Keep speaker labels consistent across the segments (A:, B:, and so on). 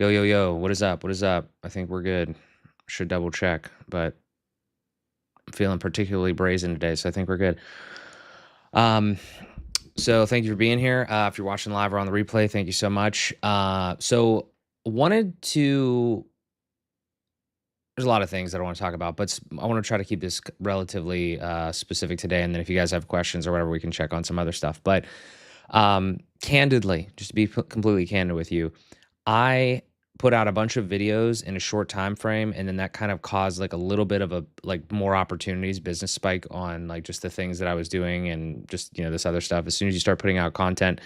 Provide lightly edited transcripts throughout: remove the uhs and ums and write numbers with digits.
A: Yo, yo, yo, what is up? What is up? I think we're good. Should double check, but I'm feeling particularly brazen today, so I think we're good. Um, so thank you for being here. If you're watching live or on the replay, thank you so much. So wanted to there's a lot of things that I want to talk about, but I want to try to keep this relatively specific today. And then if you guys have questions or whatever, we can check on some other stuff. But candidly, just to be completely candid with you, I put out a bunch of videos in a short time frame, and then that kind of caused like a little bit of a like more opportunities, business spike on like just the things that I was doing and just this other stuff. As soon as you start putting out content,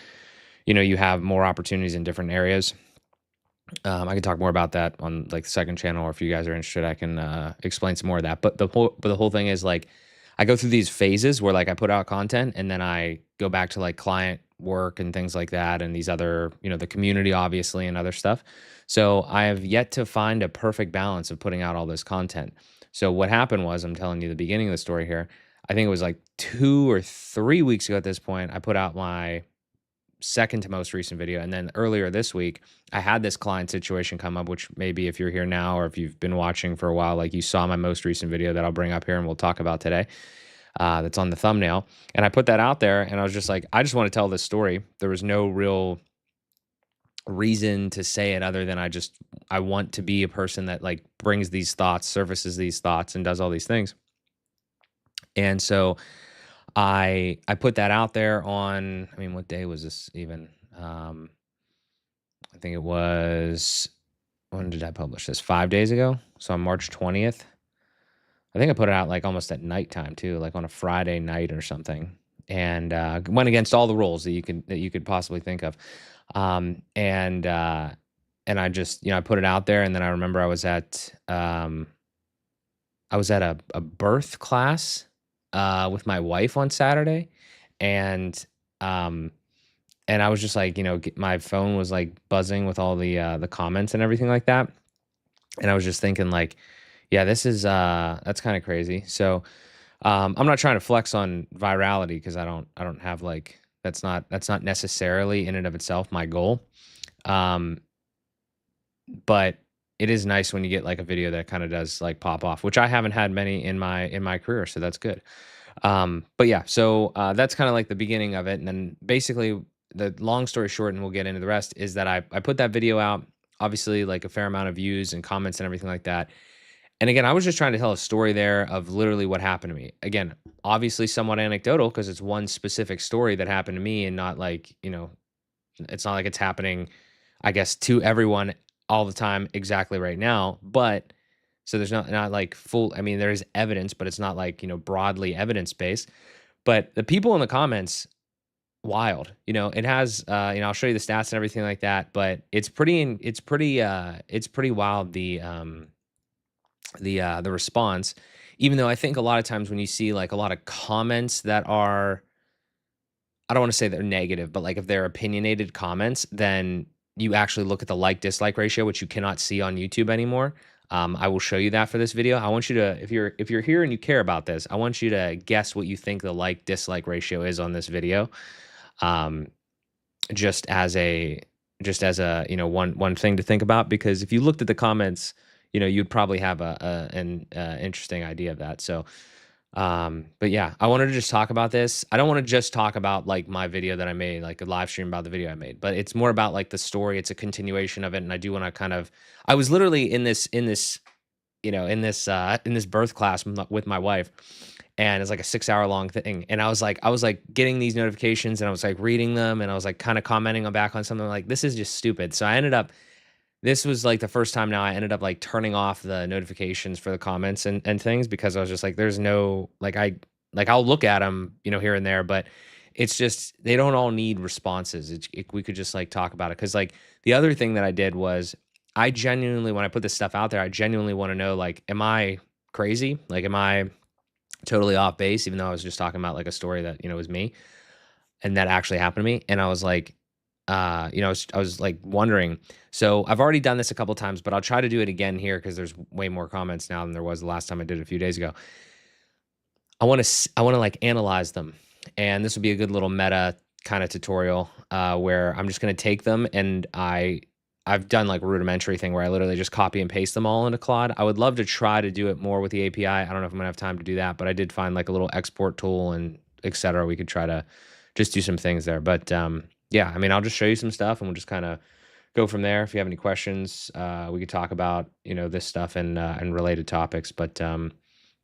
A: you have more opportunities in different areas. I can talk more about that on like the second channel, or if you guys are interested, I can explain some more of that. But the whole thing is like I go through these phases where like I put out content and then I go back to like client work and things like that, and these other the community obviously and other stuff. So I have yet to find a perfect balance of putting out all this content. So what happened was, I'm telling you the beginning of the story here. I think it was like 2 or 3 weeks ago at this point. I put out my second to most recent video. And then earlier this week, I had this client situation come up, which maybe if you're here now or if you've been watching for a while, like you saw my most recent video that I'll bring up here and we'll talk about today. That's on the thumbnail. And I put that out there and I was just like, I just want to tell this story. There was no real reason to say it other than I want to be a person that like brings these thoughts, surfaces these thoughts, and does all these things. And so I put that out there on, I mean, what day was this even? I think it was, when did I publish this? 5 days ago. So on March 20th. I think I put it out like almost at nighttime too, like on a Friday night or something. And went against all the rules that you could possibly think of. And I just, I put it out there, and then I remember I was at a birth class with my wife on Saturday, and um, and I was just like, my phone was like buzzing with all the comments and everything like that, and I was just thinking like, yeah, this is that's kind of crazy. So I'm not trying to flex on virality because I don't have like that's not necessarily in and of itself my goal. Um, but it is nice when you get like a video that kind of does like pop off, which I haven't had many in my career, so that's good. But yeah, so that's kind of like the beginning of it, and then basically the long story short, and we'll get into the rest, is that I put that video out, obviously like a fair amount of views and comments and everything like that. And again, I was just trying to tell a story there of literally what happened to me. Again, obviously somewhat anecdotal because it's one specific story that happened to me, and not like it's not like it's happening, I guess, to everyone all the time exactly right now. But so there's not like full. I mean, there is evidence, but it's not like broadly evidence based. But the people in the comments, wild. It has. I'll show you the stats and everything like that. But it's pretty wild. The response. Even though I think a lot of times when you see like a lot of comments that are, I don't want to say they're negative, but like if they're opinionated comments, then you actually look at the like dislike ratio, which you cannot see on YouTube anymore. I will show you that for this video. I want you to, if you're here and you care about this, I want you to guess what you think the like dislike ratio is on this video. Um, just as a one thing to think about, because if you looked at the comments, you'd probably have an interesting idea of that. So but yeah, I wanted to just talk about this. I don't want to just talk about like my video that I made, like a live stream about the video I made, but it's more about like the story. It's a continuation of it. And I do want to I was literally in this birth class with my wife, and it's like a 6 hour long thing. And I was like getting these notifications, and I was like reading them, and I was like kind of commenting on back on something like, this is just stupid. So this was like the first time now I ended up like turning off the notifications for the comments and things, because I was just like, there's no, I'll look at them, here and there, but it's just, they don't all need responses. We could just like talk about it. Cause like the other thing that I did was I genuinely, when I put this stuff out there, I genuinely want to know, like, am I crazy? Like, am I totally off base? Even though I was just talking about like a story that, was me and that actually happened to me. And I was like, I was like wondering. So I've already done this a couple times, but I'll try to do it again here because there's way more comments now than there was the last time I did it a few days ago. I want to like analyze them, and this would be a good little meta kind of tutorial where I'm just going to take them, and I've done like a rudimentary thing where I literally just copy and paste them all into Claude. I would love to try to do it more with the API. I don't know if I'm gonna have time to do that, but I did find like a little export tool and et cetera. We could try to just do some things there. But yeah, I mean, I'll just show you some stuff and we'll just kind of go from there. If you have any questions, we could talk about, this stuff and related topics. But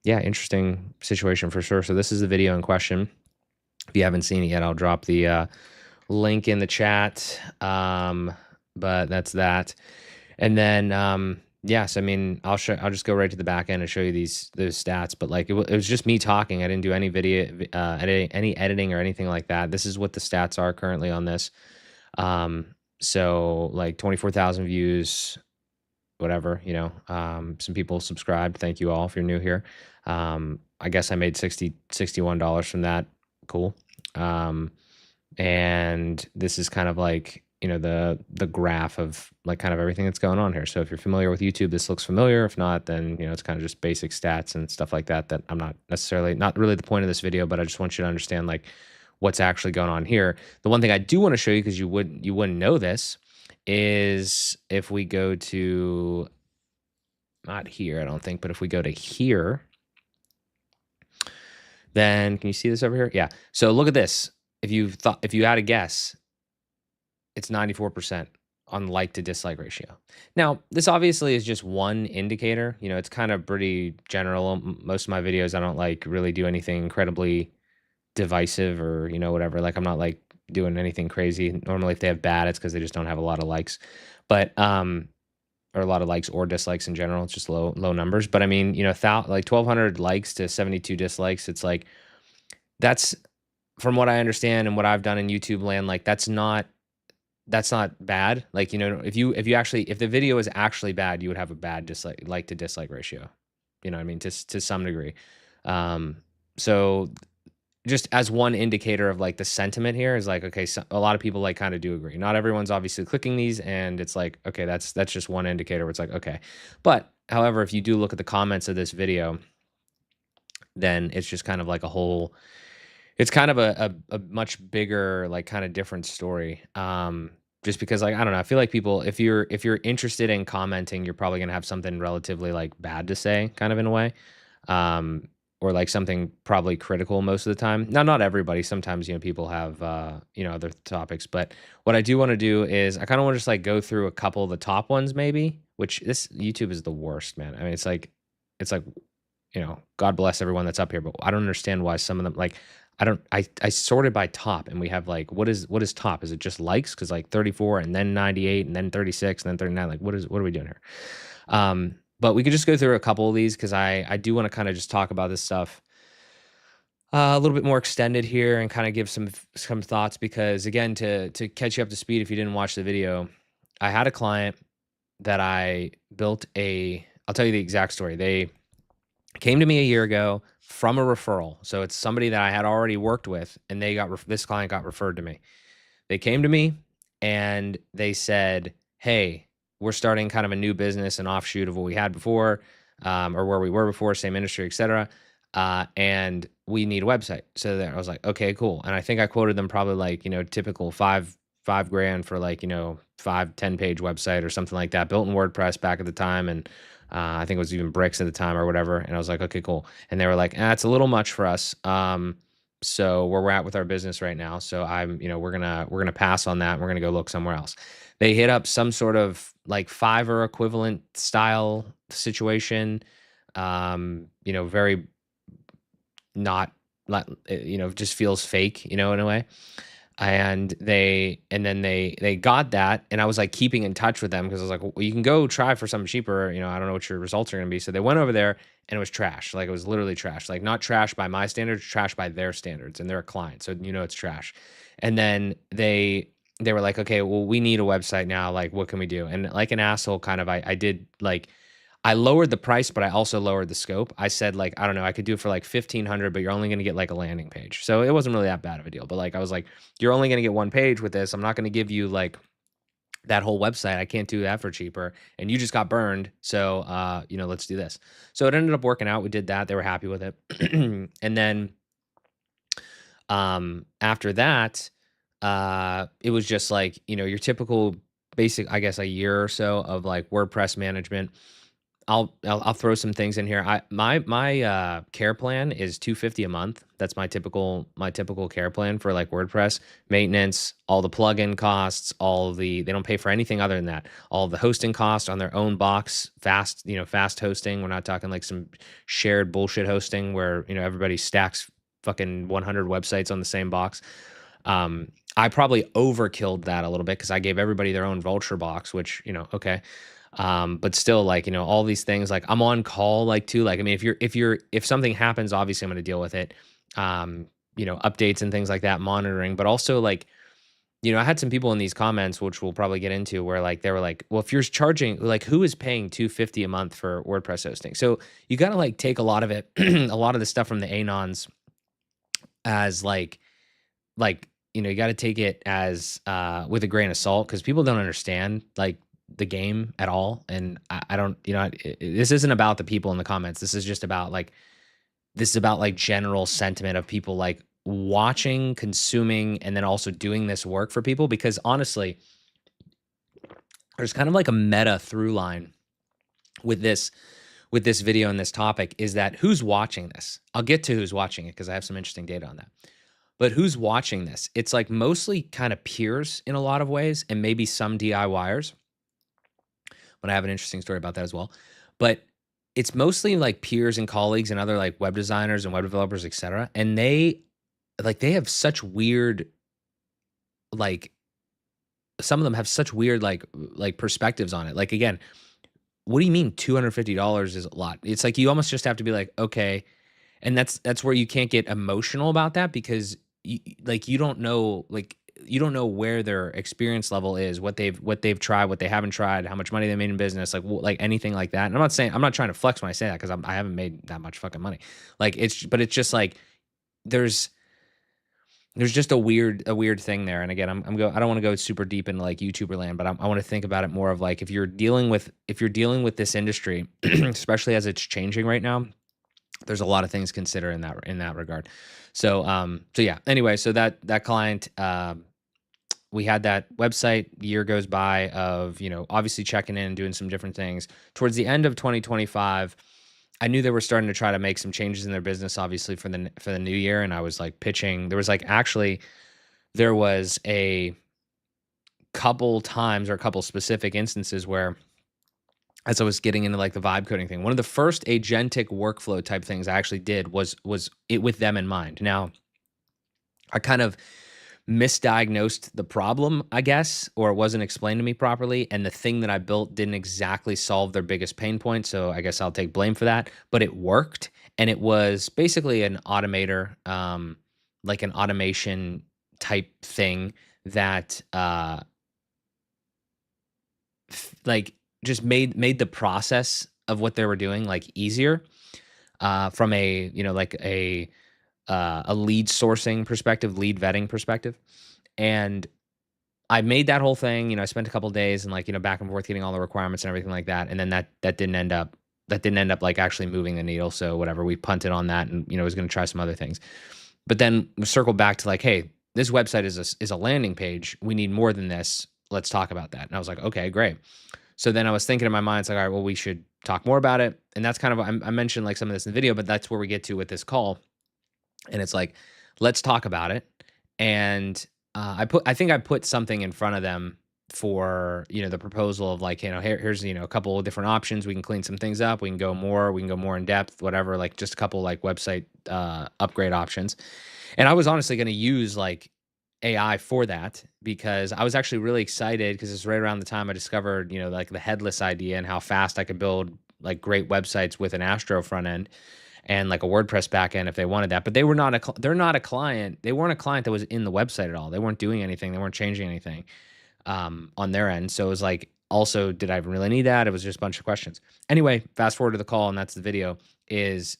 A: yeah, interesting situation for sure. So this is the video in question. If you haven't seen it yet, I'll drop the link in the chat. But that's that. And then yes, I mean, I'll just go right to the back end and show you those stats. But like it was just me talking. I didn't do any video, any editing or anything like that. This is what the stats are currently on this. So like 24,000 views, whatever, some people subscribed. Thank you all if you're new here. I guess I made $61 from that. Cool. And this is kind of like, the graph of like kind of everything that's going on here. So if you're familiar with YouTube, this looks familiar. If not, then, it's kind of just basic stats and stuff like that, that I'm not really the point of this video, but I just want you to understand like what's actually going on here. The one thing I do want to show you, because you wouldn't know this, is if we go to, not here, I don't think, but if we go to here, then can you see this over here? Yeah. So look at this. If you had a guess, it's 94% on like to dislike ratio. Now, this obviously is just one indicator. It's kind of pretty general. Most of my videos, I don't like really do anything incredibly divisive or, whatever. Like I'm not like doing anything crazy. Normally if they have bad, it's because they just don't have a lot of likes. But or a lot of likes or dislikes in general. It's just low numbers. But I mean, like 1,200 likes to 72 dislikes. It's like, that's, from what I understand and what I've done in YouTube land, like that's not bad. Like, if the video is actually bad, you would have a bad like to dislike ratio. You know what I mean? To some degree. So just as one indicator of like the sentiment here is like, okay, so a lot of people like kind of do agree. Not everyone's obviously clicking these, and it's like, okay, that's just one indicator where it's like, okay. But however, if you do look at the comments of this video, then it's just kind of like it's kind of a much bigger, like kind of different story. Just because like, I don't know, I feel like people, if you're interested in commenting, you're probably gonna have something relatively like bad to say, kind of in a way. Or like something probably critical most of the time. Now, not everybody. Sometimes, people have, other topics. But what I do want to do is I kind of want to just like go through a couple of the top ones, maybe, which this YouTube is the worst, man. I mean, it's like, God bless everyone that's up here, but I don't understand why some of them, like, I sorted by top, and we have like, what is top? Is it just likes? Cause like 34 and then 98 and then 36 and then 39. Like, what are we doing here? But we could just go through a couple of these, because I do want to kind of just talk about this stuff a little bit more extended here and kind of give some thoughts, because again, to catch you up to speed, if you didn't watch the video, I had a client that I built I'll tell you the exact story. They came to me a year ago from a referral. So it's somebody that I had already worked with, and this client got referred to me. They came to me and they said, hey, we're starting kind of a new business, an offshoot of what we had before, or where we were before, same industry, et cetera. And we need a website. So there, I was like, okay, cool. And I think I quoted them probably like, typical five grand for like, 5-10 page website or something like that, built in WordPress back at the time. And I think it was even bricks at the time or whatever. And I was like, okay, cool. And they were like, it's a little much for us. So where we're at with our business right now. So we're gonna pass on that. And we're gonna go look somewhere else. They hit up some sort of like Fiverr equivalent style situation. Very not, just feels fake, in a way. And then they got that, and I was like keeping in touch with them, because I was like, well, you can go try for something cheaper. I don't know what your results are going to be. So they went over there, and it was trash. Like, it was literally trash. Like, not trash by my standards, trash by their standards, and they're a client, so it's trash. And then they were like, okay, well, we need a website now. Like, what can we do? And like an asshole, kind of, I did like, I lowered the price, but I also lowered the scope. I said, like, I don't know, I could do it for like 1,500, but you're only going to get like a landing page. So it wasn't really that bad of a deal. But like, I was like, you're only going to get one page with this. I'm not going to give you like that whole website. I can't do that for cheaper. And you just got burned. So, let's do this. So it ended up working out. We did that. They were happy with it. And then after that, it was just like, your typical I guess, a year or so of like WordPress management. I'll throw some things in here. My care plan is 250 a month. That's my typical care plan for like WordPress maintenance, all the plugin costs, they don't pay for anything other than that. All the hosting costs on their own box, fast hosting. We're not talking like some shared bullshit hosting where, everybody stacks fucking 100 websites on the same box. I probably overkilled that a little bit because I gave everybody their own vulture box, which, okay. But still, like, all these things, like I'm on call, like too. Like, I mean, if something happens, obviously I'm gonna deal with it. Updates and things like that, monitoring, but also like, I had some people in these comments, which we'll probably get into, where like they were like, well, if you're charging, like, who is paying 250 a month for WordPress hosting? So you gotta like take a lot of it, a lot of the stuff from the Anons as like, you got to take it as with a grain of salt because people don't understand like the game at all. And I don't, this isn't about the people in the comments. This is about like general sentiment of people like watching, consuming, and then also doing this work for people. Because honestly, there's kind of like a meta through line with this video and this topic is that who's watching this? I'll get to who's watching it because I have some interesting data on that. But who's watching this? It's like mostly kind of peers in a lot of ways and maybe some DIYers. But I have an interesting story about that as well. But it's mostly like peers and colleagues and other like web designers and web developers, etc. And they have such weird, like, some of them have such weird like perspectives on it. Like, again, what do you mean $250 is a lot? It's like you almost just have to be like, okay. And that's where you can't get emotional about that because you don't know, like, you don't know where their experience level is, what they've tried, what they haven't tried, how much money they made in business, like anything like that. And I'm not trying to flex when I say that because I haven't made that much fucking money. Like but it's just like there's just a weird thing there. And again, I don't want to go super deep into like YouTuber land, but I want to think about it more of like if you're dealing with this industry, especially as it's changing right now. There's a lot of things to consider in that regard. So yeah. Anyway, so that client, we had that website. Year goes by of obviously checking in and doing some different things. Towards the end of 2025, I knew they were starting to try to make some changes in their business, obviously for the new year. And I was like pitching. There was a couple times or a couple specific instances where, as I was getting into like the vibe coding thing, one of the first agentic workflow type things I actually did was it with them in mind. Now, I kind of misdiagnosed the problem, I guess, or it wasn't explained to me properly. And the thing that I built didn't exactly solve their biggest pain point. So I guess I'll take blame for that. But it worked. And it was basically an automator, like an automation type thing that like just made the process of what they were doing like easier from a like a lead sourcing perspective, lead vetting perspective. And I made that whole thing. I spent a couple days and like back and forth getting all the requirements and everything like that. And then that didn't end up like actually moving the needle. So whatever, we punted on that and was going to try some other things. But then we circled back to like, hey, this website is a landing page. We need more than this. Let's talk about that. And I was like, okay, great. So then I was thinking in my mind, it's like, all right, well, we should talk more about it. And that's kind of, I mentioned like some of this in the video, but that's where we get to with this call. And it's like, let's talk about it. And I think I put something in front of them for, the proposal of like, here's, a couple of different options. We can clean some things up. We can go more in depth, whatever, like just a couple like website upgrade options. And I was honestly going to use like AI for that because I was actually really excited because it's right around the time I discovered, like the headless idea and how fast I could build like great websites with an Astro front end and like a WordPress backend if they wanted that. But they're not a client. They weren't a client that was in the website at all. They weren't doing anything. They weren't changing anything on their end. So it was like, also, did I really need that? It was just a bunch of questions. Anyway, fast forward to the call, and that's the video. Is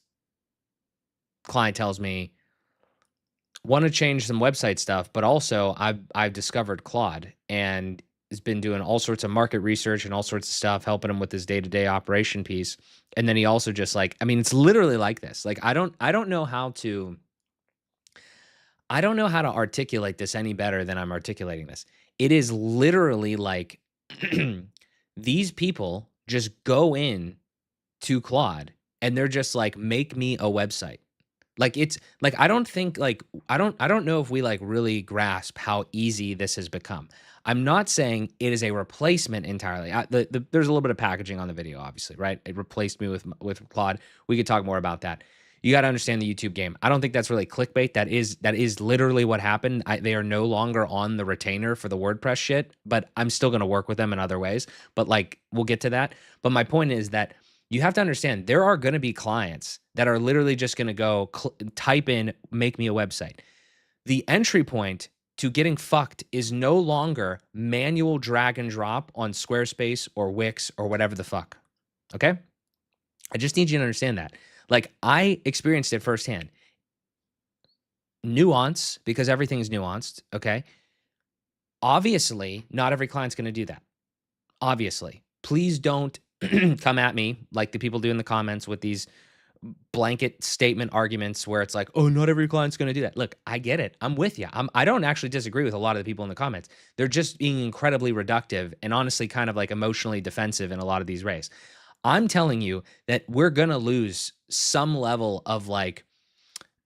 A: client tells me, want to change some website stuff, but also I've discovered Claude and has been doing all sorts of market research and all sorts of stuff, helping him with his day-to-day operation piece. And then he also just like, I mean, it's literally like this. Like, I don't know how to articulate this any better than I'm articulating this. It is literally like These people just go in to Claude and they're just like, make me a website. Like it's like I don't think like I don't know if we like really grasp how easy this has become. I'm not saying it is a replacement entirely. There's a little bit of packaging on the video, obviously, right? It replaced me with Claude. We could talk more about that. You got to understand the YouTube game. I don't think that's really clickbait. That is literally what happened. They are no longer on the retainer for the WordPress shit, but I'm still going to work with them in other ways. But like we'll get to that. But my point is that you have to understand there are going to be clients that are literally just going to go type in, make me a website. The entry point to getting fucked is no longer manual drag and drop on Squarespace or Wix or whatever the fuck. Okay? I just need you to understand that. Like I experienced it firsthand. Nuance, because everything is nuanced. Okay? Obviously, not every client's going to do that. Obviously. Please don't come at me like the people do in the comments with these blanket statement arguments where it's like, oh, not every client's going to do that. Look, I get it. I'm with you. I don't actually disagree with a lot of the people in the comments. They're just being incredibly reductive and honestly kind of like emotionally defensive in a lot of these ways. I'm telling you that we're going to lose some level of like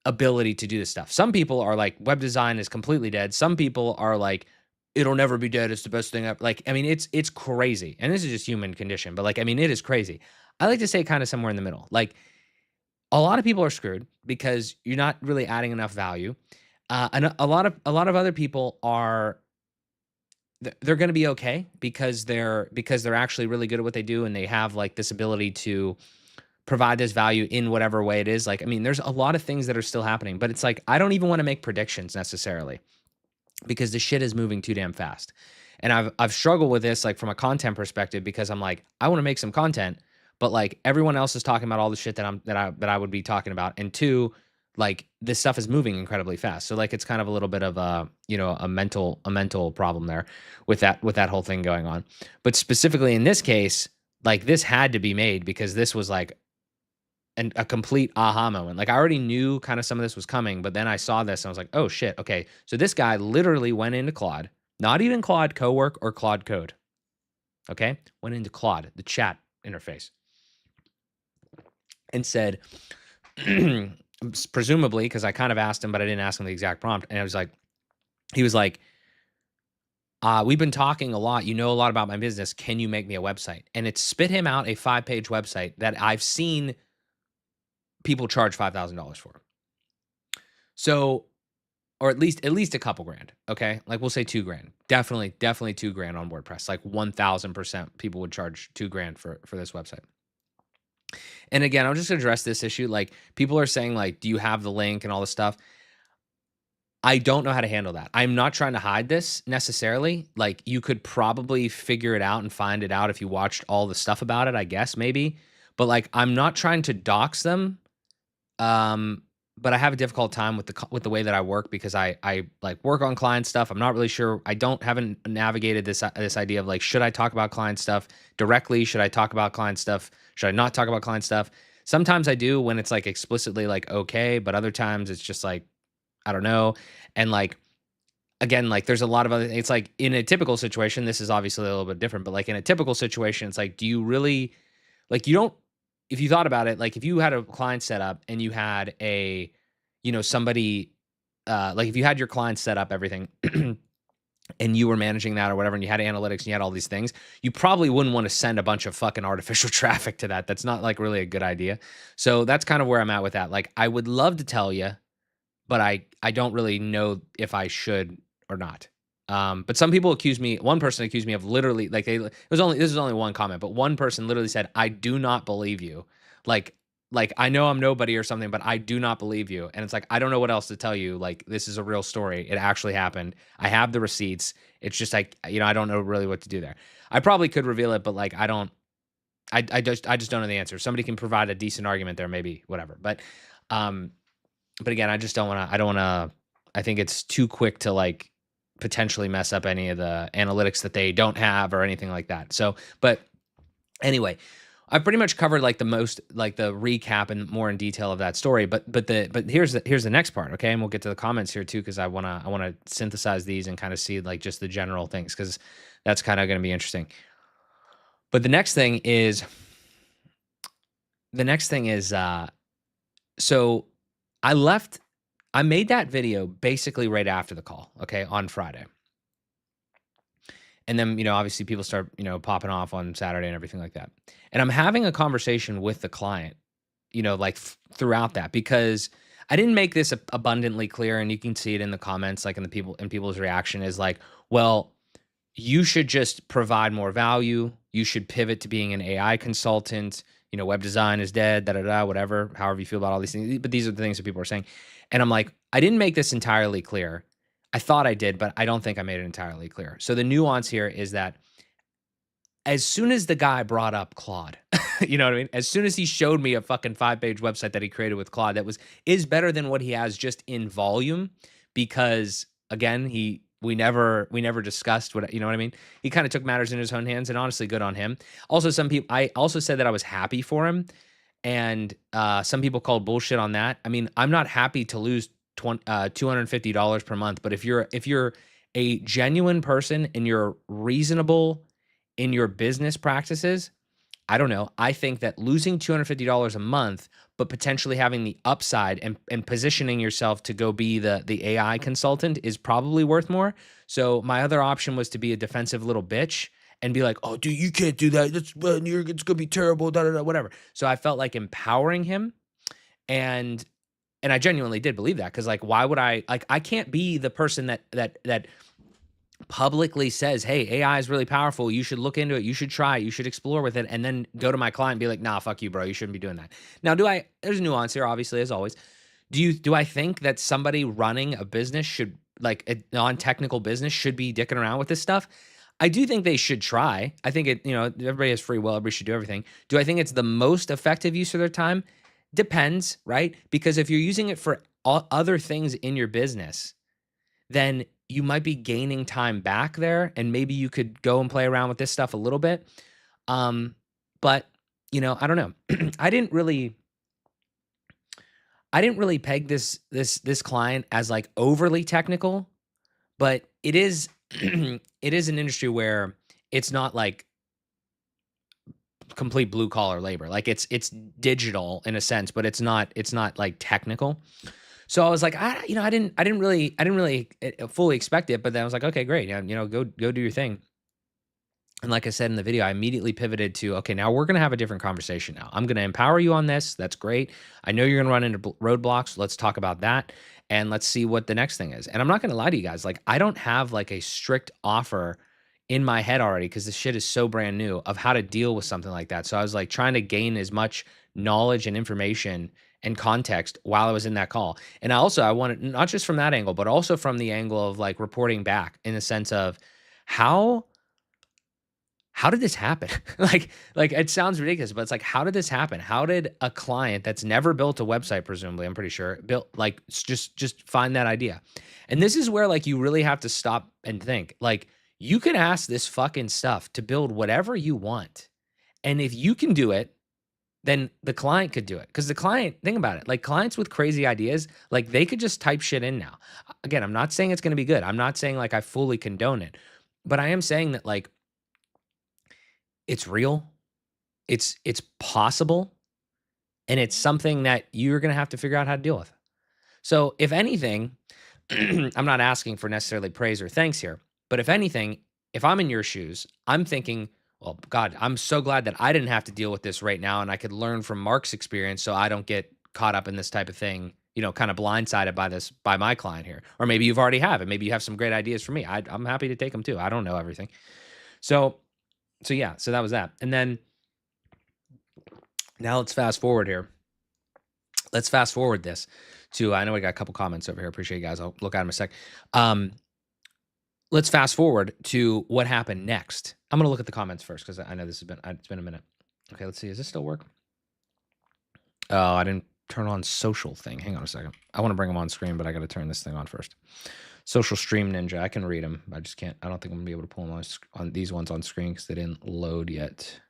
A: ability to do this stuff. Some people are like, web design is completely dead. Some people are like, it'll never be dead. It's the best thing ever. Like, I mean, it's crazy. And this is just human condition, but like, I mean, it is crazy. I like to say kind of somewhere in the middle. Like, a lot of people are screwed because you're not really adding enough value. And a lot of other people are they're going to be okay because they're actually really good at what they do and they have like this ability to provide this value in whatever way it is. Like, I mean, there's a lot of things that are still happening, but it's like I don't even want to make predictions necessarily because the shit is moving too damn fast. And I've struggled with this like from a content perspective because I'm like, I want to make some content, but like everyone else is talking about all the shit that I would be talking about. And two, like this stuff is moving incredibly fast. So like it's kind of a little bit of a, you know, a mental problem there with that whole thing going on. But specifically in this case, like this had to be made because this was like a complete aha moment. Like I already knew kind of some of this was coming, but then I saw this and I was like, oh shit, okay. So this guy literally went into Claude, not even Claude Cowork or Claude Code. Okay. Went into Claude, the chat interface, and said, presumably, because I kind of asked him, but I didn't ask him the exact prompt. And I was like, he was like, we've been talking a lot. You know a lot about my business. Can you make me a website? And it spit him out a 5-page website that I've seen people charge $5,000 for. So, or at least a couple grand. Okay. Like we'll say $2,000. Definitely $2,000 on WordPress. Like 1000% people would charge $2,000 for this website. And again, I'll just address this issue. Like people are saying like, do you have the link and all this stuff? I don't know how to handle that. I'm not trying to hide this necessarily. Like you could probably figure it out and find it out if you watched all the stuff about it, I guess maybe. But like I'm not trying to dox them. But I have a difficult time with the way that I work because I like work on client stuff. I'm not really sure. Haven't navigated this idea of like, should I talk about client stuff directly? Should I talk about client stuff? Should I not talk about client stuff? Sometimes I do when it's like explicitly like okay, but other times it's just like I don't know. And like again, like there's a lot of other. It's like in a typical situation, this is obviously a little bit different. But like in a typical situation, it's like, do you really like you don't if you thought about it, like if you had a client set up and you had a, you know, somebody, like if you had your client set up everything and you were managing that or whatever, and you had analytics and you had all these things, you probably wouldn't want to send a bunch of fucking artificial traffic to that. That's not like really a good idea. So that's kind of where I'm at with that. Like I would love to tell you, but I don't really know if I should or not. But some people one person accused me of literally like this was only one comment, but one person literally said, I do not believe you. Like, I know I'm nobody or something, but I do not believe you. And it's like, I don't know what else to tell you. Like, this is a real story. It actually happened. I have the receipts. It's just like, you know, I don't know really what to do there. I probably could reveal it, but like, I just don't know the answer. Somebody can provide a decent argument there, maybe whatever. But again, I just don't want to, I think it's too quick to like, potentially mess up any of the analytics that they don't have or anything like that. So, but anyway, I've pretty much covered like the recap and more in detail of that story. But here's the next part, okay? And we'll get to the comments here too, because I wanna synthesize these and kind of see like just the general things, because That's kind of going to be interesting. But the next thing is, so I left, I made that video basically right after the call, okay, on Friday. And then, obviously people start, popping off on Saturday and everything like that. And I'm having a conversation with the client, like throughout that, because I didn't make this abundantly clear. And you can see it in the comments, like in people's reaction is like, well, you should just provide more value. You should pivot to being an AI consultant. Web design is dead, da da da, whatever, however you feel about all these things. But these are the things that people are saying. And I'm like, I didn't make this entirely clear. I thought I did, but I don't think I made it entirely clear. So the nuance here is that as soon as the guy brought up Claude, you know what I mean? As soon as he showed me a fucking 5-page website that he created with Claude that is better than what he has just in volume, because again, we never discussed what, you know what I mean? He kind of took matters in his own hands, and honestly, good on him. Also, I also said that I was happy for him, and some people called bullshit on that. I mean, I'm not happy to lose $250 per month, but if you're a genuine person and you're reasonable in your business practices, I don't know. I think that losing $250 a month, but potentially having the upside and positioning yourself to go be the AI consultant is probably worth more. So my other option was to be a defensive little bitch and be like, "Oh, dude, you can't do that. It's gonna be terrible." Da da da. Whatever. So I felt like empowering him, and I genuinely did believe that, because like, why would I can't be the person that publicly says, "Hey, AI is really powerful. You should look into it. You should try it. You should explore with it," and then go to my client and be like, "Nah, fuck you, bro. You shouldn't be doing that." Now, there's nuance here, obviously, as always. Do I think that somebody running a business should, like a non-technical business, should be dicking around with this stuff? I do think they should try. I think everybody has free will. Everybody should do everything. Do I think it's the most effective use of their time? Depends, right? Because if you're using it for other things in your business, then you might be gaining time back there, and maybe you could go and play around with this stuff a little bit. But I don't know. I didn't really peg this client as like overly technical, but it is it is an industry where it's not like complete blue collar labor. Like it's digital in a sense, but it's not like technical. So I was like, I didn't really fully expect it, but then I was like, okay, great, yeah, go do your thing. And like I said in the video, I immediately pivoted to, okay, now we're gonna have a different conversation. Now I'm gonna empower you on this. That's great. I know you're gonna run into roadblocks. Let's talk about that, and let's see what the next thing is. And I'm not gonna lie to you guys, like I don't have like a strict offer in my head already, because this shit is so brand new, of how to deal with something like that. So I was like trying to gain as much knowledge and information and context while I was in that call. And I wanted, not just from that angle, but also from the angle of like reporting back, in the sense of how did this happen? Like it sounds ridiculous, but it's like, how did this happen? How did a client that's never built a website, presumably, I'm pretty sure, built, like, just find that idea? And this is where like you really have to stop and think. Like, you can ask this fucking stuff to build whatever you want. And if you can do it, then the client could do it. Because the client, think about it, like clients with crazy ideas, like they could just type shit in now. Again, I'm not saying it's going to be good. I'm not saying like I fully condone it, but I am saying that like it's real, it's possible, and it's something that you're going to have to figure out how to deal with. So if anything, I'm not asking for necessarily praise or thanks here, but if anything, if I'm in your shoes, I'm thinking, well, God, I'm so glad that I didn't have to deal with this right now, and I could learn from Mark's experience so I don't get caught up in this type of thing, kind of blindsided by my client here. Or maybe you've already have it. Maybe you have some great ideas for me. I'm happy to take them too. I don't know everything. So yeah, so that was that. And then now let's fast forward here. Let's fast forward this to, I know we got a couple comments over here. Appreciate you guys. I'll look at them in a sec. Let's fast forward to what happened next. I'm going to look at the comments first, because I know it's been a minute. Okay, let's see. Does this still work? Oh, I didn't turn on social thing. Hang on a second. I want to bring them on screen, but I got to turn this thing on first. Social Stream Ninja. I can read them. I just can't. I don't think I'm going to be able to pull them on these ones on screen, because they didn't load yet.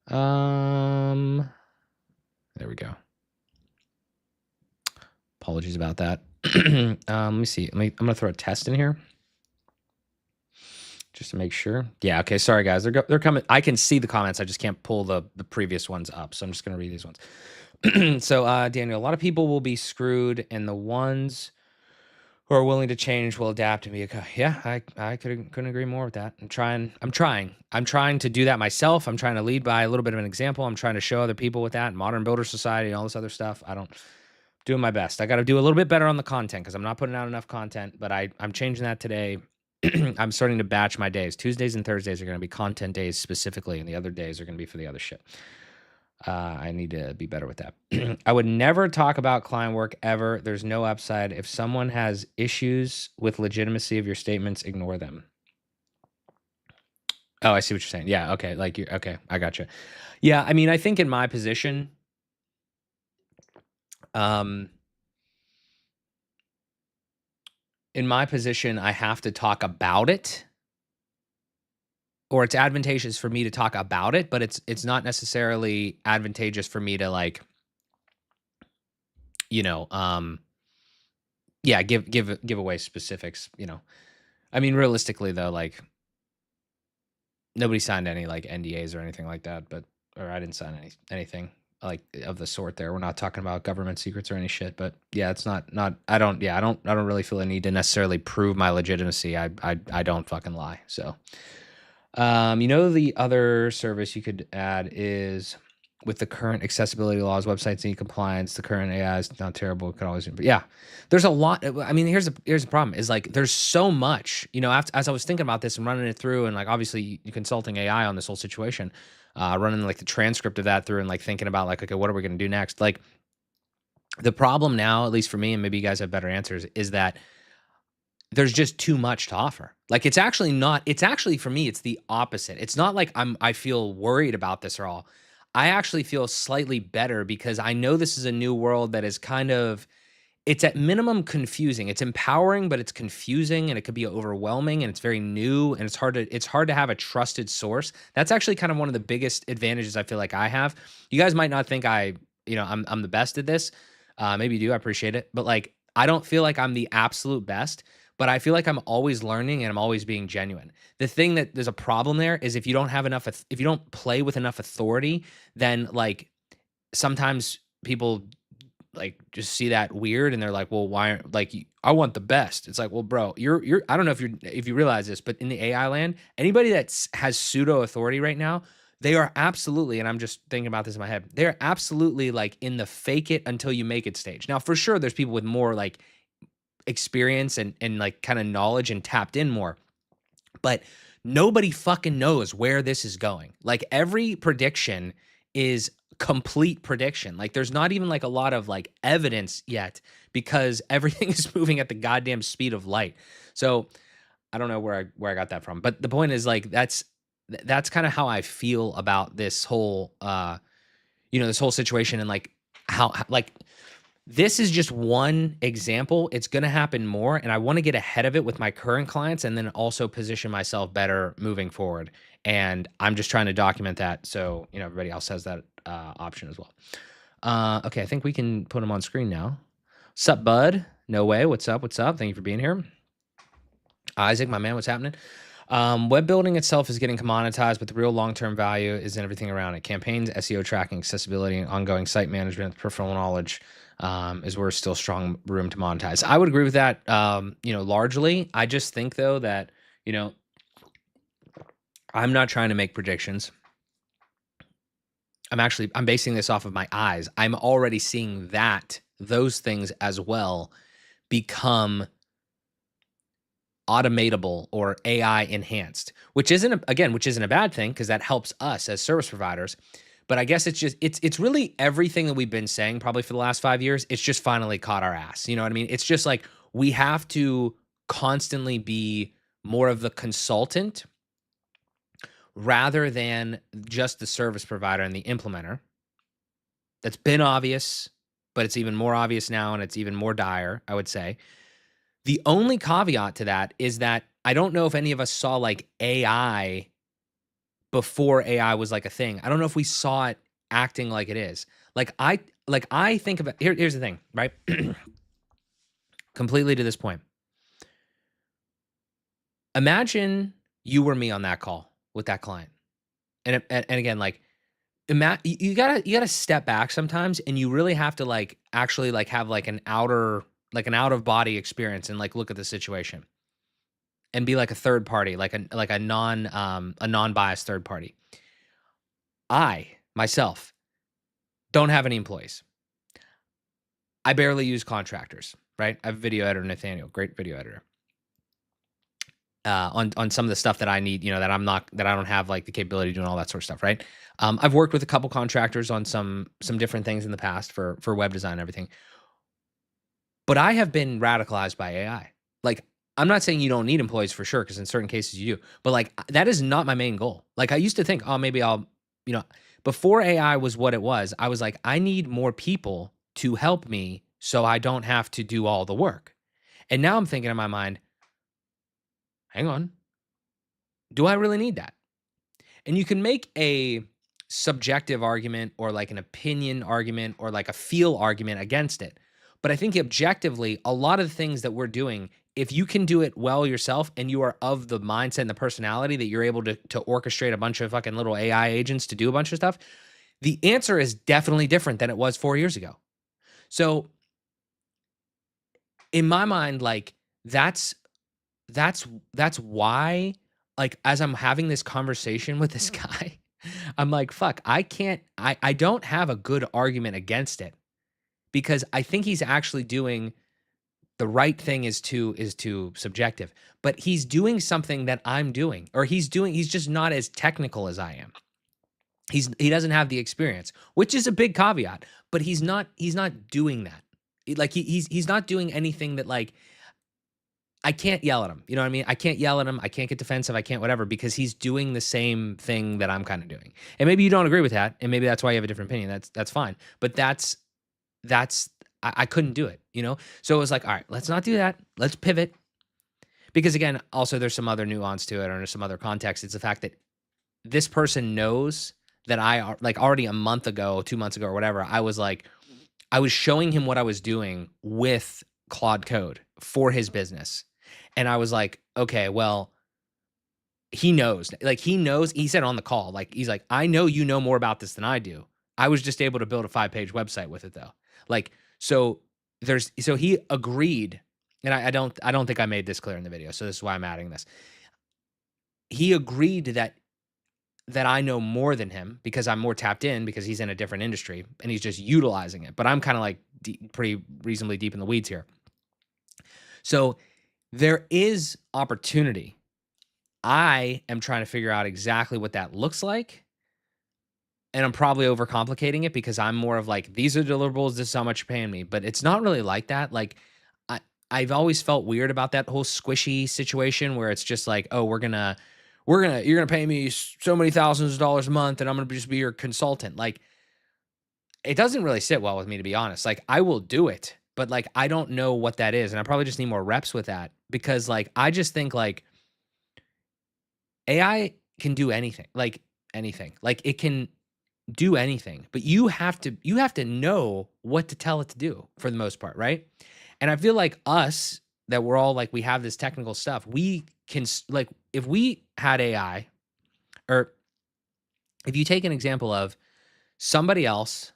A: There we go. Apologies about that. Let me see. I'm going to throw a test in here, just to make sure. Yeah, okay, sorry guys. They're coming. I can see the comments. I just can't pull the previous ones up. So I'm just going to read these ones. So Daniel, a lot of people will be screwed and the ones who are willing to change will adapt and be okay. Yeah, I couldn't agree more with that. I'm trying to do that myself. I'm trying to lead by a little bit of an example. I'm trying to show other people with that modern builder society and all this other stuff. Doing my best. I got to do a little bit better on the content because I'm not putting out enough content, but I'm changing that today. I'm starting to batch my days. Tuesdays and Thursdays are going to be content days specifically, and the other days are going to be for the other shit. I need to be better with that. I would never talk about client work ever. There's no upside. If someone has issues with legitimacy of your statements, ignore them. Oh, I see what you're saying. Yeah. Okay. Like you. Okay. I got you. Yeah. I mean, I think in my position, I have to talk about it, or it's advantageous for me to talk about it, but it's not necessarily advantageous for me to like, you know, yeah, give away specifics, you know. I mean, realistically though, like nobody signed any like NDAs or anything like that, or I didn't sign anything like of the sort there. We're not talking about government secrets or any shit, but yeah, it's not I don't really feel a need to necessarily prove my legitimacy. I don't fucking lie. So the other service you could add is with the current accessibility laws, websites need compliance. The current AI is not terrible. It could always, but yeah, there's a lot. I mean, here's the problem is like, there's so much, as I was thinking about this and running it through and like, obviously you consulting AI on this whole situation, running like the transcript of that through and like thinking about like, okay, what are we going to do next? Like the problem now, at least for me, and maybe you guys have better answers, is that there's just too much to offer. Like it's actually for me, it's the opposite. It's not like I feel worried about this or all. I actually feel slightly better because I know this is a new world that is kind of, it's at minimum confusing. It's empowering, but it's confusing and it could be overwhelming and it's very new and it's hard to have a trusted source. That's actually kind of one of the biggest advantages I feel like I have. You guys might not think I'm the best at this. Maybe you do. I appreciate it. But like, I don't feel like I'm the absolute best, but I feel like I'm always learning and I'm always being genuine. The thing that there's a problem there is if you don't play with enough authority, then like sometimes people like just see that weird and they're like, well, why aren't like I want the best. It's like, well, bro, you're I don't know if you realize this, but in the AI land, anybody that has pseudo authority right now, they are absolutely, and I'm just thinking about this in my head, they're absolutely like in the fake it until you make it stage. Now, for sure, there's people with more like experience and like kind of knowledge and tapped in more. But nobody fucking knows where this is going. Like every prediction is complete prediction. Like there's not even like a lot of like evidence yet because everything is moving at the goddamn speed of light. So I don't know where I got that from, but the point is like that's kind of how I feel about this whole this whole situation and like how like this is just one example. It's going to happen more. And I want to get ahead of it with my current clients and then also position myself better moving forward. And I'm just trying to document that. So, everybody else has that option as well. Okay. I think we can put them on screen now. Sup, bud? No way. What's up? What's up? Thank you for being here. Isaac, my man, what's happening? Web building itself is getting commoditized, but the real long-term value is in everything around it. Campaigns, SEO tracking, accessibility, ongoing site management, peripheral knowledge is where still strong room to monetize. I would agree with that, largely. I just think, though, that, I'm not trying to make predictions. I'm basing this off of my eyes. I'm already seeing those things as well become automatable or AI enhanced, which isn't a bad thing because that helps us as service providers. But I guess it's really everything that we've been saying probably for the last 5 years. It's just finally caught our ass. You know what I mean? It's just like we have to constantly be more of the consultant rather than just the service provider and the implementer. That's been obvious, but it's even more obvious now and it's even more dire, I would say. The only caveat to that is that I don't know if any of us saw like AI before AI was like a thing. I don't know if we saw it acting like it is. Like I think of it. Here's the thing, right? Completely to this point. Imagine you were me on that call with that client. And again, like, you gotta step back sometimes, and you really have to, like, actually, like, have, like, an out of body experience and, like, look at the situation and be like a third party, like a non-biased third party. I, myself, don't have any employees. I barely use contractors, right? I have a video editor, Nathaniel, great video editor. On some of the stuff that I need, that I don't have like the capability of doing all that sort of stuff, right? I've worked with a couple contractors on some different things in the past for web design and everything, but I have been radicalized by AI. Like, I'm not saying you don't need employees for sure, because in certain cases you do, but like that is not my main goal. Like, I used to think, oh, maybe I'll, you know, before AI was what it was, I was like, I need more people to help me so I don't have to do all the work. And now I'm thinking in my mind, hang on, do I really need that? And you can make a subjective argument or like an opinion argument or like a feel argument against it. But I think objectively, a lot of the things that we're doing, if you can do it well yourself and you are of the mindset and the personality that you're able to orchestrate a bunch of fucking little AI agents to do a bunch of stuff, the answer is definitely different than it was 4 years ago. So in my mind, like, that's that's that's why, like, as I'm having this conversation with this guy, I'm like, "Fuck, I don't have a good argument against it," because I think he's actually doing the right thing is too subjective, but he's doing something that I'm doing, or he's just not as technical as I am. He doesn't have the experience, which is a big caveat, but he's not doing that. Like, he's not doing anything that, like, I can't yell at him, you know what I mean? I can't yell at him, I can't get defensive, I can't whatever, because he's doing the same thing that I'm kinda doing. And maybe you don't agree with that, and maybe that's why you have a different opinion, that's fine. But that's I couldn't do it, you know? So it was like, "Alright, let's not do that, let's pivot." Because again, also there's some other nuance to it, or there's some other context. It's the fact that this person knows that like, already a month ago, 2 months ago, or whatever, I was showing him what I was doing with Claude Code for his business. And I was like, okay, well, he knows. Like, he knows. He said on the call, like, he's like, I know you know more about this than I do. I was just able to build a 5-page website with it though. Like, so so he agreed, and I don't think I made this clear in the video. So this is why I'm adding this. He agreed that I know more than him because I'm more tapped in, because he's in a different industry and he's just utilizing it. But I'm kind of like pretty reasonably deep in the weeds here. So there is opportunity. I am trying to figure out exactly what that looks like. And I'm probably overcomplicating it because I'm more of like, these are deliverables, this is how much you're paying me. But it's not really like that. Like, I, I've always felt weird about that whole squishy situation where it's just like, oh, you're gonna pay me so many thousands of dollars a month and I'm gonna just be your consultant. Like, it doesn't really sit well with me, to be honest. Like, I will do it, but like, I don't know what that is. And I probably just need more reps with that, because like, I just think like AI can do anything, like anything, like it can do anything, but you have to know what to tell it to do for the most part, right? And I feel like us, that we're all like, we have this technical stuff. We can like, if we had AI, or if you take an example of somebody else,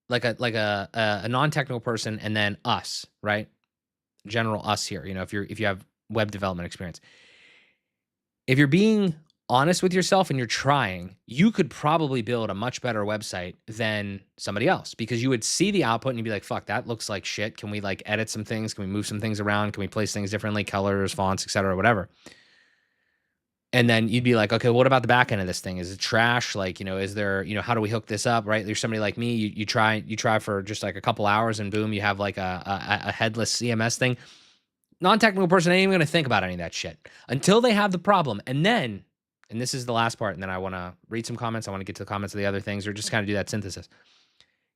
A: like a non-technical person, and then us, right? General us here, if you have web development experience. If you're being honest with yourself and you're trying, you could probably build a much better website than somebody else, because you would see the output and you'd be like, fuck, that looks like shit. Can we like edit some things? Can we move some things around? Can we place things differently, colors, fonts, etc., whatever? And then you'd be like, okay, what about the back end of this thing? Is it trash? Like, is there, how do we hook this up? Right? There's somebody like me, you try for just like a couple hours and boom, you have like a headless CMS thing. Non-technical person ain't even gonna think about any of that shit until they have the problem. And this is the last part, and then I wanna read some comments. I wanna get to the comments of the other things, or just kind of do that synthesis.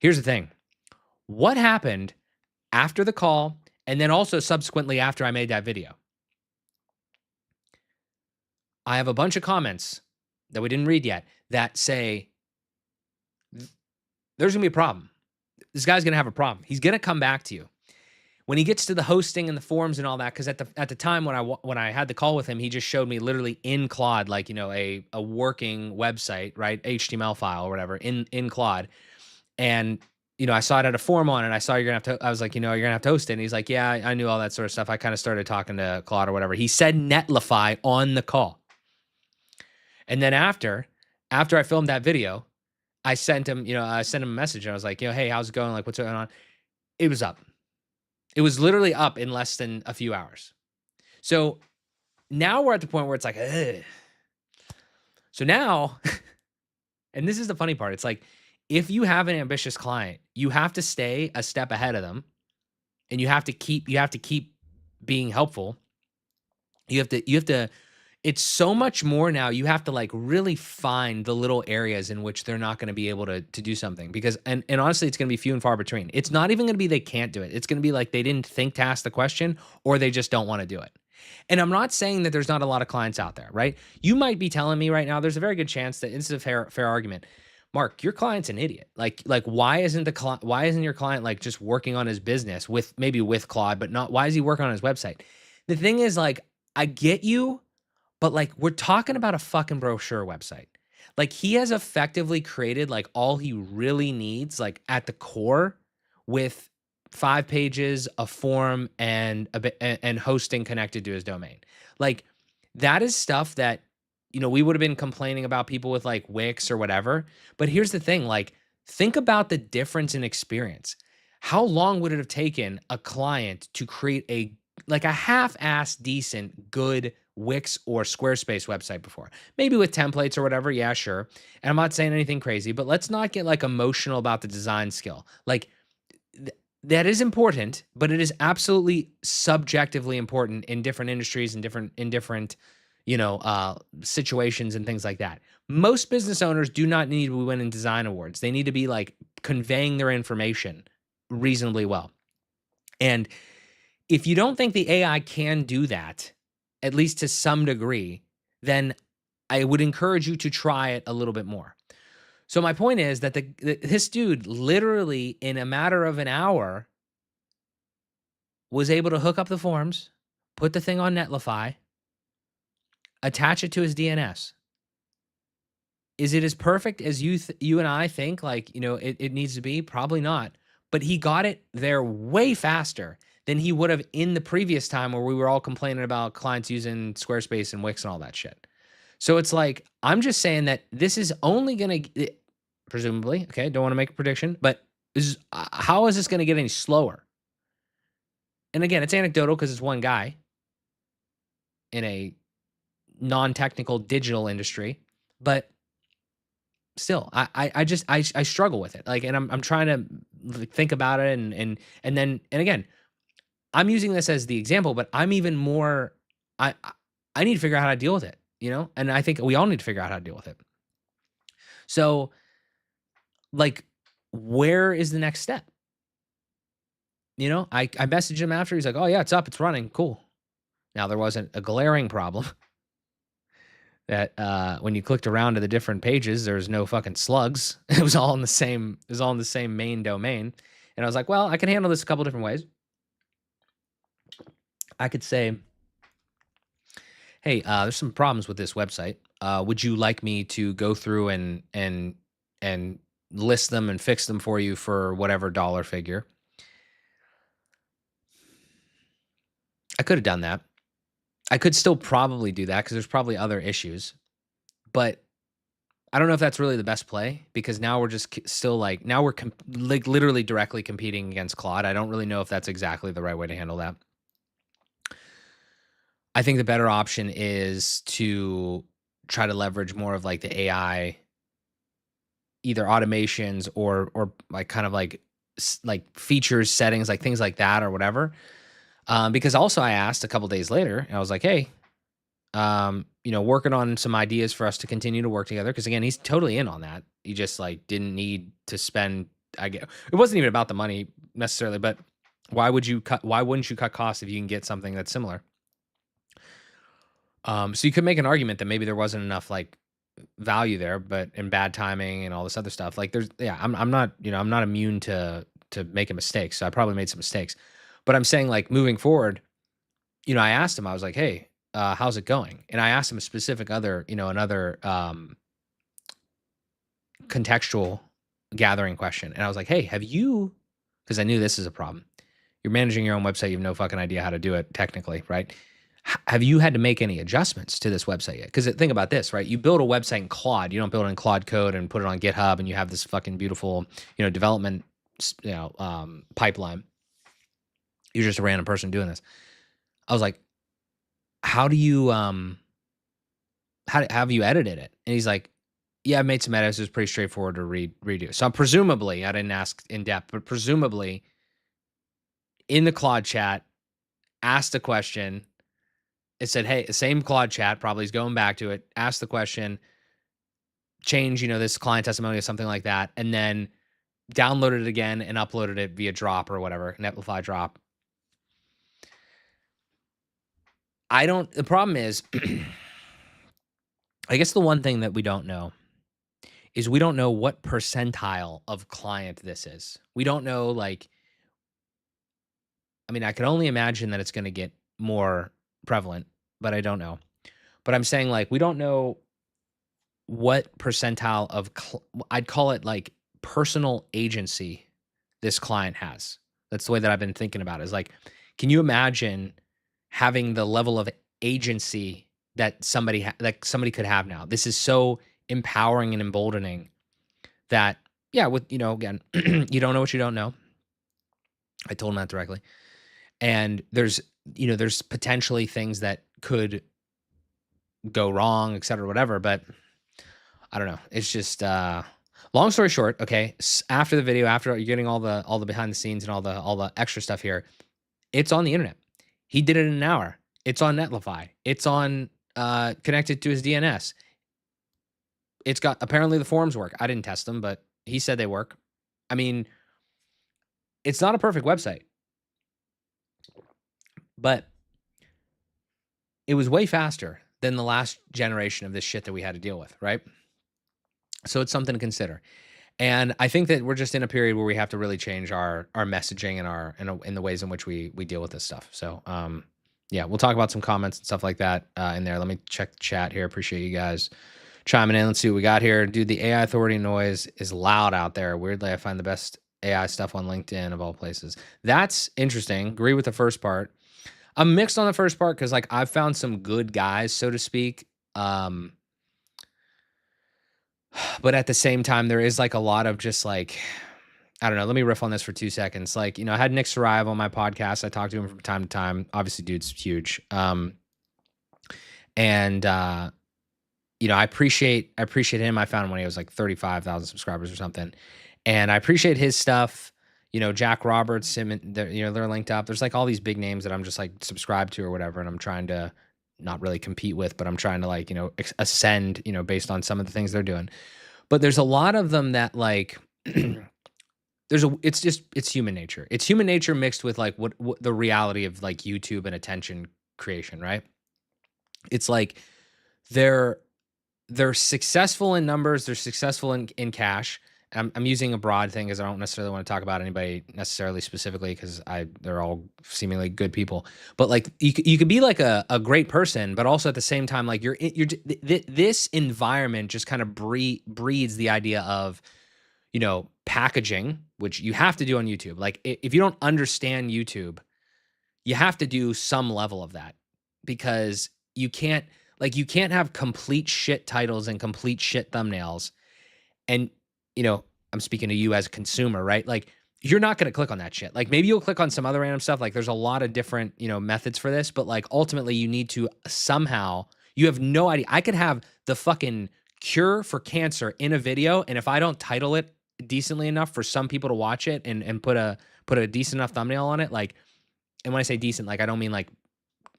A: Here's the thing. What happened after the call, and then also subsequently after I made that video? I have a bunch of comments that we didn't read yet that say, there's gonna be a problem. This guy's gonna have a problem. He's gonna come back to you. When he gets to the hosting and the forms and all that, because at the time when I had the call with him, he just showed me literally in Claude, like, a working website, right? HTML file or whatever in Claude. And, I saw it had a form on it. I saw you're gonna have to, I was like, you're gonna have to host it. And he's like, yeah, I knew all that sort of stuff. I kind of started talking to Claude or whatever. He said Netlify on the call. And then after I filmed that video, I sent him, I sent him a message and I was like, hey, how's it going? Like, what's going on? It was up. It was literally up in less than a few hours. So now we're at the point where it's like, ugh. So now, and this is the funny part. It's like, if you have an ambitious client, you have to stay a step ahead of them, and you have to keep being helpful. You have to. It's so much more now. You have to like really find the little areas in which they're not going to be able to do something, because and honestly, it's going to be few and far between. It's not even going to be they can't do it. It's going to be like they didn't think to ask the question, or they just don't want to do it. And I'm not saying that there's not a lot of clients out there, right? You might be telling me right now, there's a very good chance that it's a fair argument. Mark, your client's an idiot. Like why isn't your client like just working on his business maybe with Claude, but not, why is he working on his website? The thing is, like, I get you, but like, we're talking about a fucking brochure website. Like, he has effectively created like all he really needs, like at the core, with 5 pages, a form, and and hosting connected to his domain. Like, that is stuff that, we would have been complaining about people with like Wix or whatever. But here's the thing, like, think about the difference in experience. How long would it have taken a client to create a half-assed decent, good Wix or Squarespace website before? Maybe with templates or whatever, yeah, sure. And I'm not saying anything crazy, but let's not get like emotional about the design skill. Like, that is important, but it is absolutely subjectively important in different industries and different situations and things like that. Most business owners do not need to win in design awards. They need to be like conveying their information reasonably well. And if you don't think the AI can do that, at least to some degree, then I would encourage you to try it a little bit more. So my point is that this dude literally in a matter of an hour was able to hook up the forms, put the thing on Netlify, attach it to his DNS. Is it as perfect as you and I think like, it needs to be? Probably not. But he got it there way faster than he would have in the previous time where we were all complaining about clients using Squarespace and Wix and all that shit. So it's like, I'm just saying that this is only going to, presumably, okay, don't want to make a prediction, but how is this going to get any slower? And again, it's anecdotal because it's one guy in a non-technical digital industry, but still, I struggle with it. Like, and I'm trying to think about it, and again, I'm using this as the example, but I'm even more. I need to figure out how to deal with it, and I think we all need to figure out how to deal with it. So, like, where is the next step? I messaged him after. He's like, "Oh yeah, it's up, it's running, cool." Now there wasn't a glaring problem that when you clicked around to the different pages, there's no fucking slugs. It was all in the same. It was all in the same main domain, and I was like, "Well, I can handle this a couple different ways." I could say, "Hey, there's some problems with this website. Would you like me to go through and list them and fix them for you for whatever dollar figure?" I could have done that. I could still probably do that because there's probably other issues, but I don't know if that's really the best play, because now we're just still like, now we're like literally directly competing against Claude. I don't really know if that's exactly the right way to handle that. I think the better option is to try to leverage more of like the AI, either automations or like kind of like features, settings, like things like that or whatever. Because also I asked a couple days later, and I was like, "Hey, working on some ideas for us to continue to work together." Because again, he's totally in on that. He just like didn't need to spend. It wasn't even about the money necessarily, but why wouldn't you cut costs if you can get something that's similar? So you could make an argument that maybe there wasn't enough like value there, but in bad timing and all this other stuff. Like I'm not immune to making mistakes. So I probably made some mistakes, But I'm saying, like, moving forward, I asked him, I was like, "Hey, how's it going?" And I asked him a specific another contextual gathering question. And I was like, "Hey, have you," because I knew this is a problem. You're managing your own website, you have no fucking idea how to do it technically, right? Have you had to make any adjustments to this website yet? Because think about this, right? You build a website in Claude. You don't build it in Claude code and put it on GitHub, and you have this fucking beautiful, development, pipeline. You're just a random person doing this. I was like, how do you how have you edited it? And he's like, yeah, I made some edits. It was pretty straightforward to redo. So presumably, I didn't ask in depth, but presumably in the Claude chat, asked a question. It said, hey, the same Claude chat, probably is going back to it, asked the question, change, this client testimonial, something like that, and then downloaded it again and uploaded it via drop or whatever, Netlify drop. The problem is, I guess the one thing that we don't know is we don't know what percentile of client this is. We don't know, like, I mean, I can only imagine that it's going to get more prevalent, but I don't know. But I'm saying, like, we don't know what percentile of, I'd call it like personal agency this client has. That's the way that I've been thinking about it. Is like, can you imagine having the level of agency that somebody could have now? This is so empowering and emboldening that, yeah, with, again, you don't know what you don't know. I told him that directly. And there's potentially things that could go wrong, et cetera, whatever. But I don't know. It's just, long story short. Okay. After the video, after you're getting all the behind the scenes and all the extra stuff here, it's on the internet. He did it in an hour. It's on Netlify. It's on, connected to his DNS. It's got, apparently the forms work. I didn't test them, but he said they work. I mean, it's not a perfect website, but it was way faster than the last generation of this shit that we had to deal with, right? So it's something to consider. And I think that we're just in a period where we have to really change our messaging and in the ways in which we deal with this stuff. So yeah, we'll talk about some comments and stuff like that in there. Let me check the chat here. Appreciate you guys chiming in. Let's see what we got here. Dude, the AI authority noise is loud out there. Weirdly, I find the best AI stuff on LinkedIn of all places. That's interesting. Agree with the first part. I'm mixed on the first part because, like, I've found some good guys, so to speak. But at the same time, there is like a lot of just like, I don't know. Let me riff on this for 2 seconds. Like, I had Nick Sarive on my podcast. I talked to him from time to time. Obviously, dude's huge. And I appreciate him. I found him when he was like 35,000 subscribers or something. And I appreciate his stuff. Jack Roberts, him, and they're linked up. There's like all these big names that I'm just like subscribed to or whatever. And I'm trying to not really compete with, but I'm trying to like, ascend, based on some of the things they're doing. But there's a lot of them that like, it's human nature. It's human nature mixed with like what the reality of like YouTube and attention creation, right? It's like they're successful in numbers, they're successful in cash. I'm using a broad thing because I don't necessarily want to talk about anybody necessarily specifically because they're all seemingly good people. But like you could be like a great person, but also at the same time, like this environment just kind of breeds the idea of, packaging, which you have to do on YouTube. Like if you don't understand YouTube, you have to do some level of that because you can't have complete shit titles and complete shit thumbnails. And, I'm speaking to you as a consumer, right? Like you're not going to click on that shit. Like maybe you'll click on some other random stuff. Like there's a lot of different, methods for this, but like ultimately you need to somehow, you have no idea. I could have the fucking cure for cancer in a video. And if I don't title it decently enough for some people to watch it and put a decent enough thumbnail on it, like, and when I say decent, like I don't mean like,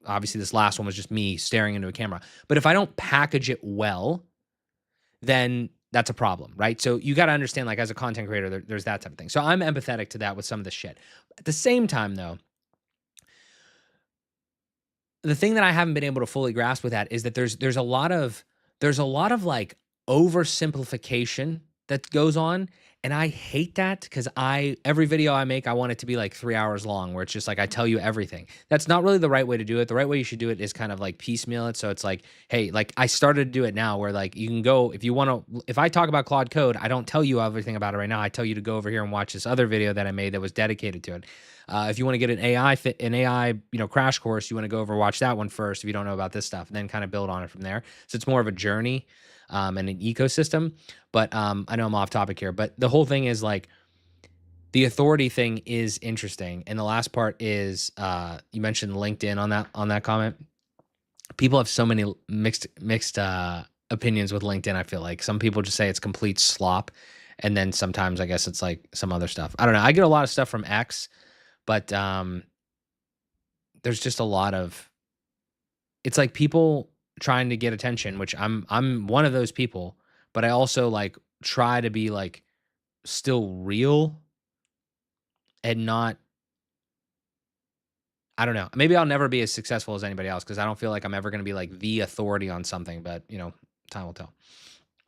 A: obviously this last one was just me staring into a camera, but if I don't package it well, then that's a problem, right? So you got to understand, like as a content creator, there's that type of thing. So I'm empathetic to that with some of the shit. At the same time though, the thing that I haven't been able to fully grasp with that is that there's a lot of like oversimplification that goes on, and I hate that because every video I make, I want it to be like 3 hours long, where it's just like I tell you everything. That's not really the right way to do it. The right way you should do it is kind of like piecemeal it. So it's like, hey, like I started to do it now, where like you can go if you want to. If I talk about Claude Code, I don't tell you everything about it right now. I tell you to go over here and watch this other video that I made that was dedicated to it. If you want to get an AI, crash course, you want to go over watch that one first if you don't know about this stuff, and then kind of build on it from there. So it's more of a journey and an ecosystem. But I know I'm off topic here, but the whole thing is like the authority thing is interesting. And the last part is you mentioned LinkedIn on that comment. People have so many mixed opinions with LinkedIn. I feel like some people just say it's complete slop, and then sometimes I guess it's like some other stuff. I don't know. I get a lot of stuff from X, but there's just a lot of it's like people trying to get attention, which I'm one of those people, but I also like try to be like still real and not I don't know. Maybe I'll never be as successful as anybody else because I don't feel like I'm ever going to be like the authority on something, but time will tell.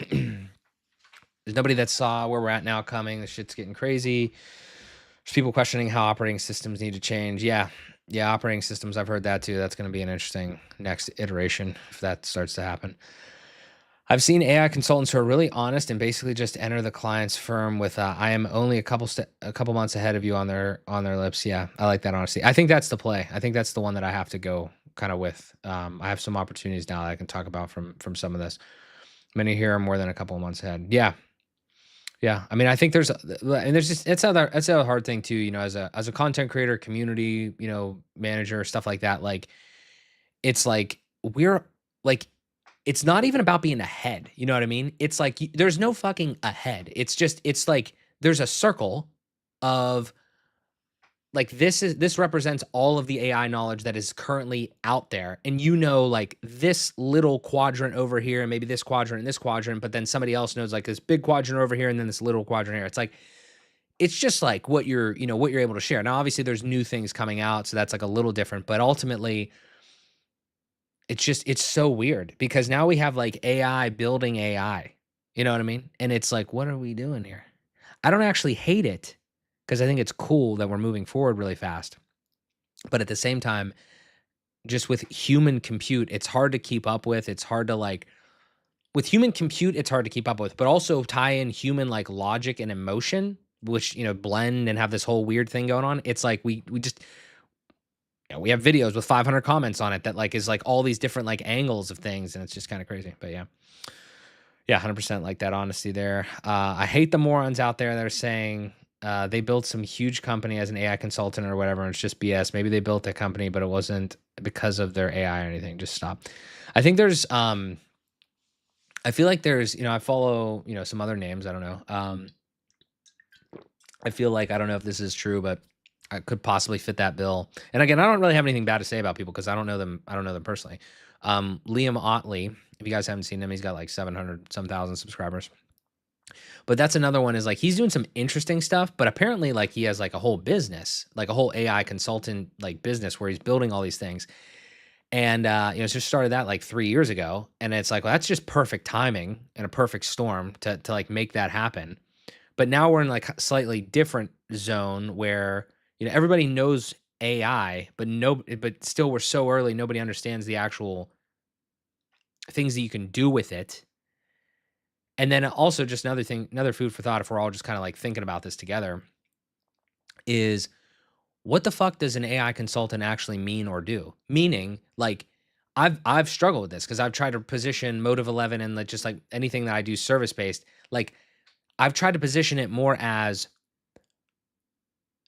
A: There's nobody that saw where we're at now coming. The shit's getting crazy. There's people questioning how operating systems need to change. Yeah. Yeah, operating systems. I've heard that too. That's going to be an interesting next iteration if that starts to happen. I've seen AI consultants who are really honest and basically just enter the client's firm with "I am only a couple months ahead of you" on their lips. Yeah, I like that honesty. I think that's the play. I think that's the one that I have to go kind of with. I have some opportunities now that I can talk about from some of this. Many here are more than a couple of months ahead. Yeah, yeah. I mean, I think there's just that's a hard thing too. As a content creator, community, manager, stuff like that. Like, it's like we're like it's not even about being ahead. You know what I mean? It's like there's no fucking ahead. It's like there's a circle of like this represents all of the AI knowledge that is currently out there. And like this little quadrant over here, and maybe this quadrant and this quadrant, but then somebody else knows like this big quadrant over here and then this little quadrant here. It's like it's just like what you're able to share. Now, obviously there's new things coming out, so that's like a little different, but ultimately it's so weird because now we have like AI building AI. You know what I mean? And it's like, what are we doing here? I don't actually hate it because I think it's cool that we're moving forward really fast. But at the same time, just with human compute, it's hard to keep up with. It's hard to like with human compute, it's hard to keep up with, but also tie in human like logic and emotion, which blend and have this whole weird thing going on. It's like we just we have videos with 500 comments on it that like is like all these different like angles of things, and it's just kind of crazy. But yeah, 100% like that honesty there. I hate the morons out there that are saying they built some huge company as an AI consultant or whatever, and it's just BS. Maybe they built a company, but it wasn't because of their AI or anything. Just stop. I think there's I feel like there's I follow some other names. I don't know. I feel like I don't know if this is true, but I could possibly fit that bill. And again, I don't really have anything bad to say about people because I don't know them. I don't know them personally. Liam Otley, if you guys haven't seen him, he's got like 700 some thousand subscribers. But that's another one is like he's doing some interesting stuff, but apparently like he has like a whole business, like a whole AI consultant like business where he's building all these things. And just started that like 3 years ago. And it's like, well, that's just perfect timing and a perfect storm to like make that happen. But now we're in like a slightly different zone where everybody knows AI, but still we're so early, nobody understands the actual things that you can do with it. And then also just another thing, another food for thought, if we're all just kind of like thinking about this together, is what the fuck does an AI consultant actually mean or do? Meaning, like, I've struggled with this because I've tried to position Motive 11 and like just like anything that I do service based, like I've tried to position it more as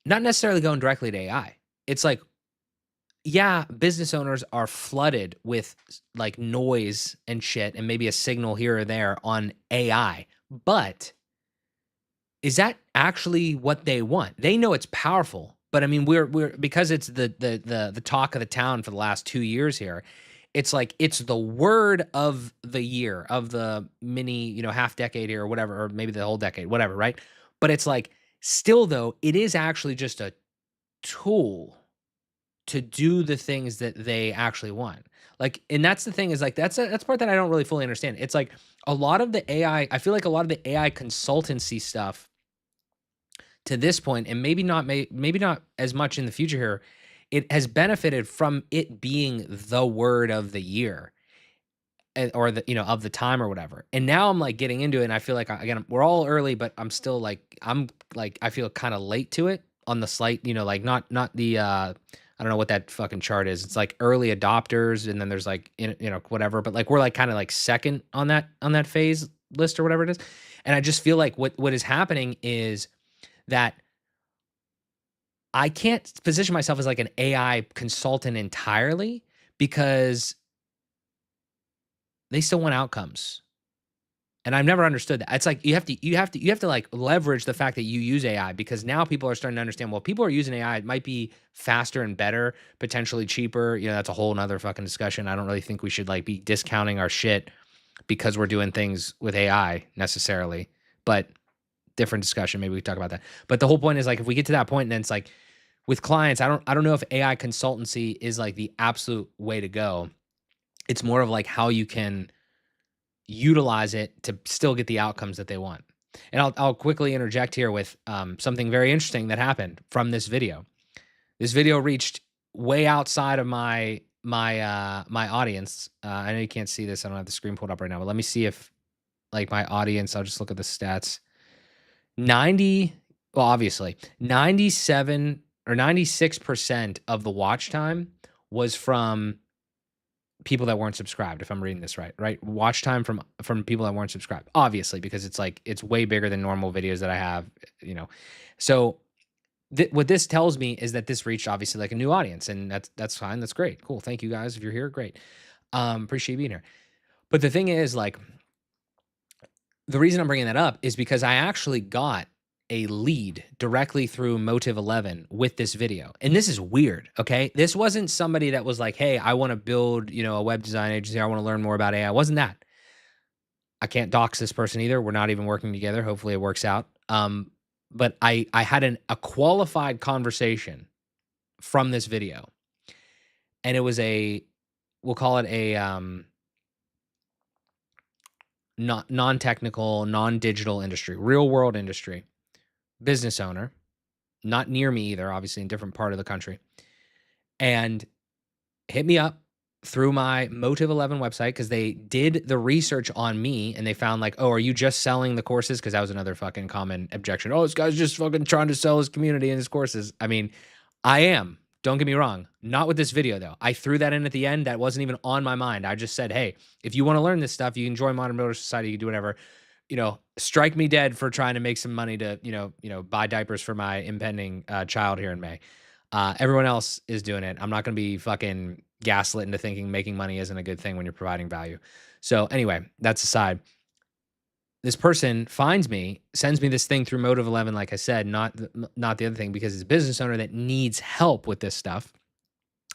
A: not necessarily going directly to AI. It's like, yeah, business owners are flooded with like noise and shit and maybe a signal here or there on AI, but is that actually what they want? They know it's powerful, but I mean, we're because it's the talk of the town for the last 2 years here. It's like it's the word of the year of the mini, half decade here or whatever, or maybe the whole decade, whatever, right? But it's like still though, it is actually just a tool to do the things that they actually want. Like, and that's the thing is like, that's part that I don't really fully understand. It's like a lot of the AI, I feel like a lot of the AI consultancy stuff to this point, and maybe not as much in the future here, it has benefited from it being the word of the year or the of the time or whatever. And now I'm like getting into it, and I feel like again we're all early, but I'm still like I feel kind of late to it on the slight, like not the I don't know what that fucking chart is. It's like early adopters, and then there's like whatever, but like we're like kind of like second on that phase list or whatever it is. And I just feel like what is happening is that I can't position myself as like an AI consultant entirely because they still want outcomes. And I've never understood that. It's like you have to like leverage the fact that you use AI because now people are starting to understand, well, people are using AI. It might be faster and better, potentially cheaper. That's a whole nother fucking discussion. I don't really think we should like be discounting our shit because we're doing things with AI necessarily. But different discussion. Maybe we talk about that. But the whole point is like if we get to that point, and then it's like with clients, I don't know if AI consultancy is like the absolute way to go. It's more of like how you can utilize it to still get the outcomes that they want. And I'll quickly interject here with something very interesting that happened from this video. This video reached way outside of my audience. I know you can't see this. I don't have the screen pulled up right now, but let me see if like my audience. I'll just look at the stats. 90, well, obviously 97 or 96% of the watch time was from people that weren't subscribed, if I'm reading this right? Watch time from people that weren't subscribed, obviously, because it's like, it's way bigger than normal videos that I have, So what this tells me is that this reached obviously like a new audience, and that's fine. That's great. Cool. Thank you guys. If you're here, great. Appreciate you being here. But the thing is like, the reason I'm bringing that up is because I actually got a lead directly through Motive 11 with this video. And this is weird, okay? This wasn't somebody that was like, hey, I want to build, a web design agency. I want to learn more about AI. It wasn't that. I can't dox this person either. We're not even working together. Hopefully it works out. But I had a qualified conversation from this video. And it was we'll call it a non-technical, non-digital industry, real world industry. Business owner, not near me either, obviously in a different part of the country, and hit me up through my Motive 11 website because they did the research on me and they found like, oh, are you just selling the courses? Because that was another fucking common objection. Oh, this guy's just fucking trying to sell his community and his courses. I mean, I am. Don't get me wrong. Not with this video though. I threw that in at the end. That wasn't even on my mind. I just said, hey, if you want to learn this stuff, you enjoy Modern Builder Society, you do whatever. Strike me dead for trying to make some money to, buy diapers for my impending child here in May. Everyone else is doing it. I'm not going to be fucking gaslit into thinking making money isn't a good thing when you're providing value. So anyway, that's aside. This person finds me, sends me this thing through Motive 11, like I said, not the other thing, because it's a business owner that needs help with this stuff.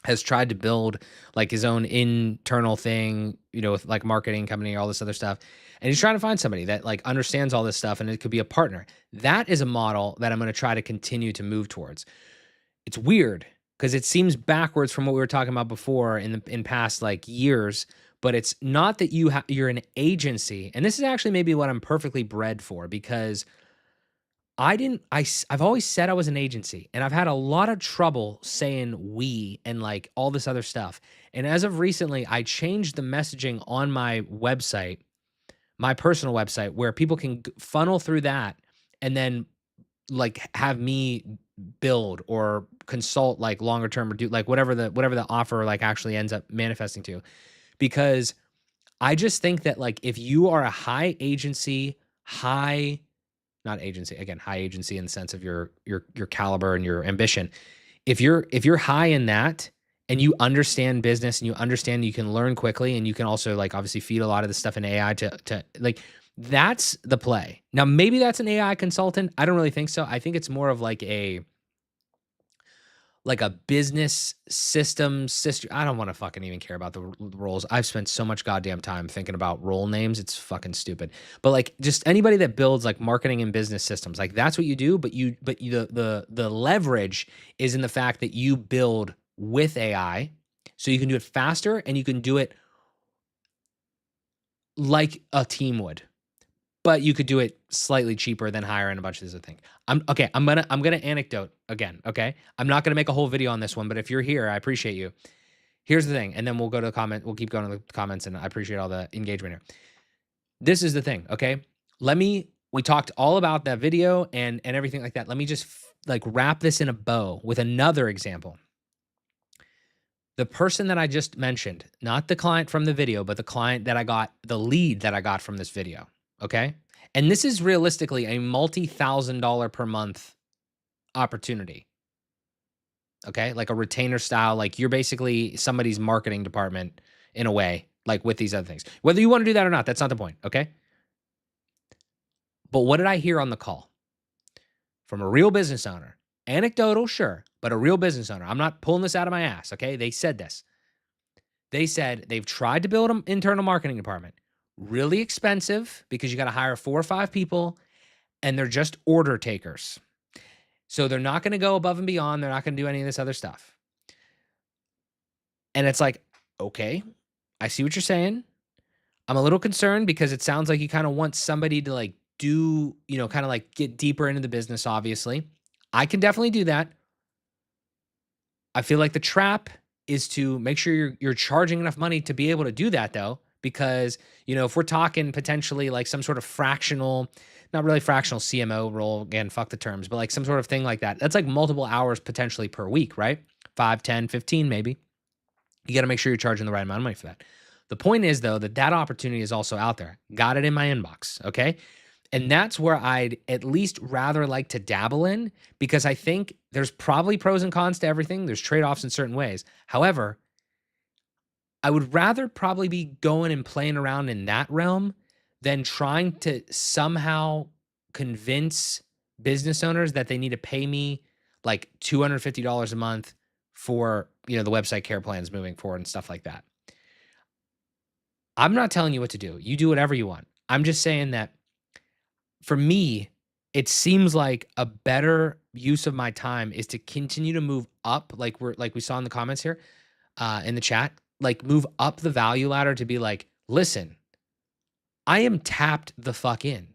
A: Has tried to build like his own internal thing, with like marketing company, all this other stuff. And he's trying to find somebody that like understands all this stuff and it could be a partner. That is a model that I'm going to try to continue to move towards. It's weird because it seems backwards from what we were talking about before in past like years, but it's not that you're an agency. And this is actually maybe what I'm perfectly bred for, because I've always said I was an agency, and I've had a lot of trouble saying we and like all this other stuff. And as of recently, I changed the messaging on my website, my personal website, where people can funnel through that and then like have me build or consult like longer term or do like whatever the offer like actually ends up manifesting to. Because I just think that like if you are a high agency, not agency, again, high agency in the sense of your caliber and your ambition. If you're high in that and you understand business and you understand you can learn quickly and you can also like obviously feed a lot of the stuff in AI to like, that's the play. Now, maybe that's an AI consultant. I don't really think so. I think it's more of like a business system sister. I don't want to fucking even care about the roles. I've spent so much goddamn time thinking about role names. It's fucking stupid. But like just anybody that builds like marketing and business systems, like that's what you do. But the leverage is in the fact that you build with AI So you can do it faster and you can do it like a team would. But you could do it slightly cheaper than hiring a bunch of these other things. I'm gonna anecdote again, okay? I'm not gonna make a whole video on this one, but if you're here, I appreciate you. Here's the thing, and then we'll go to the comment. We'll keep going to the comments, and I appreciate all the engagement here. This is the thing, okay? We talked all about that video and everything like that. Let me just like wrap this in a bow with another example. The person that I just mentioned, not the client from the video, but the client that I got, the lead that I got from this video, okay? And this is realistically a multi-$1,000 per month opportunity, okay? Like a retainer style, like you're basically somebody's marketing department in a way, like with these other things. Whether you want to do that or not, that's not the point, okay? But what did I hear on the call? From a real business owner. Anecdotal, sure, but a real business owner. I'm not pulling this out of my ass, okay? They said this. They said they've tried to build an internal marketing department. Really expensive because you got to hire 4 or 5 people and they're just order takers. So they're not going to go above and beyond. They're not going to do any of this other stuff. And it's like, okay, I see what you're saying. I'm a little concerned because it sounds like you kind of want somebody to like do, kind of like get deeper into the business, obviously. I can definitely do that. I feel like the trap is to make sure you're charging enough money to be able to do that though, because, if we're talking potentially like some sort of fractional, not really fractional CMO role, again, fuck the terms, but like some sort of thing like that. That's like multiple hours potentially per week, right? 5, 10, 15 maybe. You got to make sure you're charging the right amount of money for that. The point is though, that opportunity is also out there. Got it in my inbox. Okay. And that's where I'd at least rather like to dabble in, because I think there's probably pros and cons to everything. There's trade-offs in certain ways. However, I would rather probably be going and playing around in that realm than trying to somehow convince business owners that they need to pay me like $250 a month for, the website care plans moving forward and stuff like that. I'm not telling you what to do. You do whatever you want. I'm just saying that for me, it seems like a better use of my time is to continue to move up, like we saw in the comments here, in the chat, like move up the value ladder to be like, listen, I am tapped the fuck in.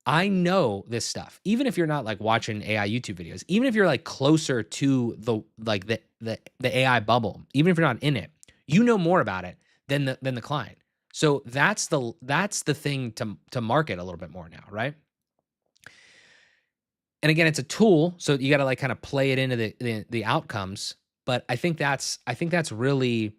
A: I know this stuff. Even if you're not like watching AI YouTube videos, even if you're like closer to the AI bubble, even if you're not in it, you know more about it than the client. So that's the thing to market a little bit more now, right? And again, it's a tool, so you got to like kind of play it into the outcomes. But I think that's really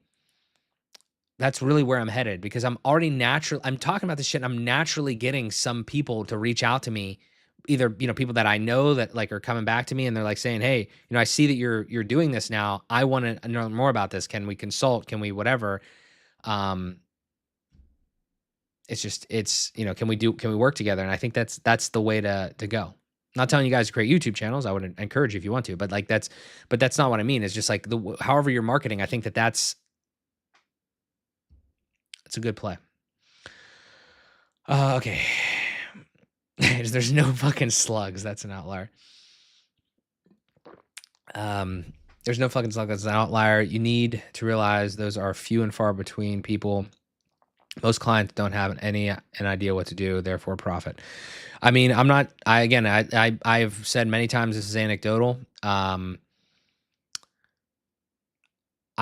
A: where I'm headed, because I'm talking about this shit and I'm naturally getting some people to reach out to me, either, people that I know that like are coming back to me and they're like saying, hey, I see that you're doing this now. I want to know more about this. Can we consult? Can we whatever? Can we work together? And I think that's the way to go. Not telling you guys to create YouTube channels. I would encourage you if you want to, but that's not what I mean. It's just like however you're marketing. I think that's a good play. Okay. There's no fucking slugs. That's an outlier. There's no fucking slug. That's an outlier. You need to realize those are few and far between people. Most clients don't have an idea what to do, therefore profit. I mean, I've said many times this is anecdotal. I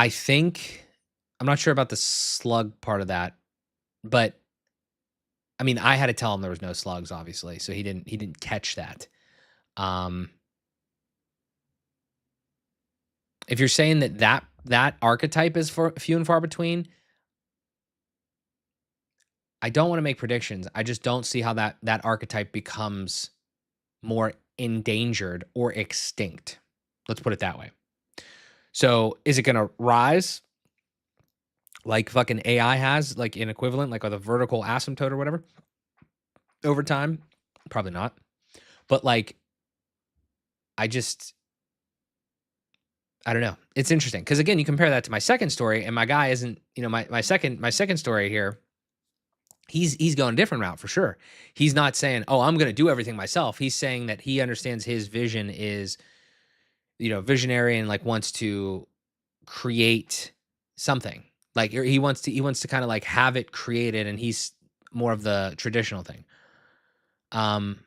A: think I'm not sure about the slug part of that, but I mean, I had to tell him there was no slugs, obviously, so he didn't catch that. If you're saying that archetype is for few and far between, I don't want to make predictions. I just don't see how that archetype becomes more endangered or extinct. Let's put it that way. So is it going to rise like fucking AI has, like an equivalent, like with a vertical asymptote or whatever over time? Probably not. But like, I don't know. It's interesting because again, you compare that to my second story, and my guy isn't, my second story here. He's going a different route for sure. He's not saying, "Oh, I'm going to do everything myself." He's saying that he understands his vision is, visionary and like wants to create something. Like he wants to kind of like have it created, and he's more of the traditional thing. Um,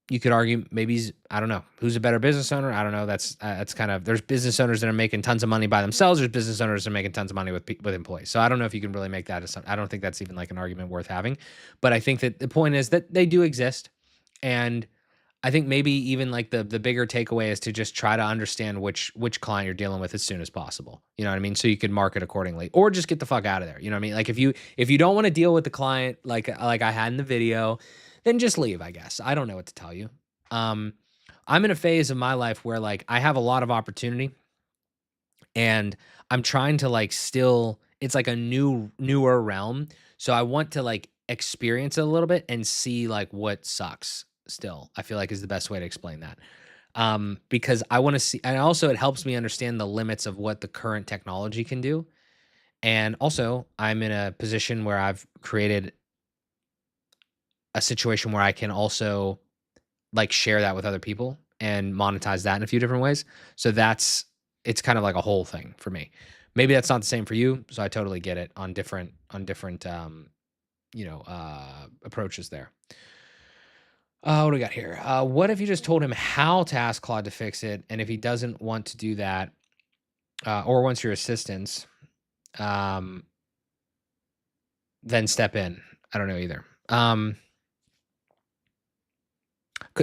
A: you could argue maybe he's, I don't know, who's a better business owner. I don't know. That's kind of, there's business owners that are making tons of money by themselves. There's business owners that are making tons of money with employees. So I don't know if you can really make that I don't think that's even like an argument worth having. But I think that the point is that they do exist, and I think maybe even like the bigger takeaway is to just try to understand which client you're dealing with as soon as possible. You know what I mean? So you can market accordingly, or just get the fuck out of there. You know what I mean? Like if you don't want to deal with the client like I had in the video, then just leave, I guess. I don't know what to tell you. Um, I'm in a phase of my life where like I have a lot of opportunity, and I'm trying to like still, it's like a newer realm. So I want to like experience it a little bit and see like what sucks still. I feel like is the best way to explain that. Because I want to see, and also it helps me understand the limits of what the current technology can do. And also I'm in a position where I've created a situation where I can also like share that with other people and monetize that in a few different ways. So it's kind of like a whole thing for me. Maybe that's not the same for you, so I totally get it on different approaches there. What do we got here? What if you just told him how to ask Claude to fix it, and if he doesn't want to do that, or wants your assistance, um, then step in? I don't know either.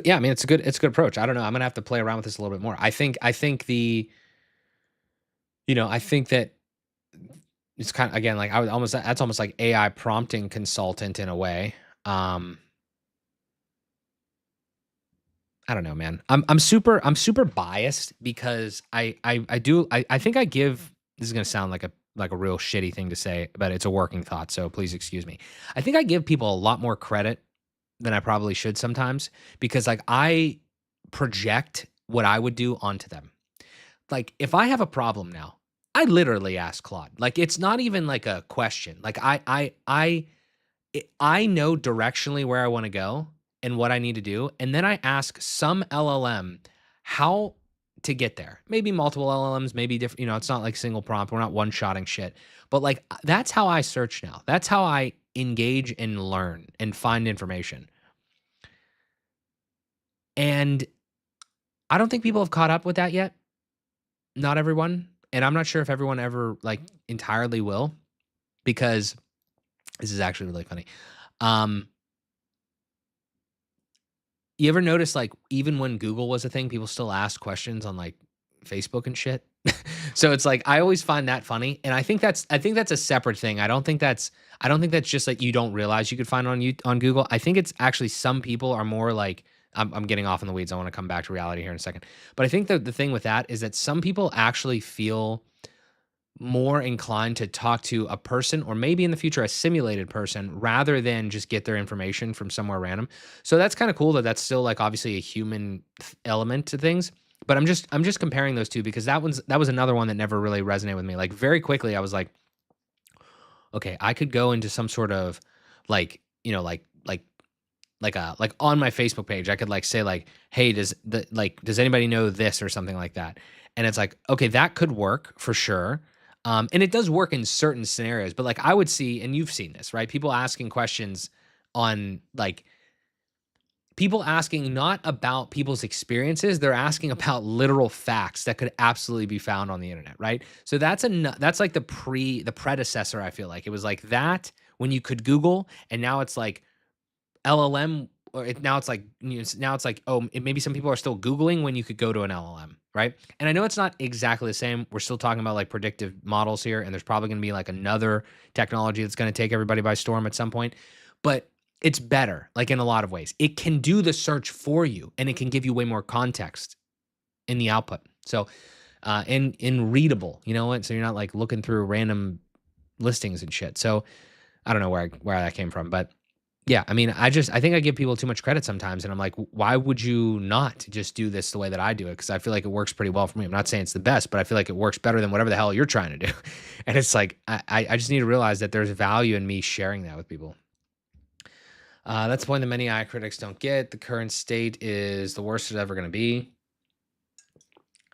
A: Yeah, I mean it's a good approach. I don't know. I'm gonna have to play around with this a little bit more. I think I think that it's kind of, again, like I would almost, that's almost like AI prompting consultant in a way. Um, I don't know, man. I'm super biased because I think I give, this is gonna sound like a real shitty thing to say, but it's a working thought, so please excuse me. I think I give people a lot more credit than I probably should sometimes, because like I project what I would do onto them. Like if I have a problem now, I literally ask Claude. Like it's not even like a question. Like I know directionally where I want to go and what I need to do, and then I ask some LLM how to get there. Maybe multiple LLMs, maybe different. It's not like single prompt. We're not one shotting shit. But like that's how I search now. That's how I engage and learn and find information. And I don't think people have caught up with that yet. Not everyone. And I'm not sure if everyone ever like entirely will, because this is actually really funny. Um, you ever notice like even when Google was a thing, people still ask questions on like Facebook and shit? So it's like I always find that funny. And I think that's a separate thing. I don't think that's just like you don't realize you could find on Google. I think it's actually some people are more like, I'm getting off in the weeds. I want to come back to reality here in a second. But I think the thing with that is that some people actually feel more inclined to talk to a person, or maybe in the future a simulated person, rather than just get their information from somewhere random. So that's kind of cool that that's still like obviously a human element to things. But I'm just comparing those two, because that was another one that never really resonated with me. Like very quickly I was like, okay, I could go into some sort of like, like on my Facebook page, I could like say like, "Hey, does anybody know this?" or something like that. And it's like, okay, that could work for sure. And it does work in certain scenarios, but like I would see, and you've seen this, right? People asking questions on like people asking not about people's experiences, they're asking about literal facts that could absolutely be found on the internet, right? So that's like the predecessor, I feel like. It was like that when you could Google, and now it's like LLM, or now it's like, now it's like, oh, maybe some people are still Googling when you could go to an LLM, right? And I know it's not exactly the same. We're still talking about like predictive models here, and there's probably going to be like another technology that's going to take everybody by storm at some point. But it's better, like in a lot of ways. It can do the search for you, and it can give you way more context in the output. So, in readable, you know what? So you're not like looking through random listings and shit. So I don't know where that came from, but yeah, I mean, I think I give people too much credit sometimes, and I'm like, why would you not just do this the way that I do it? Because I feel like it works pretty well for me. I'm not saying it's the best, but I feel like it works better than whatever the hell you're trying to do. And it's like I just need to realize that there's value in me sharing that with people. That's the point that many AI critics don't get. The current state is the worst it's ever going to be.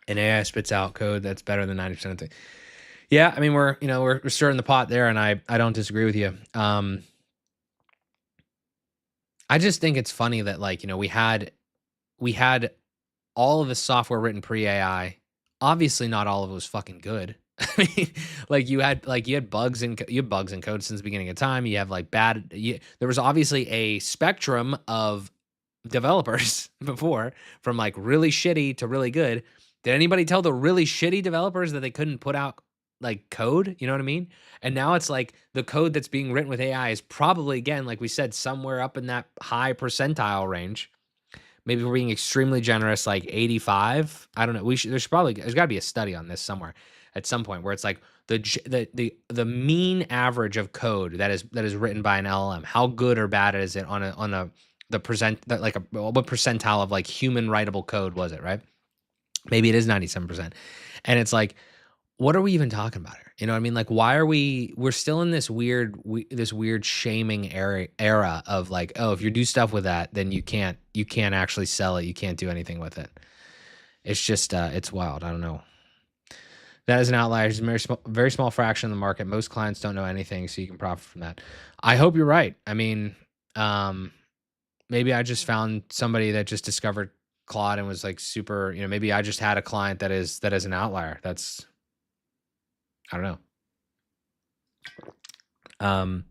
A: And AI spits out code that's better than 90% of things. Yeah, I mean, we're stirring the pot there, and I don't disagree with you. I just think it's funny that, like, we had all of the software written pre-AI. Obviously, not all of it was fucking good. I mean, like, you had bugs in code since the beginning of time. You have, like, there was obviously a spectrum of developers before, from, like, really shitty to really good. Did anybody tell the really shitty developers that they couldn't put out, like, code? You know what I mean? And now it's like the code that's being written with AI is probably, again, like we said, somewhere up in that high percentile range. Maybe we're being extremely generous, like 85. I don't know. There's got to be a study on this somewhere at some point where it's like the mean average of code that is written by an LLM. How good or bad is it on a the present that like a what percentile of like human writable code was it, right? Maybe it is 97%. And it's like, what are we even talking about here? You know what I mean? Like, why are we're still in this weird shaming era of like, oh, if you do stuff with that, then you can't actually sell it. You can't do anything with it. It's just, it's wild. I don't know. That is an outlier. It's a very small fraction of the market. Most clients don't know anything, so you can profit from that. I hope you're right. I mean, um, maybe I just found somebody that just discovered Claude and was like super, maybe I just had a client that is an outlier. I don't know. Um,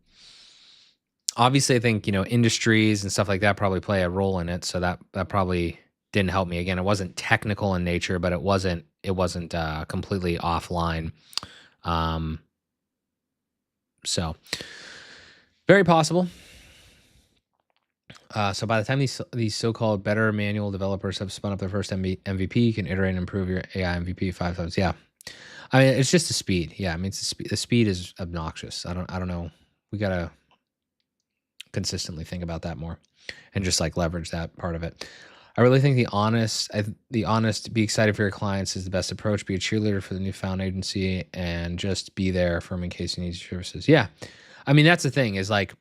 A: Obviously, I think, industries and stuff like that probably play a role in it. So that probably didn't help me. Again, it wasn't technical in nature, but it wasn't completely offline. Um, so very possible. So by the time these so-called better manual developers have spun up their first MVP, you can iterate and improve your AI MVP 5 times. Yeah, I mean, it's just the speed. Yeah, I mean, it's the speed. The speed is obnoxious. I don't know. We gotta consistently think about that more and just like leverage that part of it. I really think the honest, be excited for your clients is the best approach. Be a cheerleader for the newfound agency and just be there for them in case you need services. Yeah. I mean, that's the thing is like,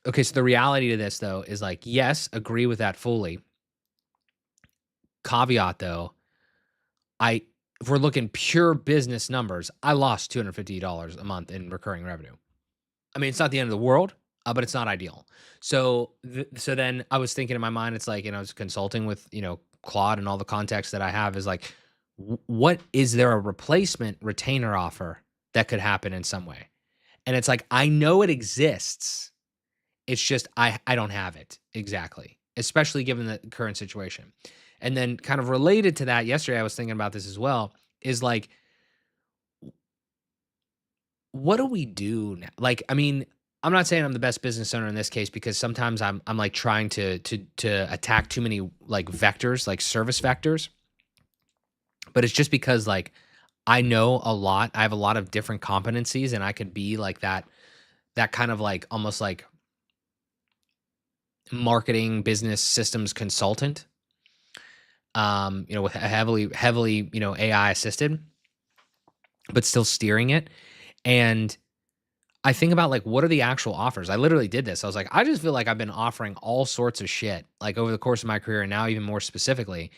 A: okay, so the reality to this though is like, yes, agree with that fully. Caveat though, I, if we're looking pure business numbers, I lost $250 a month in recurring revenue. I mean, it's not the end of the world, but it's not ideal. So then I was thinking in my mind, it's like, I was consulting with, Claude, and all the context that I have is like, what is there a replacement retainer offer that could happen in some way? And it's like, I know it exists. It's just, I don't have it exactly, especially given the current situation. And then kind of related to that, yesterday, I was thinking about this as well, is like, what do we do now? Like, I mean, I'm not saying I'm the best business owner in this case because sometimes I'm like trying to attack too many like vectors, like service vectors. But it's just because like I know a lot. I have a lot of different competencies, and I could be like that kind of like almost like marketing business systems consultant. With a heavily, AI assisted, but still steering it. And I think about like what are the actual offers? I literally did this. I was like, I just feel like I've been offering all sorts of shit like over the course of my career and now even more specifically.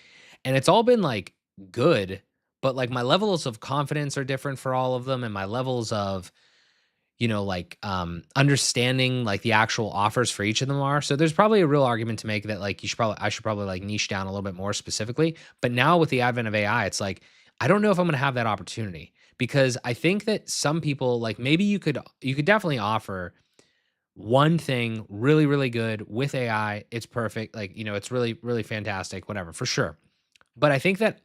A: And it's all been like good, but like my levels of confidence are different for all of them and my levels of like understanding like the actual offers for each of them are. So there's probably a real argument to make that like I should probably like niche down a little bit more specifically. But now with the advent of AI, it's like I don't know if I'm going to have that opportunity because I think that some people like maybe you could definitely offer one thing really really good with AI. It's perfect. Like, it's really really fantastic, whatever, for sure. But I think that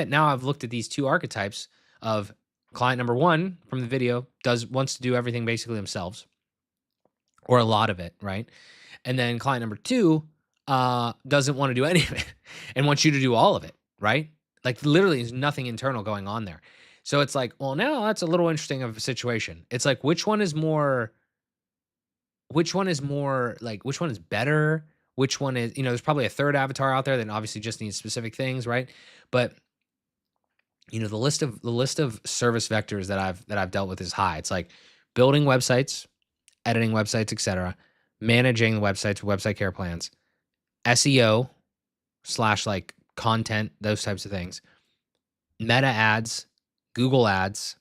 A: now I've looked at these two archetypes of client number one from the video wants to do everything basically themselves or a lot of it, right? And then client number two doesn't want to do any of it and wants you to do all of it, right? Like literally there's nothing internal going on there. So it's like, well, now that's a little interesting of a situation. It's like which one is more like which one is better? Which one is, there's probably a third avatar out there that obviously just needs specific things, right? But the list of service vectors that I've dealt with is high. It's like building websites, editing websites, etc., managing the websites, website care plans, SEO slash like content, those types of things, meta ads, Google ads,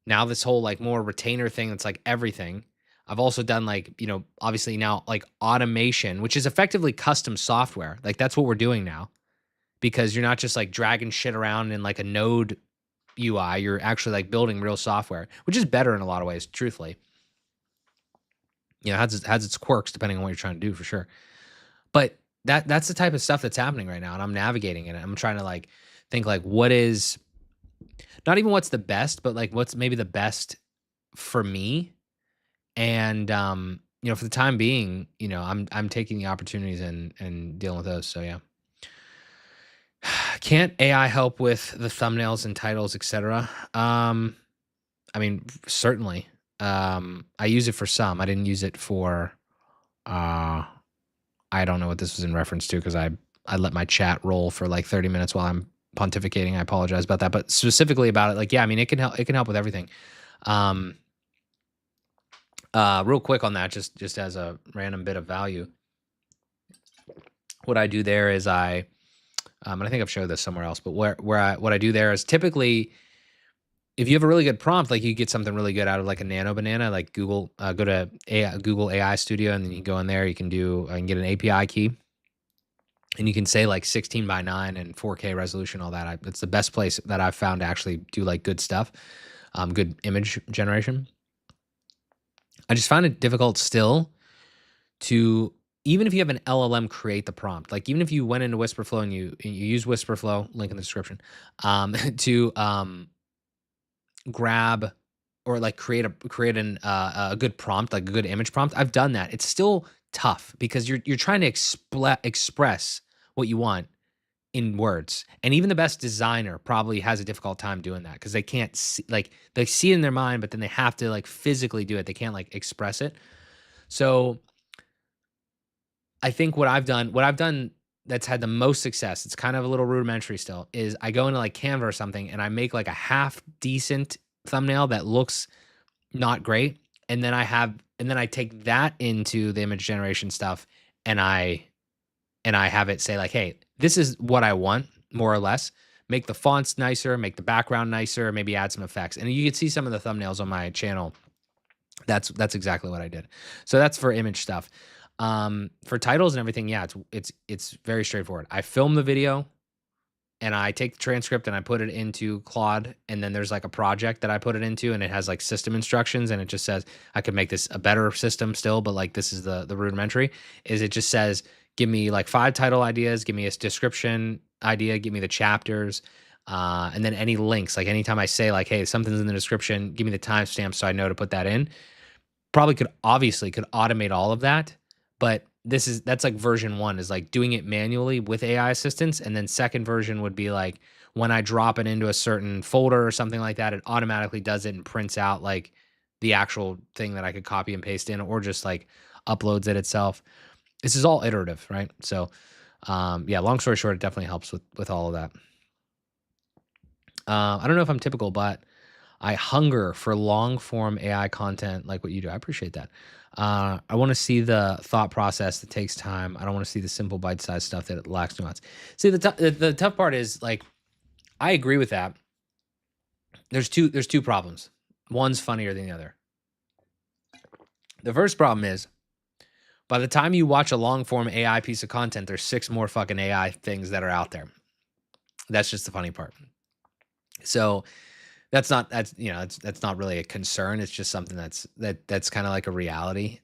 A: Now this whole like more retainer thing that's like everything. I've also done like, obviously now like automation, which is effectively custom software. Like that's what we're doing now because you're not just like dragging shit around in like a node UI. You're actually like building real software, which is better in a lot of ways, truthfully. Has its quirks depending on what you're trying to do for sure. But that's the type of stuff that's happening right now, and I'm navigating it. I'm trying to like think like what is not even what's the best, but like what's maybe the best for me. And for the time being, I'm taking the opportunities and dealing with those. So yeah. Can't AI help with the thumbnails and titles, etc.? I mean, certainly. I use it for some. I didn't use it for uh I don't know what this was in reference to because I let my chat roll for like 30 minutes while I'm pontificating. I apologize about that. But specifically about it, like, yeah, I mean, it can help with everything. Um, real quick on that, just as a random bit of value, what I do there is and I think I've showed this somewhere else, but what I do there is typically if you have a really good prompt, like you get something really good out of like a nano banana, like Google, go to Google AI Studio, and then you can go in there. You can get an API key, and you can say like 16 by 9 and 4K resolution, all that. It's the best place that I've found to actually do like good stuff, good image generation. I just find it difficult still to, even if you have an LLM create the prompt, like even if you went into Whisperflow and you use Whisperflow, link in the description, to grab or like create a good prompt, like a good image prompt. I've done that. It's still tough because you're trying to express what you want in words. And even the best designer probably has a difficult time doing that because they can't see, like they see it in their mind, but then they have to like physically do it. They can't like express it. So I think what I've done that's had the most success, it's kind of a little rudimentary still, is I go into like Canva or something and I make like a half decent thumbnail that looks not great. And then I take that into the image generation stuff and I have it say like, hey, this is what I want, more or less. Make the fonts nicer, make the background nicer, maybe add some effects. And you can see some of the thumbnails on my channel. That's exactly what I did. So that's for image stuff. For titles and everything, yeah, it's very straightforward. I film the video and I take the transcript and I put it into Claude, and then there's like a project that I put it into, and it has like system instructions, and it just says I could make this a better system still, but like this is the rudimentary. Is it just says give me like 5 title ideas, give me a description idea, give me the chapters, and then any links. Like anytime I say like, hey, something's in the description, give me the timestamp so I know to put that in. Probably could automate all of that, but that's like version 1 is like doing it manually with AI assistance, and then second version would be like when I drop it into a certain folder or something like that, it automatically does it and prints out like the actual thing that I could copy and paste in, or just like uploads it itself. This is all iterative, right? So, yeah, long story short, it definitely helps with all of that. I don't know if I'm typical, but I hunger for long form AI content like what you do. I appreciate that. I want to see the thought process that takes time. I don't want to see the simple bite sized stuff that lacks nuance. See, the tough part is like, I agree with that. There's two problems. One's funnier than the other. The first problem is by the time you watch a long form AI piece of content, there's 6 more fucking AI things that are out there. That's just the funny part. So that's not really a concern. It's just something that's kind of like a reality,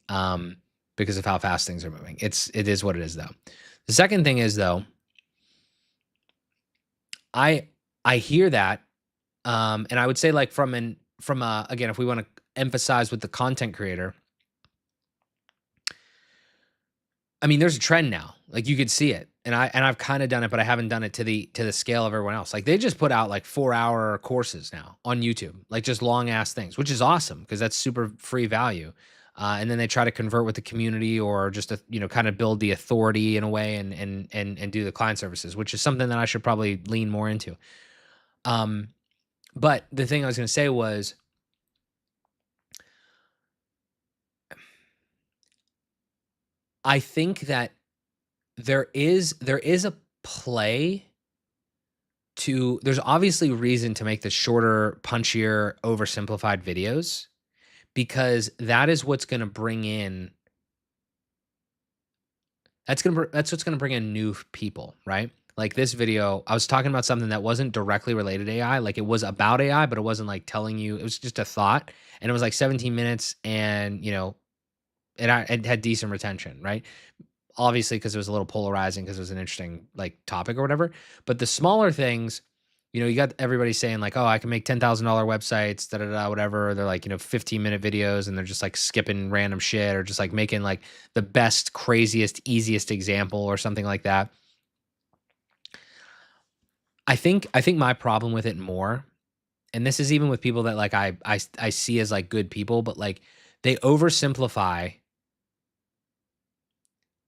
A: because of how fast things are moving. It is what it is though. The second thing is though, I hear that, and I would say like again, if we want to emphasize with the content creator, I mean, there's a trend now. Like you could see it. And I've kind of done it, but I haven't done it to the scale of everyone else. Like they just put out like 4-hour courses now on YouTube, like just long ass things, which is awesome because that's super free value. And then they try to convert with the community or just to, kind of build the authority in a way and do the client services, which is something that I should probably lean more into. But the thing I was going to say was, I think that there is a play
B: there's obviously reason to make the shorter, punchier, oversimplified videos because that is what's going to bring in that's what's going to bring in new people, right? Like this video, I was talking about something that wasn't directly related to AI, like it was about AI, but it wasn't like telling you, it was just a thought, and it was like 17 minutes, and it had decent retention, right? Obviously, because it was a little polarizing, because it was an interesting like topic or whatever. But the smaller things, you got everybody saying like, "Oh, I can make $10,000 websites, da da da, whatever." They're like, 15-minute videos, and they're just like skipping random shit or just like making like the best, craziest, easiest example or something like that. I think my problem with it more, and this is even with people that like I see as like good people, but like they oversimplify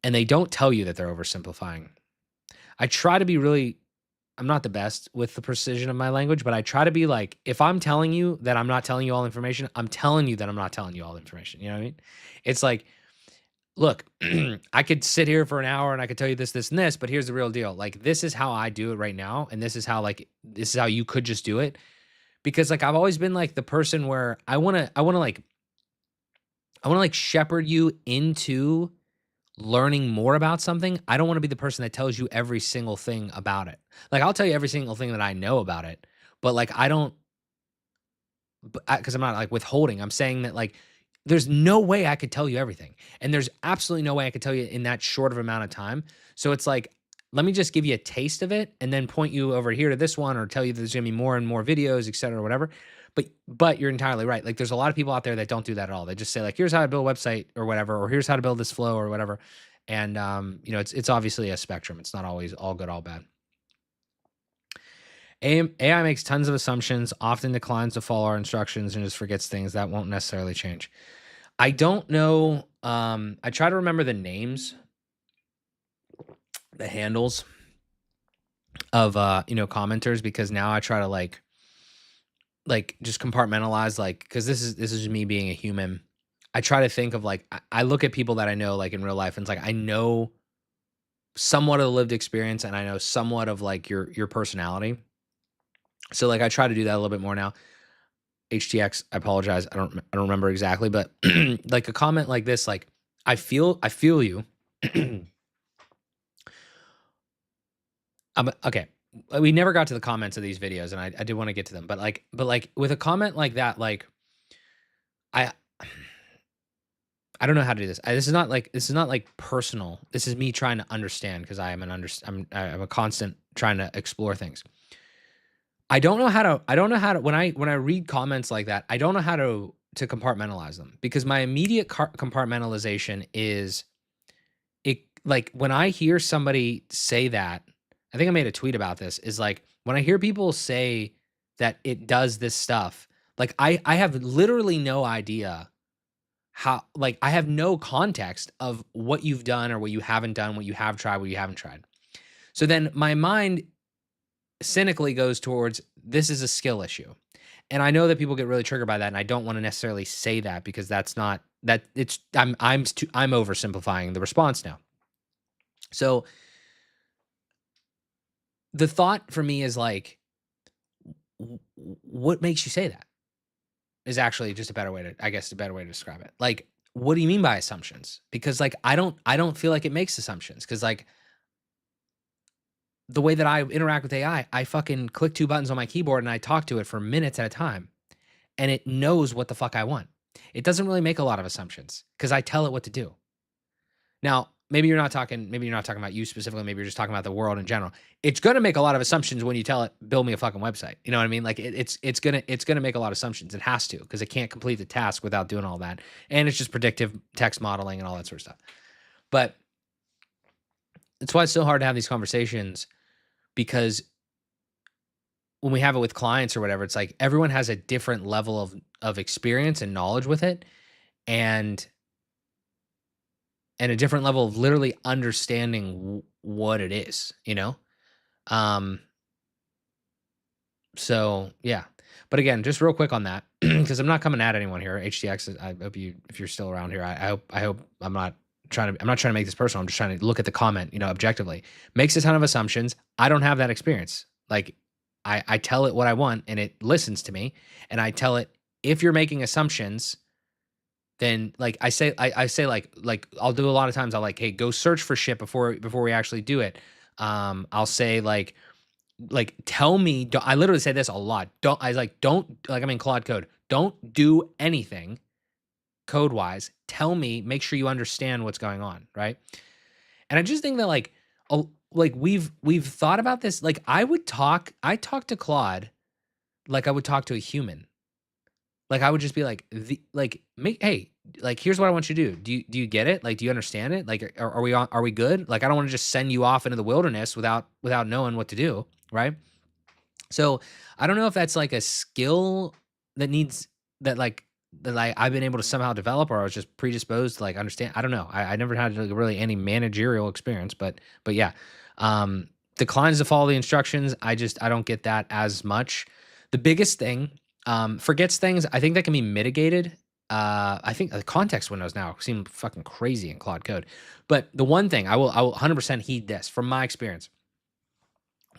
B: and they don't tell you that they're oversimplifying. I try to be really I'm not the best with the precision of my language, but I try to be like, if I'm telling you that I'm not telling you all information, I'm telling you that I'm not telling you all the information. You know what I mean? It's like, look, I could sit here for an hour and I could tell you this, this, and this, but here's the real deal. Like, this is how I do it right now. And this is how you could just do it. Because like, I've always been like the person where I want to like shepherd you into learning more about something. I don't want to be the person that tells you every single thing about it. Like I'll tell you every single thing that I know about it, but like I don't because I'm not like withholding. I'm saying that like there's no way I could tell you everything. And there's absolutely no way I could tell you in that short of amount of time. So it's like let me just give you a taste of it and then point you over here to this one or tell you there's going to be more and more videos, et cetera, or whatever. But you're entirely right. Like there's a lot of people out there that don't do that at all. They just say like, here's how to build a website or whatever, or here's how to build this flow or whatever. And it's obviously a spectrum. It's not always all good, all bad. AI makes tons of assumptions, often declines to follow our instructions and just forgets things that won't necessarily change. I don't know. I try to remember the names, the handles of commenters, because now I try to like just compartmentalize, like, because this is me being a human. I try to think of like I look at people that I know like in real life, and it's like I know somewhat of the lived experience and I know somewhat of like your personality. So like I try to do that a little bit more now. HTX, I apologize. I don't remember exactly, but like a comment like this, like I feel you. Okay. We never got to the comments of these videos, and I did want to get to them, but like with a comment like that, like I I don't know how to do this. This is not like personal. This is me trying to understand, because I'm a constant trying to explore things. I don't know how to when I read comments like that, I don't know how to compartmentalize them, because my immediate compartmentalization is it like when I hear somebody say that, I think I made a tweet about this, is like when I hear people say that it does this stuff, like I have literally no idea how, like I have no context of what you've done or what you haven't done, what you have tried, what you haven't tried. So then my mind cynically goes towards, this is a skill issue. And I know that people get really triggered by that, and I don't want to necessarily say that, because that's not that it's I'm oversimplifying the response now. So the thought for me is like, what makes you say that? Is actually just a better way to, I guess, a better way to describe it. Like, what do you mean by assumptions? Because like I don't feel like it makes assumptions, because like the way that I interact with AI, I fucking click two buttons on my keyboard and I talk to it for minutes at a time, and it knows what the fuck I want. It doesn't really make a lot of assumptions because I tell it what to do. Now, maybe you're not talking about you specifically, maybe you're just talking about the world in general. It's gonna make a lot of assumptions when you tell it, build me a fucking website. You know what I mean? Like it's gonna make a lot of assumptions. It has to, because it can't complete the task without doing all that. And it's just predictive text modeling and all that sort of stuff. But it's why it's so hard to have these conversations, because when we have it with clients or whatever, it's like everyone has a different level of experience and knowledge with it, and a different level of literally understanding what it is, you know? Um, so yeah. But again, just real quick on that, because I'm not coming at anyone here. HTX, I hope if you're still around here, I hope I'm not trying to make this personal. I'm just trying to look at the comment, objectively. Makes a ton of assumptions. I don't have that experience. Like I tell it what I want and it listens to me. And I tell it, if you're making assumptions, then like I say like I'll do a lot of times I'll like, hey, go search for shit before we actually do it. I'll say like tell me, I literally say this a lot. Don't like, I'm in Claude Code. Don't do anything code wise. Tell me, make sure you understand what's going on, right? And I just think that like, oh, like we've thought about this. Like I talk to Claude like I would talk to a human. Like I would just be like, make, hey, like here's what I want you to do. Do you get it? Like, do you understand it? Like, are we good? Like, I don't want to just send you off into the wilderness without knowing what to do, right? So I don't know if that's like a skill that needs that like that I've been able to somehow develop, or I was just predisposed to like understand. I don't know. I never had like really any managerial experience, but yeah. Um Declines to follow the instructions. I don't get that as much. The biggest thing, forgets things. I think that can be mitigated. I think the context windows now seem fucking crazy in Claude Code. But the one thing I will 100% heed this from my experience.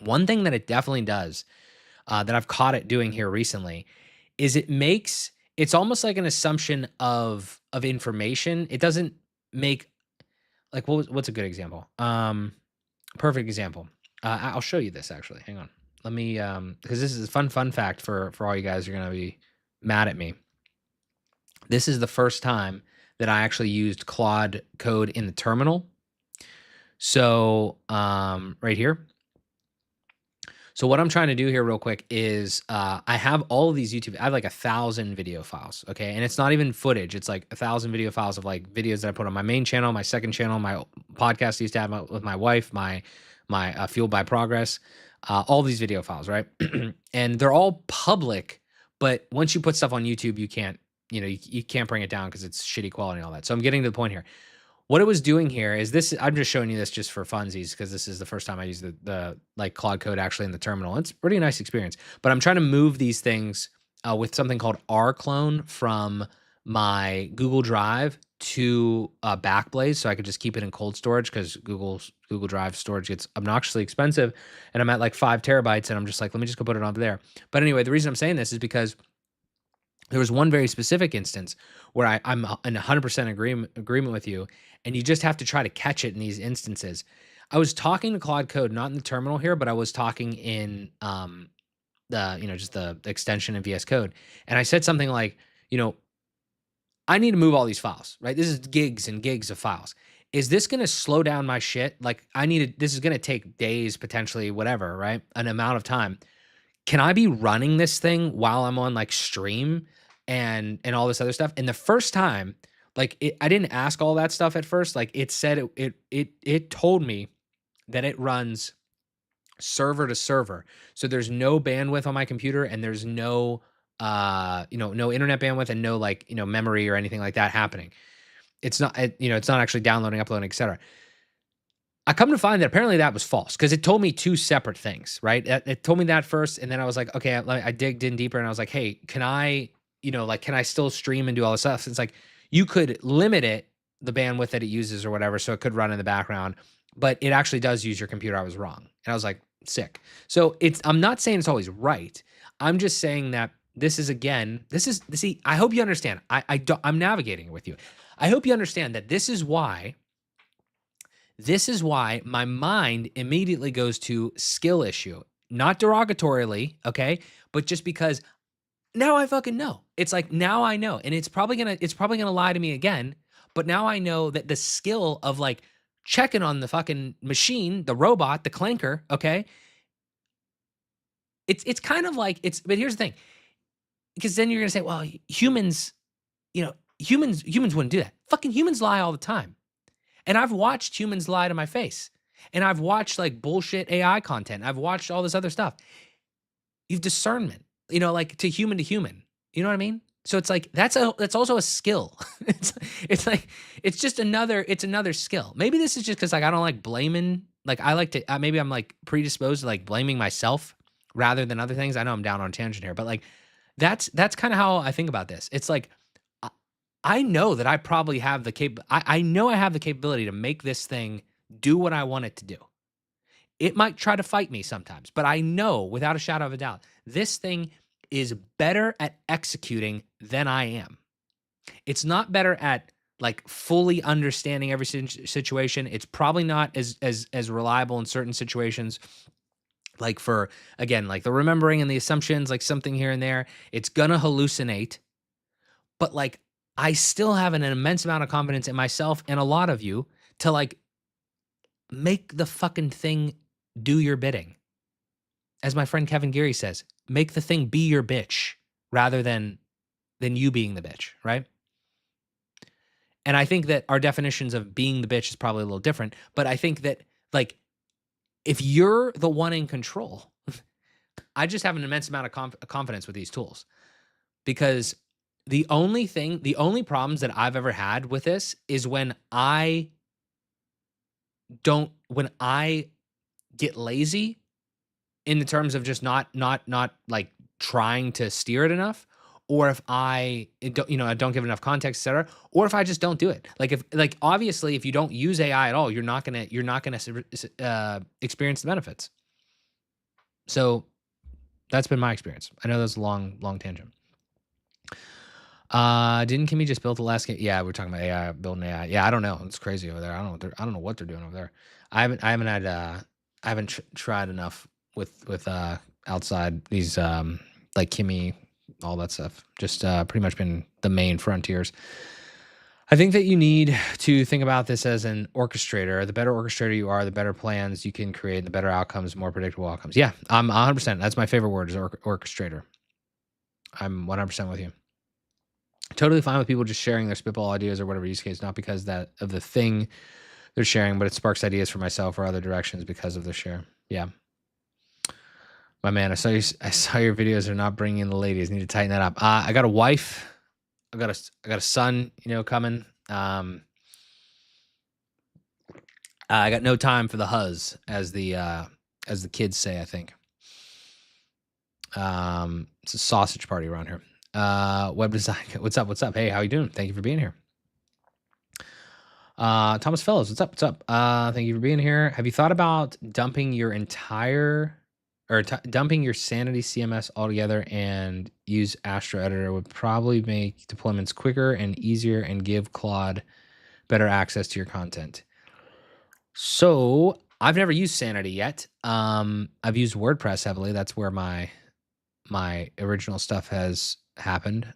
B: One thing that it definitely does, that I've caught it doing here recently, is it's almost like an assumption of information. It doesn't make like what's a good example? Perfect example. I'll show you this actually. Hang on. Let me because this is a fun fact for all you guys who are gonna be mad at me. This is the first time that I actually used Claude Code in the terminal. So right here. So what I'm trying to do here real quick is I have all of these YouTube. I have like 1,000 video files, okay, and it's not even footage. It's like 1,000 video files of like videos that I put on my main channel, my second channel, my podcast I used to have with my wife, my Fueled by Progress, all these video files, right? And they're all public, but once you put stuff on YouTube, you can't, you can't bring it down because it's shitty quality and all that. So I'm getting to the point here. What it was doing here is this. I'm just showing you this just for funsies because this is the first time I use the like Claude Code actually in the terminal. It's a pretty nice experience. But I'm trying to move these things with something called rclone from my Google Drive to Backblaze, so I could just keep it in cold storage because Google Drive storage gets obnoxiously expensive, and I'm at like 5 terabytes, and I'm just like, let me just go put it onto there. But anyway, the reason I'm saying this is because there was one very specific instance where I'm in 100% agreement with you, and you just have to try to catch it in these instances. I was talking to Claude Code, not in the terminal here, but I was talking in just the extension in VS Code, and I said something like, I need to move all these files, right? This is gigs and gigs of files. Is this going to slow down my shit? Like this is going to take days, potentially, whatever, right? An amount of time. Can I be running this thing while I'm on like stream and all this other stuff? And the first time, like I didn't ask all that stuff at first. Like it said it told me that it runs server to server. So there's no bandwidth on my computer and there's no no internet bandwidth and no like, memory or anything like that happening. It's not it's not actually downloading, uploading, etc. I come to find that apparently that was false because it told me two separate things, right? It told me that first, and then I was like, okay, I digged in deeper, and I was like, hey, can I, can I still stream and do all this stuff? It's like you could limit the bandwidth that it uses or whatever, so it could run in the background, but it actually does use your computer. I was wrong, and I was like, sick. So I'm not saying it's always right. I'm just saying that see, I hope you understand. I'm navigating it with you. I hope you understand that this is why my mind immediately goes to skill issue, not derogatorily, okay? But just because now I fucking know. It's like now I know, and it's probably gonna lie to me again. But now I know that the skill of like checking on the fucking machine, the robot, the clanker, okay? It's kind of like but here's the thing, because then you're gonna say, well, humans, humans wouldn't do that. Fucking humans lie all the time. And I've watched humans lie to my face. And I've watched like bullshit AI content. I've watched all this other stuff. You've discernment, like to human. You know what I mean? So it's like that's also a skill. it's like it's another skill. Maybe this is just because like I don't like blaming. Like I like to maybe I'm like predisposed to like blaming myself rather than other things. I know I'm down on a tangent here, but like that's kind of how I think about this. It's like I know that I probably have I know I have the capability to make this thing do what I want it to do. It might try to fight me sometimes, but I know without a shadow of a doubt, this thing is better at executing than I am. It's not better at like fully understanding every situation. It's probably not as reliable in certain situations. Like for again, like the remembering and the assumptions, like something here and there, it's gonna hallucinate. But like I still have an immense amount of confidence in myself and a lot of you to like make the fucking thing do your bidding. As my friend Kevin Geary says, make the thing be your bitch rather than you being the bitch, right? And I think that our definitions of being the bitch is probably a little different, but I think that like if you're the one in control, I just have an immense amount of confidence with these tools because the only problems that I've ever had with this is when I get lazy in the terms of just not like trying to steer it enough, or if I don't give enough context, etc., or if I just don't do it. Like obviously if you don't use AI at all, you're not gonna experience the benefits. So that's been my experience. I know that's a long tangent. Didn't Kimmy just build the last game? Yeah, we're talking about AI, building AI. Yeah, I don't know. It's crazy over there. I don't know what they're doing over there. I haven't tried enough with outside these like Kimmy, all that stuff. Just pretty much been the main frontiers. I think that you need to think about this as an orchestrator. The better orchestrator you are, the better plans you can create, the better outcomes, more predictable outcomes. Yeah, I'm 100%. That's my favorite word is orchestrator. I'm 100% with you. Totally fine with people just sharing their spitball ideas or whatever use case, not because of the thing they're sharing, but it sparks ideas for myself or other directions because of the share. Yeah. My man, I saw your videos are not bringing in the ladies. Need to tighten that up. I got a wife. I got a son, coming. I got no time for the huzz, as the kids say, I think. It's a sausage party around here. Web design. What's up? What's up? Hey, how you doing? Thank you for being here. Thomas Fellows, what's up? What's up? Thank you for being here. Have you thought about dumping your dumping your Sanity CMS altogether and use Astro Editor would probably make deployments quicker and easier and give Claude better access to your content. So I've never used Sanity yet. I've used WordPress heavily. That's where my original stuff has happened.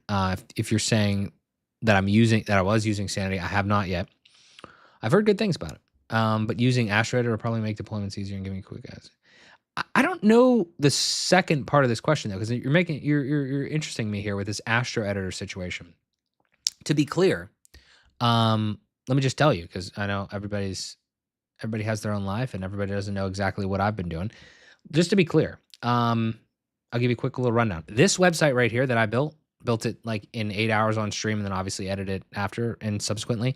B: If you're saying that I was using Sanity, I have not yet. I've heard good things about it. But using Astro Editor will probably make deployments easier and give me quick guys. I don't know the second part of this question though, because you're interesting me here with this Astro Editor situation. To be clear, let me just tell you, because I know everybody has their own life and everybody doesn't know exactly what I've been doing. Just to be clear, I'll give you a quick little rundown. This website right here that I built it like in 8 hours on stream and then obviously edited after and subsequently.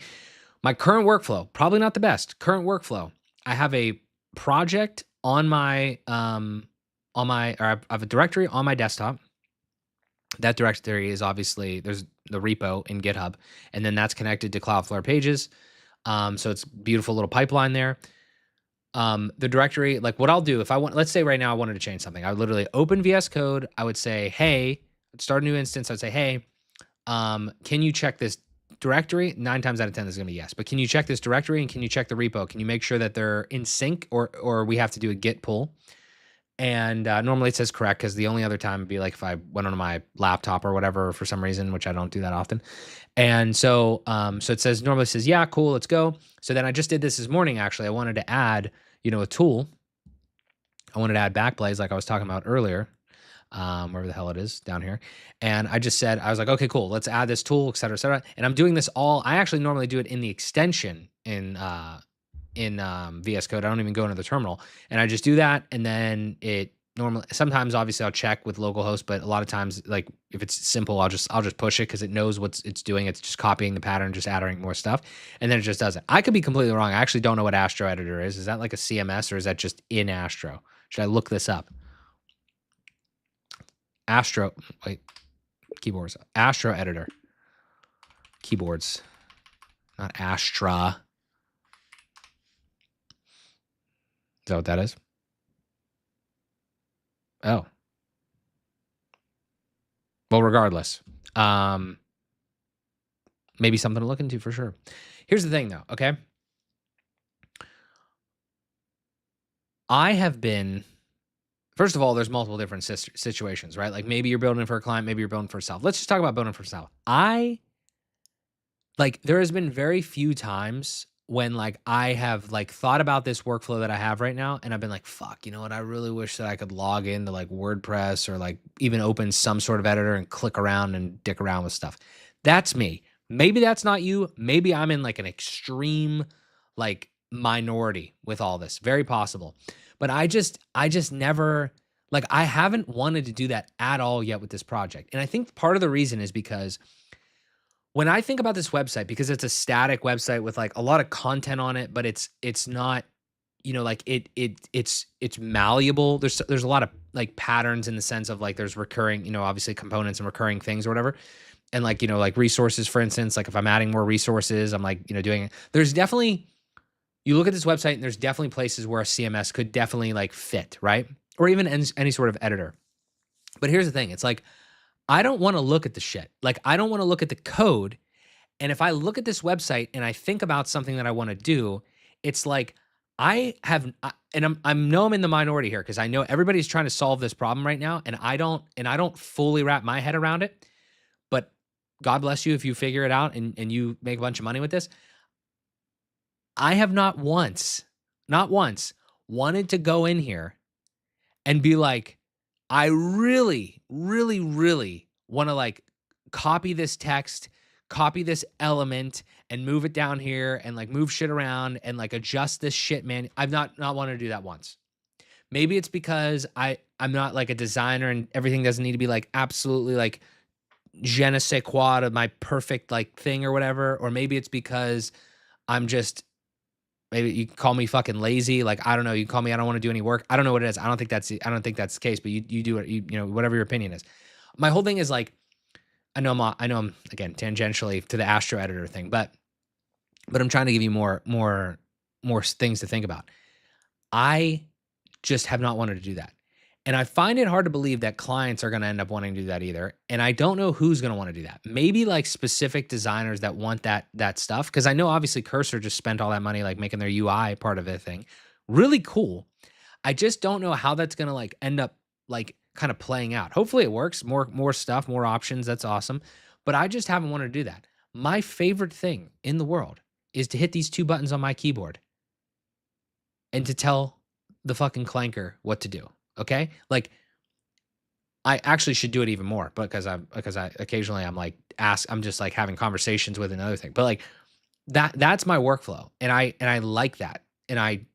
B: My current workflow, probably not the best. Current workflow, I have a project I have a directory on my desktop. That directory is obviously, there's the repo in GitHub, and then that's connected to Cloudflare Pages. So it's beautiful little pipeline there. The directory, like what I'll do if let's say right now I wanted to change something, I would literally open VS Code. I would say, hey, start a new instance. I'd say, hey, can you check this directory? 9 times out of 10 this is gonna be yes, but can you check this directory and can you check the repo? Can you make sure that they're in sync, or we have to do a git pull? And normally it says correct, because the only other time would be like if I went on my laptop or whatever for some reason, which I don't do that often. And so it says, normally says, yeah, cool, let's go. So then I just did this morning, actually. I wanted to add, a tool. I wanted to add backblaze like I was talking about earlier, wherever the hell it is down here. And I just said, I was like, okay, cool, let's add this tool, et cetera, et cetera. And I'm doing this I actually normally do it in the extension in VS Code. I don't even go into the terminal, and I just do that. And then sometimes obviously I'll check with localhost, but a lot of times, like if it's simple, I'll just push it because it knows what it's doing. It's just copying the pattern, just adding more stuff, and then it just does it. I could be completely wrong. I actually don't know what Astro Editor is. Is that like a CMS or is that just in Astro? Should I look this up? Keyboards. Astro Editor. Keyboards. Not Astra. Is that what that is? Oh, well, regardless, um, maybe something to look into for sure. Here's the thing, though. Okay, I have been. First of all, there's multiple different situations, right? Like maybe you're building for a client, maybe you're building for yourself. Let's just talk about building for yourself. There has been very few times when like I have like thought about this workflow that I have right now and I've been like, fuck, you know what? I really wish that I could log into like WordPress or like even open some sort of editor and click around and dick around with stuff. That's me. Maybe that's not you. Maybe I'm in like an extreme like minority with all this. Very possible. But I just never like I haven't wanted to do that at all yet with this project. And I think part of the reason is because when I think about this website, because it's a static website with like a lot of content on it, but it's not, like it's malleable. There's a lot of like patterns in the sense of like there's recurring, obviously components and recurring things or whatever. And like, like resources, for instance, like if I'm adding more resources, I'm like, doing it. There's definitely you look at this website and there's definitely places where a CMS could definitely like fit, right? Or even any sort of editor. But here's the thing, it's like I don't want to look at the shit. Like I don't want to look at the code. And if I look at this website and I think about something that I want to do, it's like and I'm in the minority here because I know everybody's trying to solve this problem right now, and I don't fully wrap my head around it. But God bless you if you figure it out and you make a bunch of money with this. I have not once wanted to go in here and be like, I really, really, really want to like copy this text, copy this element, and move it down here and like move shit around and like adjust this shit, man. I've not wanted to do that once. Maybe it's because I'm not like a designer and everything doesn't need to be like absolutely like je ne sais quoi to my perfect like thing or whatever. Or maybe it's because I'm just maybe you can call me fucking lazy. Like, I don't know. You can call me, I don't want to do any work. I don't know what it is. I don't think that's the case, but you do it. Whatever your opinion is. My whole thing is like, I know I'm again, tangentially to the Astro editor thing, but I'm trying to give you more things to think about. I just have not wanted to do that. And I find it hard to believe that clients are going to end up wanting to do that either. And I don't know who's going to want to do that. Maybe like specific designers that want that stuff. Because I know obviously Cursor just spent all that money like making their UI part of it thing. Really cool. I just don't know how that's going to like end up like kind of playing out. Hopefully it works. More stuff, more options. That's awesome. But I just haven't wanted to do that. My favorite thing in the world is to hit these two buttons on my keyboard and to tell the fucking clanker what to do. Okay? Like I actually should do it even more because I occasionally I'm just like having conversations with another thing. But like that's my workflow. And I like that. And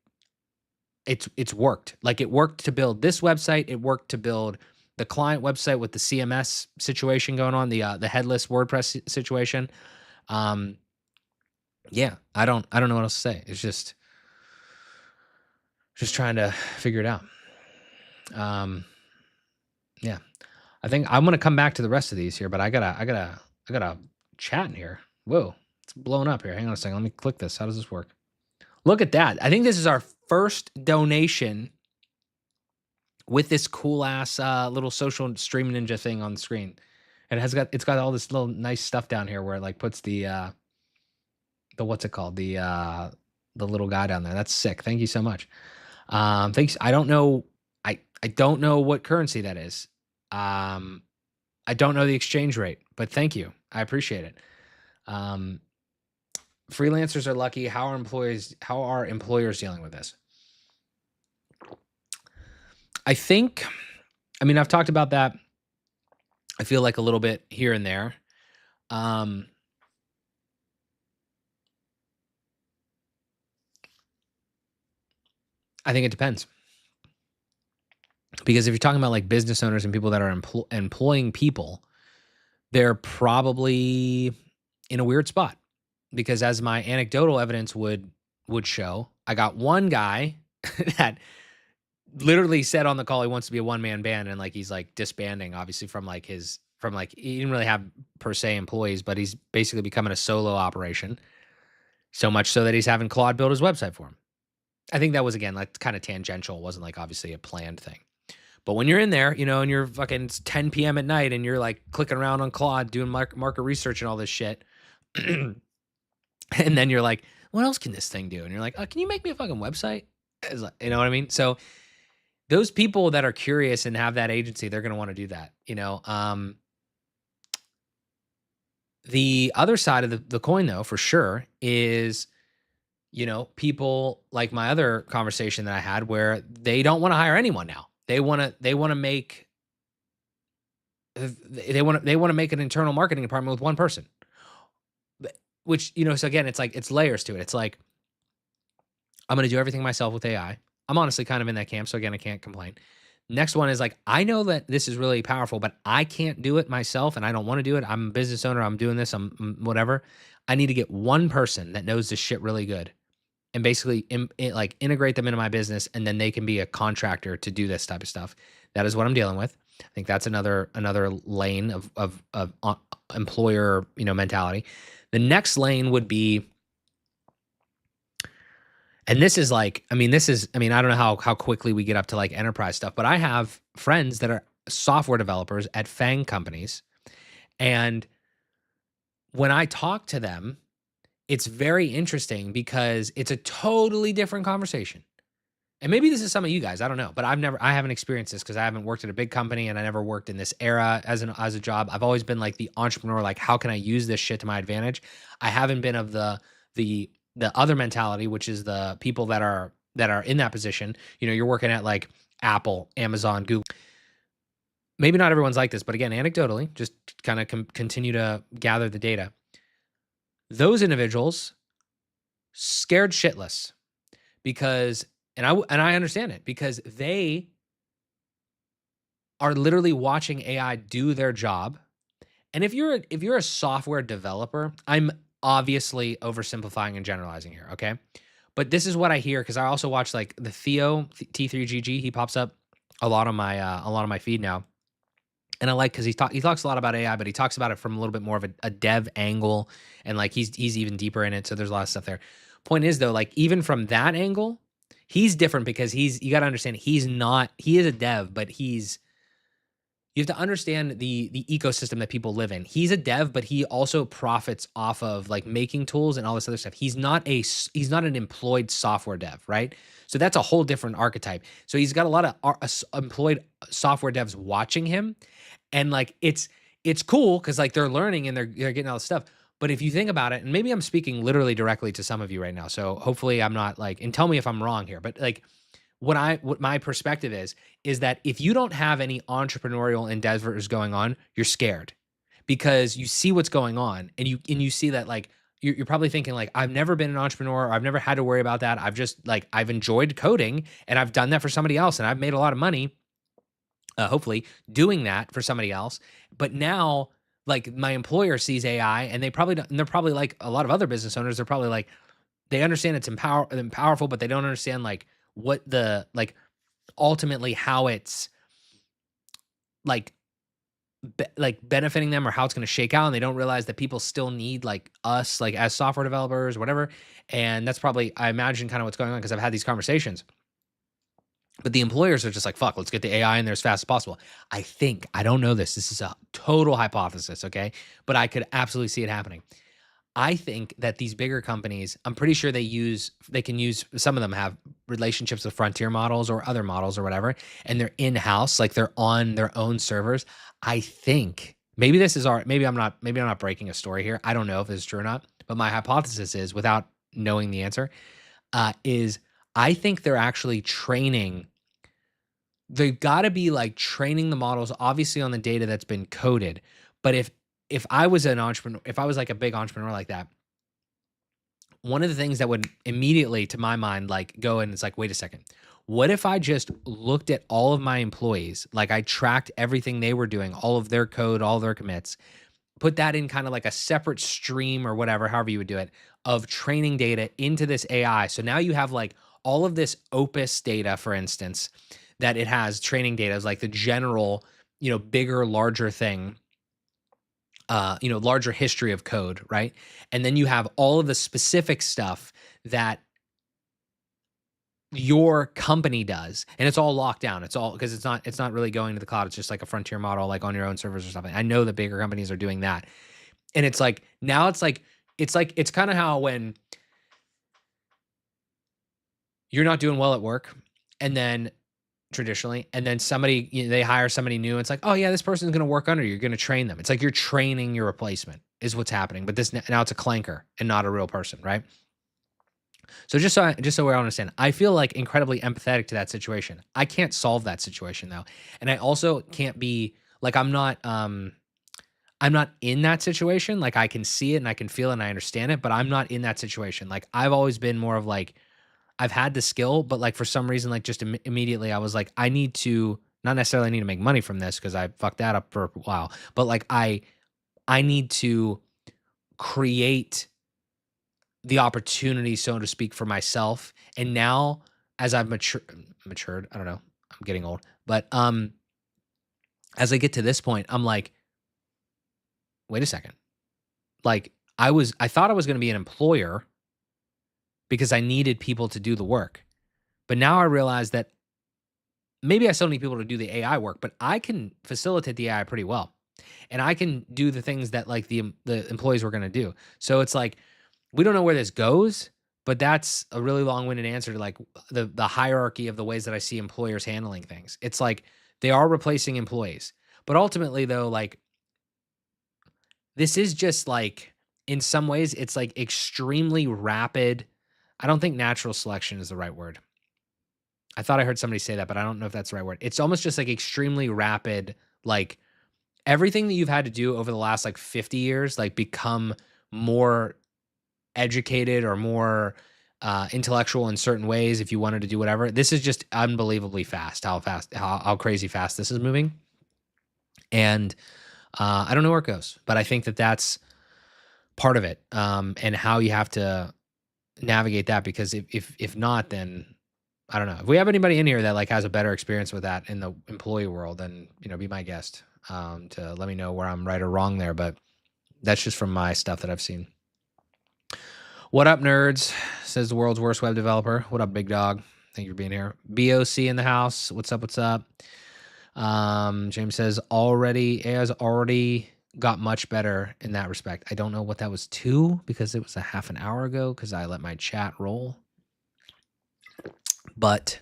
B: it's worked. Like it worked to build this website, it worked to build the client website with the CMS situation going on, the headless WordPress situation. Um yeah, I don't know what else to say. It's just trying to figure it out. Um yeah. I think I'm gonna come back to the rest of these here, but I gotta chat in here. Whoa, it's blowing up here. Hang on a second. Let me click this. How does this work? Look at that. I think this is our first donation with this cool ass little social stream ninja thing on the screen. And it's got all this little nice stuff down here where it like puts the what's it called? The little guy down there. That's sick. Thank you so much. Thanks. I don't know what currency that is. Um I don't know the exchange rate, but thank you. I appreciate it. Um, freelancers are lucky. How are employers dealing with this? I think, I mean, I've talked about that. I feel like a little bit here and there. Um, I think it depends because if you're talking about like business owners and people that are employing people, they're probably in a weird spot because as my anecdotal evidence would show, I got one guy that literally said on the call he wants to be a one-man band and like he's like disbanding obviously from like he didn't really have per se employees, but he's basically becoming a solo operation. So much so that he's having Claude build his website for him. I think that was again like kind of tangential, it wasn't like obviously a planned thing. But when you're in there, and you're fucking it's 10 p.m. at night and you're like clicking around on Claude doing market research and all this shit, and then you're like, what else can this thing do? And you're like, can you make me a fucking website? It's like, you know what I mean? So those people that are curious and have that agency, they're going to want to do that. The other side of the coin, though, for sure, is people like my other conversation that I had where they don't want to hire anyone now. They want to make an internal marketing department with one person. Which, so again, it's layers to it. It's like, I'm going to do everything myself with AI. I'm honestly kind of in that camp. So again, I can't complain. Next one is like, I know that this is really powerful, but I can't do it myself and I don't want to do it. I'm a business owner. I'm doing this. I'm whatever. I need to get one person that knows this shit really good and basically like integrate them into my business. And then they can be a contractor to do this type of stuff. That is what I'm dealing with. I think that's another lane of employer, mentality. The next lane would be, and this is like, I don't know how quickly we get up to like enterprise stuff, but I have friends that are software developers at FANG companies. And when I talk to them, it's very interesting because it's a totally different conversation. And maybe this is some of you guys, I don't know, but I haven't experienced this because I haven't worked at a big company and I never worked in this era as a job. I've always been like the entrepreneur, like how can I use this shit to my advantage? I haven't been of the other mentality, which is the people that are in that position. You're working at like Apple, Amazon, Google. Maybe not everyone's like this, but again, anecdotally, just kind of continue to gather the data. Those individuals scared shitless because, and I understand it because they are literally watching AI do their job. And if you're a software developer, I'm obviously oversimplifying and generalizing here, okay? But this is what I hear because I also watch like the Theo T3GG. He pops up a lot on my feed now, and I like because he talks a lot about AI, but he talks about it from a little bit more of a dev angle, and like he's even deeper in it. So there's a lot of stuff there. Point is though, like even from that angle, he's different because you got to understand he is a dev, but you have to understand the ecosystem that people live in. He's a dev, but he also profits off of like making tools and all this other stuff. He's not an employed software dev, right? So that's a whole different archetype. So he's got a lot of employed software devs watching him, and like it's cool because like they're learning and they're getting all this stuff. But if you think about it, and maybe I'm speaking literally directly to some of you right now, so hopefully I'm not like, and tell me if I'm wrong here, but like what my perspective is that if you don't have any entrepreneurial endeavors going on, you're scared because you see what's going on and you see that like you're probably thinking like, I've never been an entrepreneur, or I've never had to worry about that. I've enjoyed coding and I've done that for somebody else and I've made a lot of money, hopefully doing that for somebody else. But now like my employer sees AI and they probably don't, and they're probably like a lot of other business owners, they're probably like, they understand it's powerful, but they don't understand like what the like ultimately how it's like benefiting them or how it's going to shake out, and they don't realize that people still need like us like as software developers or whatever. And that's probably, I imagine, kind of what's going on because I've had these conversations. But the employers are just like, fuck, let's get the AI in there as fast as possible. I don't know this is a total hypothesis, okay, but I could absolutely see it happening. I think that these bigger companies, I'm pretty sure they can use, some of them have relationships with frontier models or other models or whatever, and they're in-house, like they're on their own servers. I think maybe maybe I'm not breaking a story here. I don't know if this is true or not, but my hypothesis is, without knowing the answer, is I think they're actually training. They've got to be like training the models, obviously on the data that's been coded. But if I was an entrepreneur, if I was like a big entrepreneur like that, one of the things that would immediately, to my mind, like go and it's like, wait a second, what if I just looked at all of my employees, like I tracked everything they were doing, all of their code, all their commits, put that in kind of like a separate stream or whatever, however you would do it, of training data into this AI. So now you have like all of this Opus data, for instance, that it has training data is like the general, bigger, larger thing, larger history of code, right? And then you have all of the specific stuff that your company does, and it's all locked down. It's all because it's not really going to the cloud. It's just like a frontier model, like on your own servers or something. I know that bigger companies are doing that, and it's like now it's kind of how when you're not doing well at work, and then traditionally, and then somebody they hire somebody new. And it's like, oh yeah, this person's going to work under you. You're going to train them. It's like you're training your replacement is what's happening. But this now it's a clanker and not a real person, right? So just so we all understand, I feel like incredibly empathetic to that situation. I can't solve that situation though, and I also can't be like I'm not in that situation. Like I can see it and I can feel it and I understand it, but I'm not in that situation. Like I've always been more of like I've had the skill, but like for some reason, like just immediately, I was like, I need to not necessarily need to make money from this because I fucked that up for a while, but like I need to create the opportunity, so to speak, for myself. And now, as I've matured, I don't know, I'm getting old, but as I get to this point, I'm like, wait a second, like I thought I was going to be an employer because I needed people to do the work. But now I realize that maybe I still need people to do the AI work, but I can facilitate the AI pretty well. And I can do the things that like the employees were going to do. So it's like we don't know where this goes, but that's a really long-winded answer to like the hierarchy of the ways that I see employers handling things. It's like they are replacing employees. But ultimately though, like this is just like in some ways it's like extremely rapid. I don't think natural selection is the right word. I thought I heard somebody say that, but I don't know if that's the right word. It's almost just like extremely rapid, like everything that you've had to do over the last like 50 years, like become more educated or more intellectual in certain ways if you wanted to do whatever. This is just unbelievably fast, how crazy fast this is moving. And I don't know where it goes, but I think that that's part of it, and how you have to navigate that because if not, then I don't know. If we have anybody in here that like has a better experience with that in the employee world, then be my guest to let me know where I'm right or wrong there. But that's just from my stuff that I've seen. What up, nerds? Says the world's worst web developer. What up, big dog? Thank you for being here. BOC in the house. What's up? What's up? James says AI's already got much better in that respect. I don't know what that was to because it was a half an hour ago because I let my chat roll. But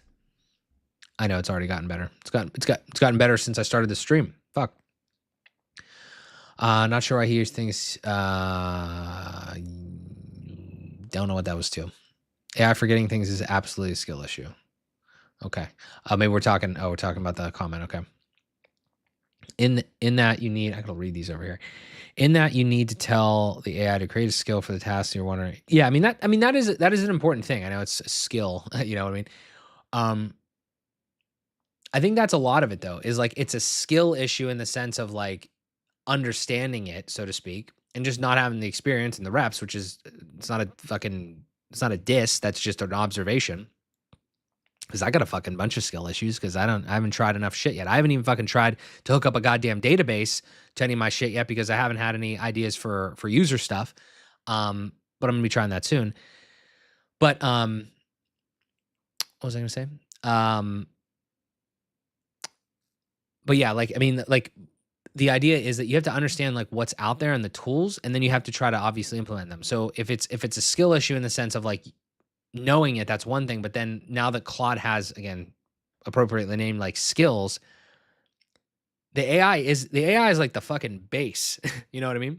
B: I know it's already gotten better. It's gotten better since I started the stream. Fuck. Not sure why he hears things. Don't know what that was to. AI forgetting things is absolutely a skill issue. Okay. Maybe we're talking about the comment. Okay. In that you need, I gotta read these over here. In that you need to tell the AI to create a skill for the task you're wondering. Yeah, that is an important thing. I know it's a skill. You know what I mean? I think that's a lot of it though, is like it's a skill issue in the sense of like understanding it, so to speak, and just not having the experience and the reps, which is it's not a diss, that's just an observation. Because I got a fucking bunch of skill issues because I haven't tried enough shit yet. I haven't even fucking tried to hook up a goddamn database to any of my shit yet because I haven't had any ideas for user stuff. But I'm gonna be trying that soon. But what was I gonna say? But yeah, like the idea is that you have to understand like what's out there and the tools, and then you have to try to obviously implement them. So if it's a skill issue in the sense of like knowing it, that's one thing. But then now that Claude has, again, appropriately named like skills, the AI is like the fucking base. You know what I mean?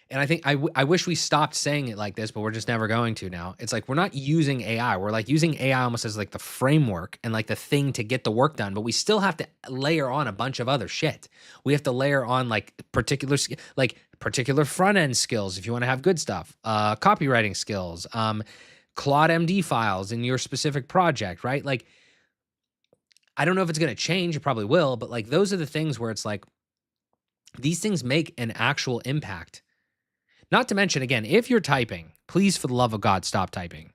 B: And I think I wish we stopped saying it like this, but we're just never going to now. It's like we're not using AI. We're like using AI almost as like the framework and like the thing to get the work done, but we still have to layer on a bunch of other shit. We have to layer on like particular front end skills if you want to have good stuff, copywriting skills, Claude MD files in your specific project, right? Like I don't know if it's going to change. It probably will, but like those are the things where it's like these things make an actual impact. Not to mention, again, if you're typing, please, for the love of God, stop typing.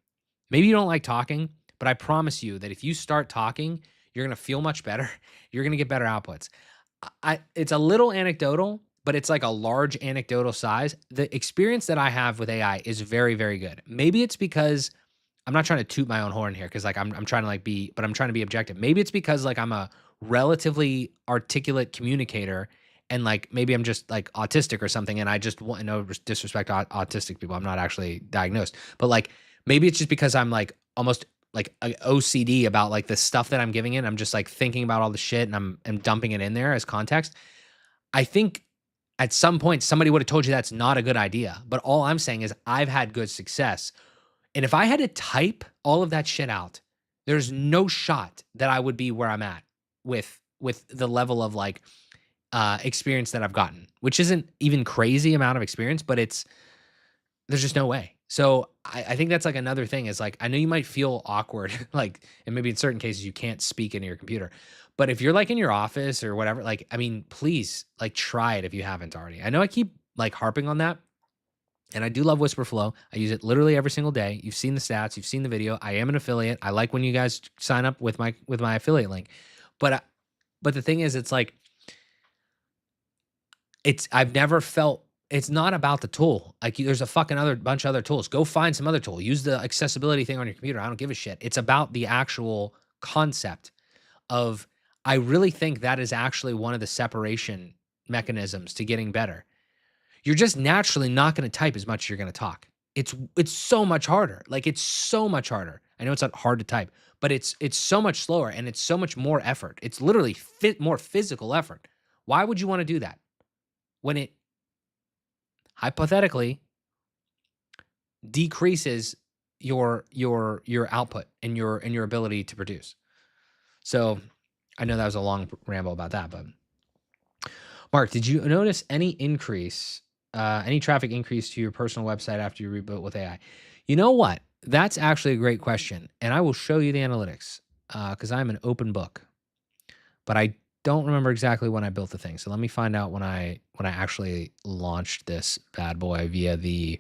B: Maybe you don't like talking, but I promise you that if you start talking, you're going to feel much better. You're going to get better outputs. It's a little anecdotal, but it's like a large anecdotal size. The experience that I have with AI is very, very good. Maybe it's because I'm not trying to toot my own horn here because like I'm trying to like be, but I'm trying to be objective. Maybe it's because like I'm a relatively articulate communicator and like maybe I'm just like autistic or something and I just want no disrespect to autistic people. I'm not actually diagnosed. But like maybe it's just because I'm like almost like OCD about like the stuff that I'm giving in. I'm just like thinking about all the shit and I'm dumping it in there as context. I think at some point somebody would have told you that's not a good idea. But all I'm saying is I've had good success and if I had to type all of that shit out, there's no shot that I would be where I'm at with the level of like experience that I've gotten, which isn't even crazy amount of experience, but there's just no way. So I think that's like another thing is like I know you might feel awkward, like, and maybe in certain cases you can't speak into your computer. But if you're like in your office or whatever, like, I mean, please like try it if you haven't already. I know I keep like harping on that, and I do love Whisper Flow. I use it literally every single day. You've seen the stats, you've seen the video. I am an affiliate. I like when you guys sign up with my affiliate link. But but the thing is, it's like I've never felt it's not about the tool. Like there's a fucking other bunch of other tools. Go find some other tool. Use the accessibility thing on your computer. I don't give a shit. It's about the actual concept of I really think that is actually one of the separation mechanisms to getting better. You're just naturally not gonna type as much as you're gonna talk. It's so much harder. Like, it's so much harder. I know it's not hard to type, but it's so much slower and it's so much more effort. It's literally more physical effort. Why would you wanna do that when it hypothetically decreases your output and your ability to produce? So, I know that was a long ramble about that, but Mark, did you notice any traffic increase to your personal website after you rebuilt with AI? You know what? That's actually a great question, and I will show you the analytics because I'm an open book. But I don't remember exactly when I built the thing. So let me find out when I actually launched this bad boy via the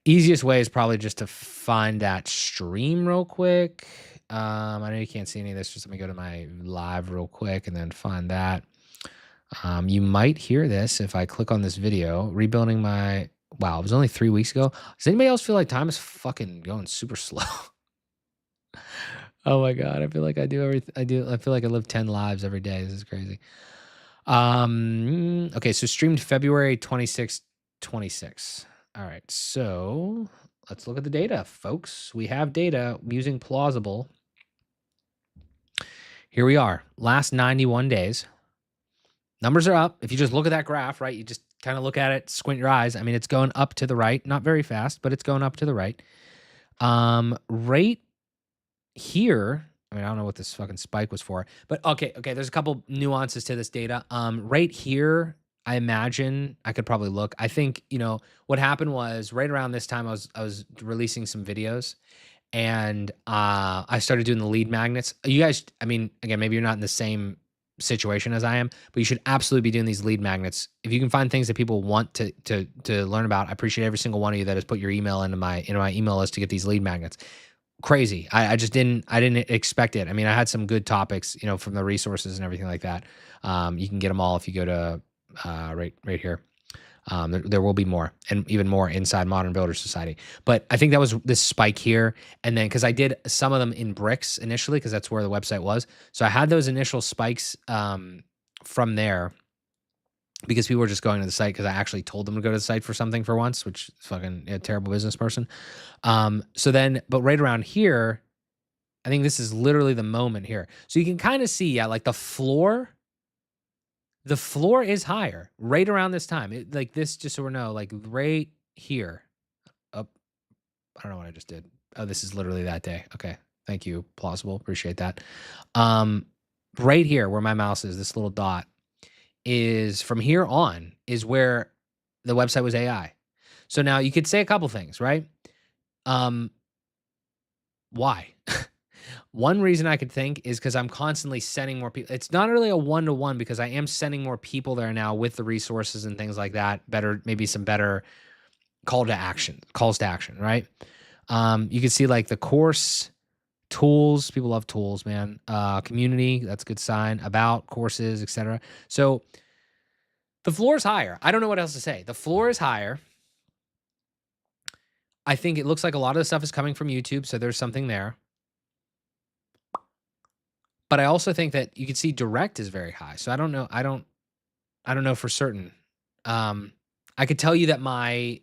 B: easiest way is probably just to find that stream real quick. I know you can't see any of this. Just let me go to my live real quick and then find that. You might hear this if I click on this video, rebuilding my, wow, it was only 3 weeks ago. Does anybody else feel like time is fucking going super slow? Oh my God. I feel like I feel like I live 10 lives every day. This is crazy. Okay. So streamed February 26th, 26. All right. So let's look at the data, folks. We have data using plausible. Here we are. Last 91 days. Numbers are up. If you just look at that graph, right, you just kind of look at it, squint your eyes. I mean, it's going up to the right, not very fast, but it's going up to the right. Right here, I mean, I don't know what this fucking spike was for, but okay, there's a couple nuances to this data. Right here, I imagine I could probably look. I think, what happened was right around this time I was releasing some videos and I started doing the lead magnets. You guys, I mean, again, maybe you're not in the same situation as I am, but you should absolutely be doing these lead magnets. If you can find things that people want to learn about, I appreciate every single one of you that has put your email into my email list to get these lead magnets. Crazy. I just didn't expect it. I mean, I had some good topics, from the resources and everything like that. You can get them all if you go to right here. There will be more and even more inside Modern Builder Society. But I think that was this spike here. And then because I did some of them in bricks initially, because that's where the website was. So I had those initial spikes from there because people were just going to the site because I actually told them to go to the site for something for once, which is fucking a terrible business person. So then, but right around here, I think this is literally the moment here. So you can kind of see, yeah, like the floor is higher right around this time. Like this, just so we know, like right here. Up. I don't know what I just did. Oh, this is literally that day. Okay. Thank you. Plausible. Appreciate that. Right here where my mouse is, this little dot is from here on is where the website was AI. So now you could say a couple things, right? Why? One reason I could think is because I'm constantly sending more people. It's not really a one-to-one because I am sending more people there now with the resources and things like that. Better, maybe some better calls to action, right? You can see like the course tools. People love tools, man. Community, that's a good sign. About courses, etc. So the floor is higher. I don't know what else to say. The floor is higher. I think it looks like a lot of the stuff is coming from YouTube, so there's something there. But I also think that you can see direct is very high. So I don't know. I don't know for certain. Um, I could tell you that my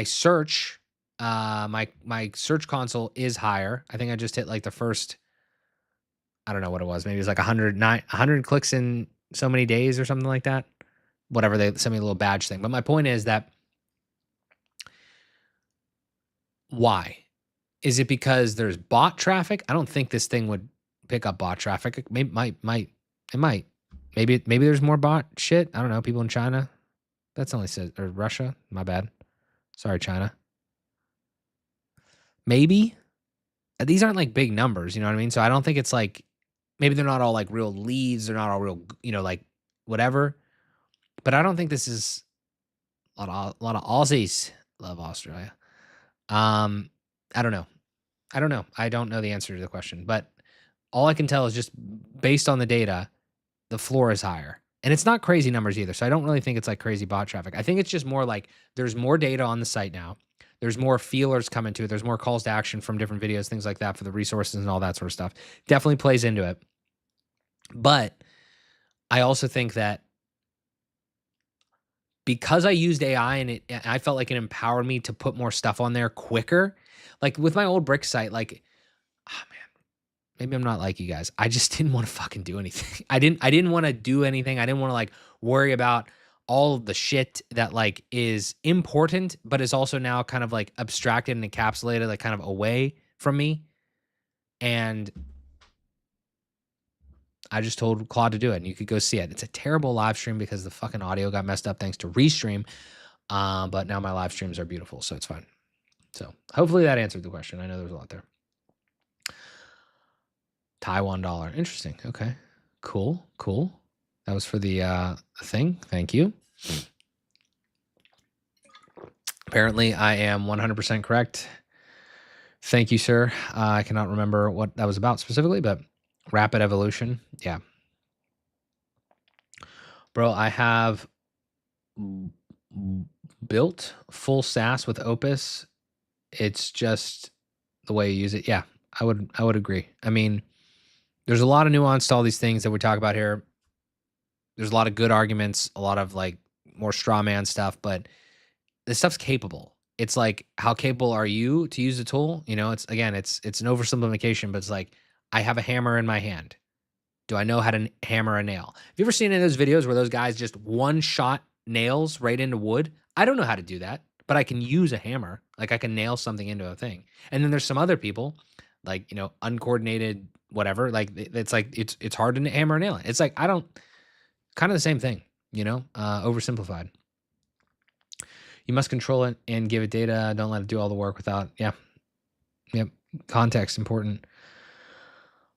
B: search, my search console is higher. I think I just hit like the first, I don't know what it was. Maybe it was like 100 clicks in so many days or something like that. Whatever, they sent me a little badge thing. But my point is that, why? Is it because there's bot traffic? I don't think this thing would pick up bot traffic. It might it might. Maybe there's more bot shit. I don't know. People in China. That's only said, or Russia. My bad. Sorry, China. Maybe. These aren't like big numbers, you know what I mean? So I don't think it's like, maybe they're not all like real leads, they're not all real, like whatever. But I don't think this is a lot of Aussies love Australia. Um, I don't know. I don't know. I don't know the answer to the question, but all I can tell is just based on the data, the floor is higher. And it's not crazy numbers either. So I don't really think it's like crazy bot traffic. I think it's just more like there's more data on the site now. There's more feelers coming to it. There's more calls to action from different videos, things like that for the resources and all that sort of stuff. Definitely plays into it. But I also think that because I used AI and I felt like it empowered me to put more stuff on there quicker. Like with my old brick site, like, oh man, maybe I'm not like you guys. I just didn't want to fucking do anything. I didn't want to do anything. I didn't want to like worry about all of the shit that like is important, but is also now kind of like abstracted and encapsulated, like kind of away from me. And I just told Claude to do it, and you could go see it. It's a terrible live stream because the fucking audio got messed up thanks to Restream. But now my live streams are beautiful, so it's fine. So hopefully that answered the question. I know there's a lot there. Taiwan dollar. Interesting. Okay. Cool. Cool. That was for the thing. Thank you. Apparently, I am 100% correct. Thank you, sir. I cannot remember what that was about specifically, but rapid evolution. Yeah. Bro, I have built full SaaS with Opus. It's just the way you use it. Yeah, I would agree. I mean, there's a lot of nuance to all these things that we talk about here. There's a lot of good arguments, a lot of like more straw man stuff, but this stuff's capable. It's like, how capable are you to use the tool? You know, it's again, it's an oversimplification, but it's like, I have a hammer in my hand. Do I know how to hammer a nail? Have you ever seen any of those videos where those guys just one shot nails right into wood? I don't know how to do that, but I can use a hammer. Like I can nail something into a thing. And then there's some other people, like, uncoordinated, whatever. Like it's like it's hard to hammer a nail. It's like I don't kind of the same thing, oversimplified. You must control it and give it data. Don't let it do all the work without, yeah. Yep. Context important.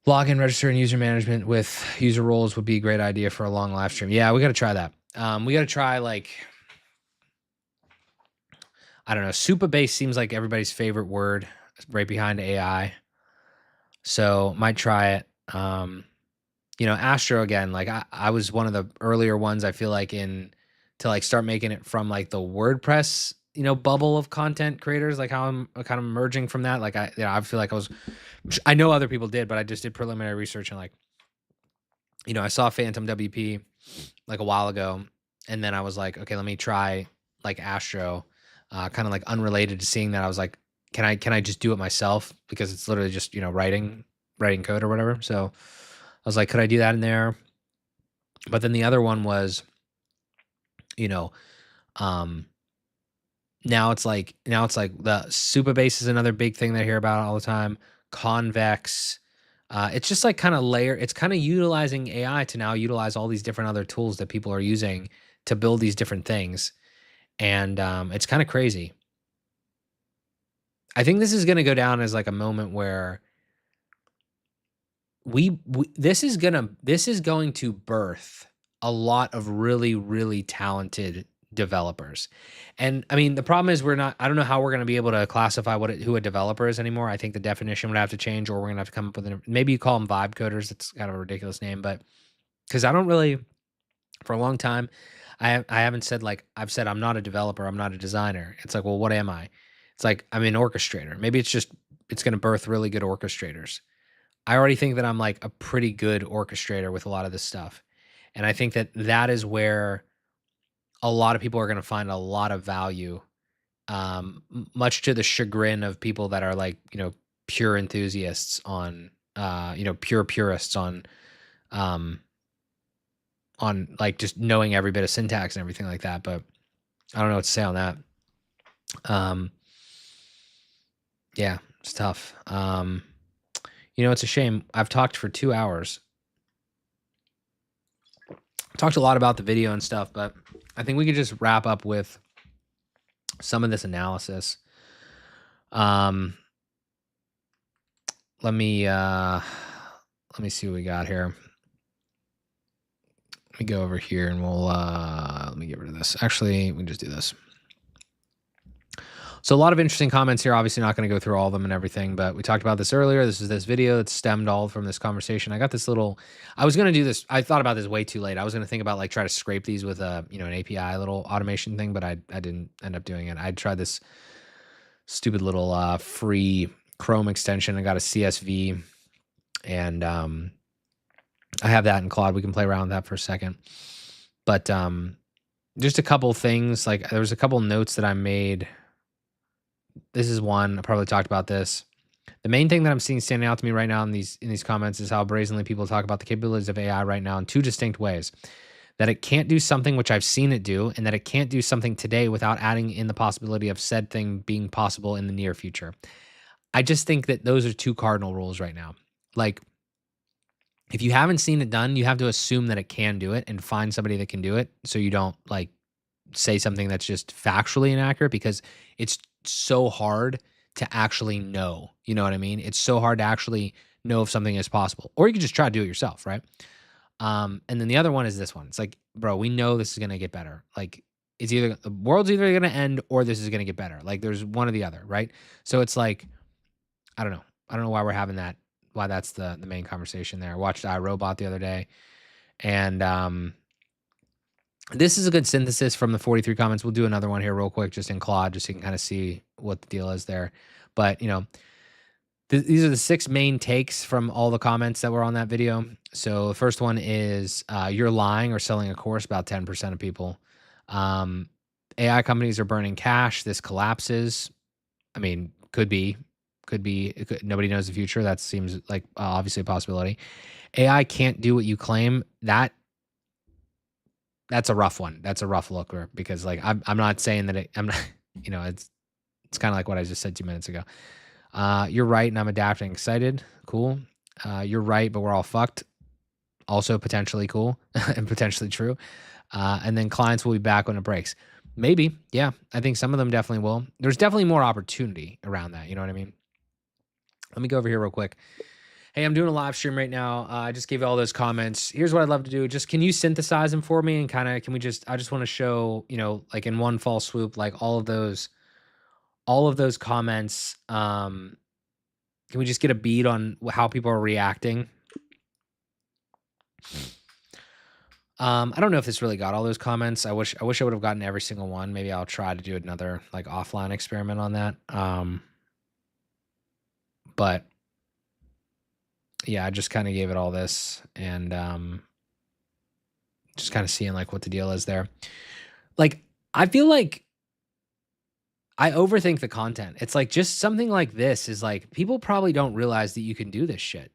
B: Login, register, and user management with user roles would be a great idea for a long live stream. Yeah, we got to try that. We got to try like, I don't know, Supabase seems like everybody's favorite word, right behind AI. So might try it. Astro again, like I was one of the earlier ones, I feel like, to like start making it from like the WordPress, bubble of content creators, like how I'm kind of emerging from that. Like I feel like I know other people did, but I just did preliminary research and like, I saw Phantom WP like a while ago, and then I was like, okay, let me try like Astro, kind of like unrelated to seeing that. I was like, can I just do it myself, because it's literally just writing code or whatever. So I was like, could I do that in there? But then the other one was, um, now it's like the Supabase is another big thing that I hear about all the time. Convex. It's just like kind of it's kind of utilizing AI to now utilize all these different other tools that people are using to build these different things. And it's kind of crazy. I think this is going to go down as like a moment where this is going to birth a lot of really, really talented developers. And I mean, the problem is I don't know how we're going to be able to classify who a developer is anymore. I think the definition would have to change, or we're going to have to come up with maybe you call them vibe coders. It's kind of a ridiculous name, but because I don't really, for a long time, I haven't said, like, I've said I'm not a developer, I'm not a designer. It's like, well, what am I? It's like I'm an orchestrator. Maybe it's going to birth really good orchestrators. I already think that I'm like a pretty good orchestrator with a lot of this stuff. And I think that that is where a lot of people are going to find a lot of value, much to the chagrin of people that are like, pure enthusiasts on, pure purists um, on like just knowing every bit of syntax and everything like that. But I don't know what to say on that. Um, yeah, it's tough. It's a shame. I've talked for 2 hours. Talked a lot about the video and stuff, but I think we could just wrap up with some of this analysis. Um, let me see what we got here. Let me go over here and we'll let me get rid of this. Actually, we can just do this. So a lot of interesting comments here. Obviously not going to go through all of them and everything, but we talked about this earlier. This is this video that stemmed all from this conversation. I got this I was going to do this. I thought about this way too late. I was going to think about like try to scrape these with an API little automation thing, but I didn't end up doing it. I tried this stupid little free Chrome extension. I got a CSV and I have that in Claude. We can play around with that for a second. But just a couple things. Like there was a couple notes that I made. This is one. I probably talked about this. The main thing that I'm seeing standing out to me right now in these comments is how brazenly people talk about the capabilities of AI right now in two distinct ways. That it can't do something which I've seen it do, and that it can't do something today without adding in the possibility of said thing being possible in the near future. I just think that those are two cardinal rules right now. Like, if you haven't seen it done, you have to assume that it can do it and find somebody that can do it so you don't like say something that's just factually inaccurate, because it's so hard to actually know. You know what I mean? It's so hard to actually know if something is possible. Or you can just try to do it yourself, right? And then the other one is this one. It's like, bro, we know this is gonna get better. Like, it's either the world's either gonna end or this is gonna get better. Like, there's one or the other, right? So it's like, I don't know. I don't know why we're having that. Why that's the main conversation there. I watched iRobot the other day, and this is a good synthesis from the 43 comments. We'll do another one here real quick, just in Claude, just so you can kind of see what the deal is there. But these are the 6 main takes from all the comments that were on that video. So the first one is you're lying or selling a course. About 10% of people. AI companies are burning cash. This collapses. I mean, could be. Nobody knows the future. That seems like obviously a possibility. AI can't do what you claim. That's a rough one. That's a rough looker, because like I'm not saying that I'm not. It's kind of like what I just said 2 minutes ago. You're right, and I'm adapting. Excited. Cool. You're right, but we're all fucked. Also potentially cool and potentially true. And then clients will be back when it breaks. Maybe. Yeah. I think some of them definitely will. There's definitely more opportunity around that. You know what I mean? Let me go over here real quick. Hey, I'm doing a live stream right now. I just gave you all those comments. Here's what I'd love to do. Just can you synthesize them for me and kind of I just want to show, like in one fall swoop, like all of those comments. Can we just get a beat on how people are reacting? I don't know if this really got all those comments. I wish I would have gotten every single one. Maybe I'll try to do another like offline experiment on that. But yeah, I just kind of gave it all this, and just kind of seeing like what the deal is there. Like, I feel like I overthink the content. It's like just something like this is like people probably don't realize that you can do this shit.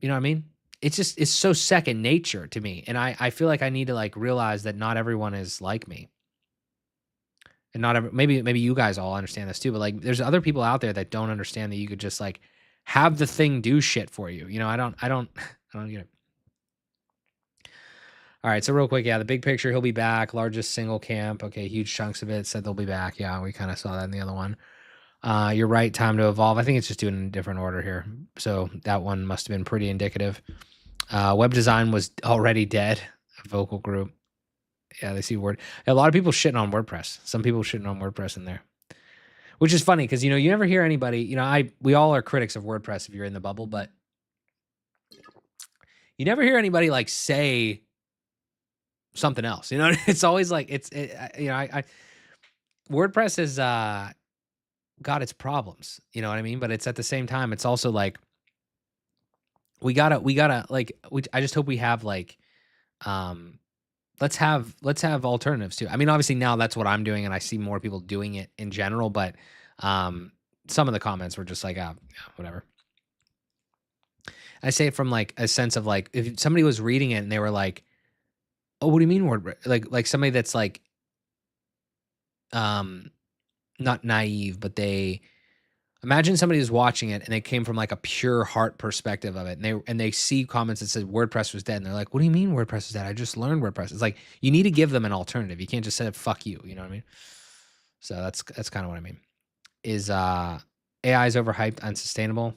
B: You know what I mean? It's so second nature to me. And I feel like I need to like realize that not everyone is like me. And maybe you guys all understand this too, but like there's other people out there that don't understand that you could just like have the thing do shit for you. I don't I don't get it. All right, so real quick, yeah, the big picture, he'll be back. Largest single camp. Okay, huge chunks of it said they'll be back. Yeah, we kind of saw that in the other one. You're right, time to evolve. I think it's just doing in a different order here. So that one must have been pretty indicative. Web design was already dead. Vocal group. Yeah, they see word. A lot of people shitting on WordPress. Some people shitting on WordPress in there, which is funny because you never hear anybody. We all are critics of WordPress if you're in the bubble, but you never hear anybody like say something else. It's always like WordPress is got its problems, you know what I mean? But it's at the same time, it's also like we gotta like I just hope we have like um let's have alternatives too. I mean, obviously now that's what I'm doing and I see more people doing it in general, but um some of the comments were just like, ah, yeah, whatever. I say it from like a sense of like if somebody was reading it and they were like, "Oh, what do you mean word?" Like somebody that's like um not naive, but they imagine somebody who's watching it and they came from like a pure heart perspective of it, and they see comments that said WordPress was dead, and they're like, "What do you mean WordPress is dead? I just learned WordPress." It's like you need to give them an alternative. You can't just say "fuck you." You know what I mean? So that's kind of what I mean. Is AI is overhyped, unsustainable?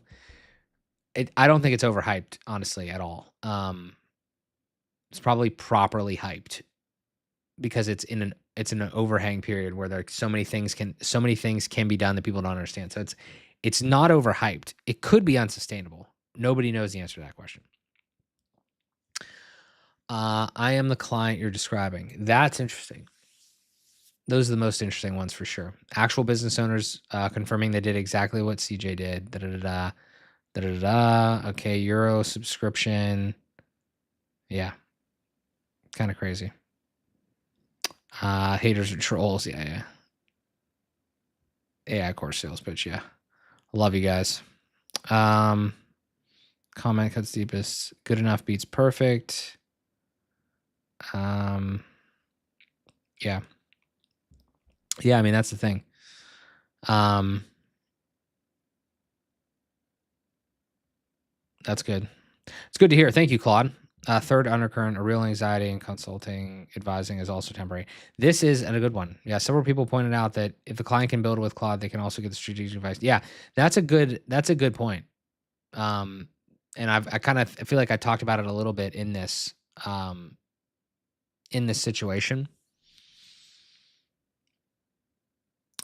B: I don't think it's overhyped, honestly, at all. It's probably properly hyped because it's in an overhang period where there so many things can be done that people don't understand. So it's not overhyped. It could be unsustainable. Nobody knows the answer to that question. I am the client you're describing. That's interesting. Those are the most interesting ones for sure. Actual business owners confirming they did exactly what CJ did. Da da da da da da da. Okay, Euro subscription. Yeah, kind of crazy. Haters are trolls. Yeah, yeah. AI course sales pitch. Yeah, love you guys. Um, Comment cuts deepest. Good enough beats perfect. Um, yeah, yeah. I mean, that's the thing. Um, that's good. It's good to hear. Thank you, Claude. Third undercurrent, a real anxiety in consulting advising is also temporary. This is a good one. Yeah, several people pointed out that if the client can build with Claude, they can also get the strategic advice. Yeah, that's a good point. Um, and I kind of feel like I talked about it a little bit um in this situation.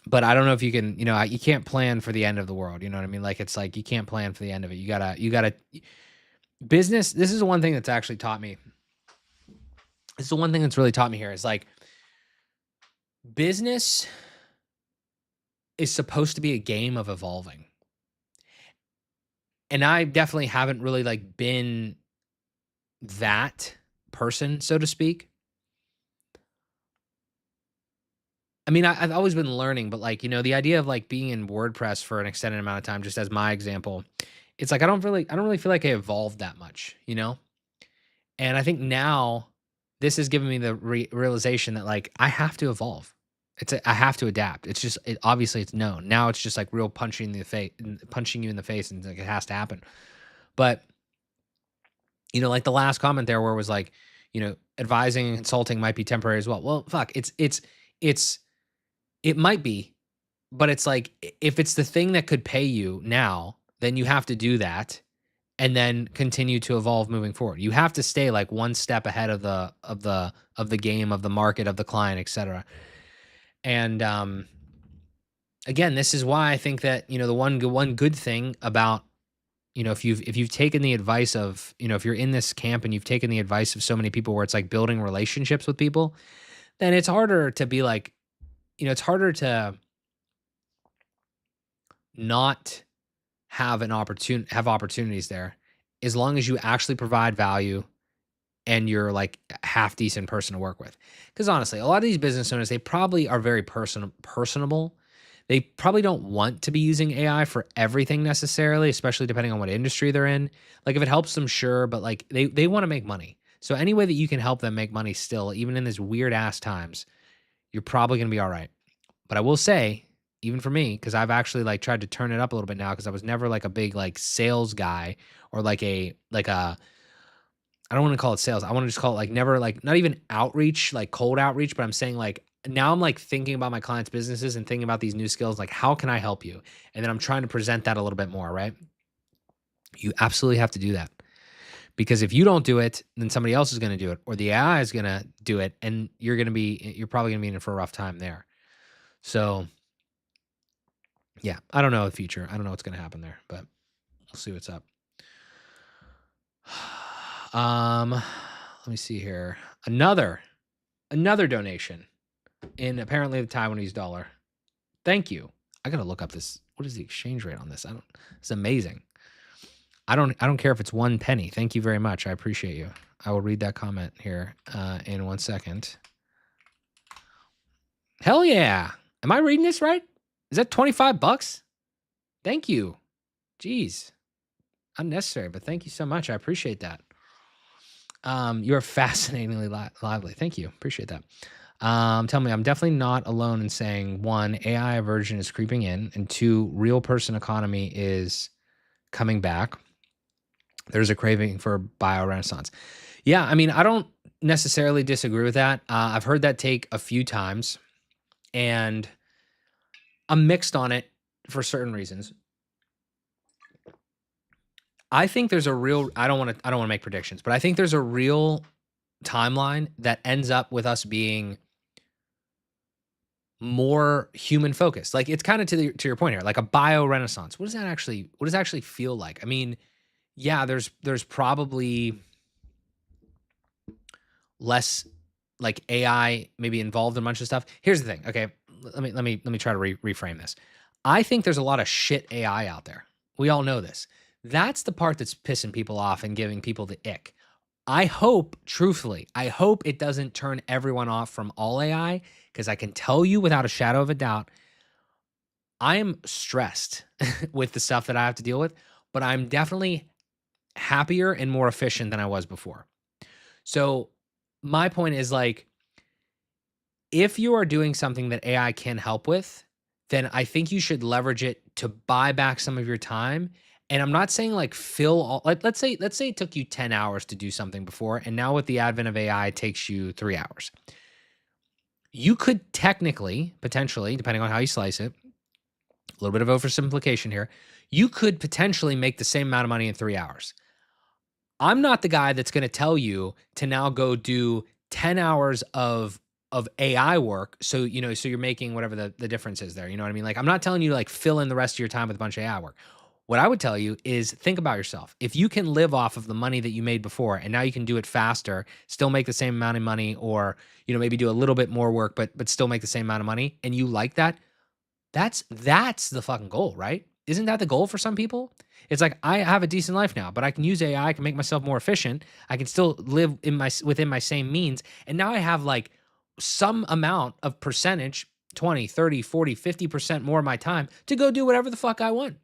B: But I don't know if you can, you can't plan for the end of the world. You know what I mean? Like it's like you can't plan for the end of it. You gotta business. This is the one thing that's actually taught me. This is the one thing that's really taught me here is like business is supposed to be a game of evolving. And I definitely haven't really like been that person, so to speak. I mean, I've always been learning, but like, the idea of like being in WordPress for an extended amount of time, just as my example, it's like I don't really feel like I evolved that much, you know? And I think now this has given me the realization that like I have to evolve. I have to adapt. It's just obviously it's known. Now it's just like real punching you in the face, and like it has to happen. But like the last comment there where it was like, advising and consulting might be temporary as well. Well, fuck, it's it might be, but it's like if it's the thing that could pay you now, then you have to do that and then continue to evolve moving forward. You have to stay like one step ahead of the game, of the market, of the client, etc. And again, this is why I think that the one good thing about if you've taken the advice of if you're in this camp and you've taken the advice of so many people where it's like building relationships with people, then it's harder to be like it's harder to not have opportunities there as long as you actually provide value and you're like a half decent person to work with. Because honestly, a lot of these business owners, they probably are very personable. They probably don't want to be using AI for everything necessarily, especially depending on what industry they're in. Like if it helps them, sure, but like they want to make money. So any way that you can help them make money still, even in these weird ass times, you're probably gonna be all right. But I will say, even for me, because I've actually like tried to turn it up a little bit now, because I was never like a big like sales guy or like a I don't want to call it sales. I want to just call it like never like not even outreach, like cold outreach, but I'm saying like now I'm like thinking about my clients' businesses and thinking about these new skills, like how can I help you? And then I'm trying to present that a little bit more, right? You absolutely have to do that. Because if you don't do it, then somebody else is going to do it, or the AI is going to do it, and you're probably going to be in it for a rough time there. So yeah, I don't know the future. I don't know what's going to happen there, but we'll see what's up. Let me see here. Another donation in apparently the Taiwanese dollar. Thank you. I gotta look up this. What is the exchange rate on this? I don't. It's amazing. I don't care if it's 1 penny. Thank you very much. I appreciate you. I will read that comment here in 1 second. Hell yeah! Am I reading this right? Is that $25? Thank you. Jeez, unnecessary, but thank you so much. I appreciate that. You're fascinatingly lively. Thank you. Appreciate that. Tell me, I'm definitely not alone in saying one, AI aversion is creeping in, and two, real person economy is coming back. There's a craving for bio renaissance. Yeah, I mean, I don't necessarily disagree with that. I've heard that take a few times, and I'm mixed on it for certain reasons. I think there's a real. I don't want to make predictions, but I think there's a real timeline that ends up with us being more human focused. Like it's kind of to your point here, like a bio renaissance. What does that actually feel like? I mean, yeah, there's probably less like AI maybe involved in a bunch of stuff. Here's the thing. Okay, let me try to reframe this. I think there's a lot of shit AI out there. We all know this. That's the part that's pissing people off and giving people the ick. I hope, truthfully, I hope it doesn't turn everyone off from all AI because I can tell you without a shadow of a doubt, I am stressed with the stuff that I have to deal with, but I'm definitely happier and more efficient than I was before. So, my point is like, if you are doing something that AI can help with, then I think you should leverage it to buy back some of your time. And I'm not saying like fill all like let's say it took you 10 hours to do something before and now with the advent of AI it takes you 3 hours. You could technically, potentially, depending on how you slice it, a little bit of oversimplification here, you could potentially make the same amount of money in 3 hours. I'm not the guy that's going to tell you to now go do 10 hours of AI work. So, so you're making whatever the difference is there. You know what I mean? Like, I'm not telling you to like fill in the rest of your time with a bunch of AI work. What I would tell you is think about yourself. If you can live off of the money that you made before and now you can do it faster, still make the same amount of money or, maybe do a little bit more work, but still make the same amount of money and you like that, that's the fucking goal, right? Isn't that the goal for some people? It's like I have a decent life now, but I can use AI, I can make myself more efficient. I can still live within my same means. And now I have like some amount of percentage, 20, 30, 40, 50% more of my time to go do whatever the fuck I want.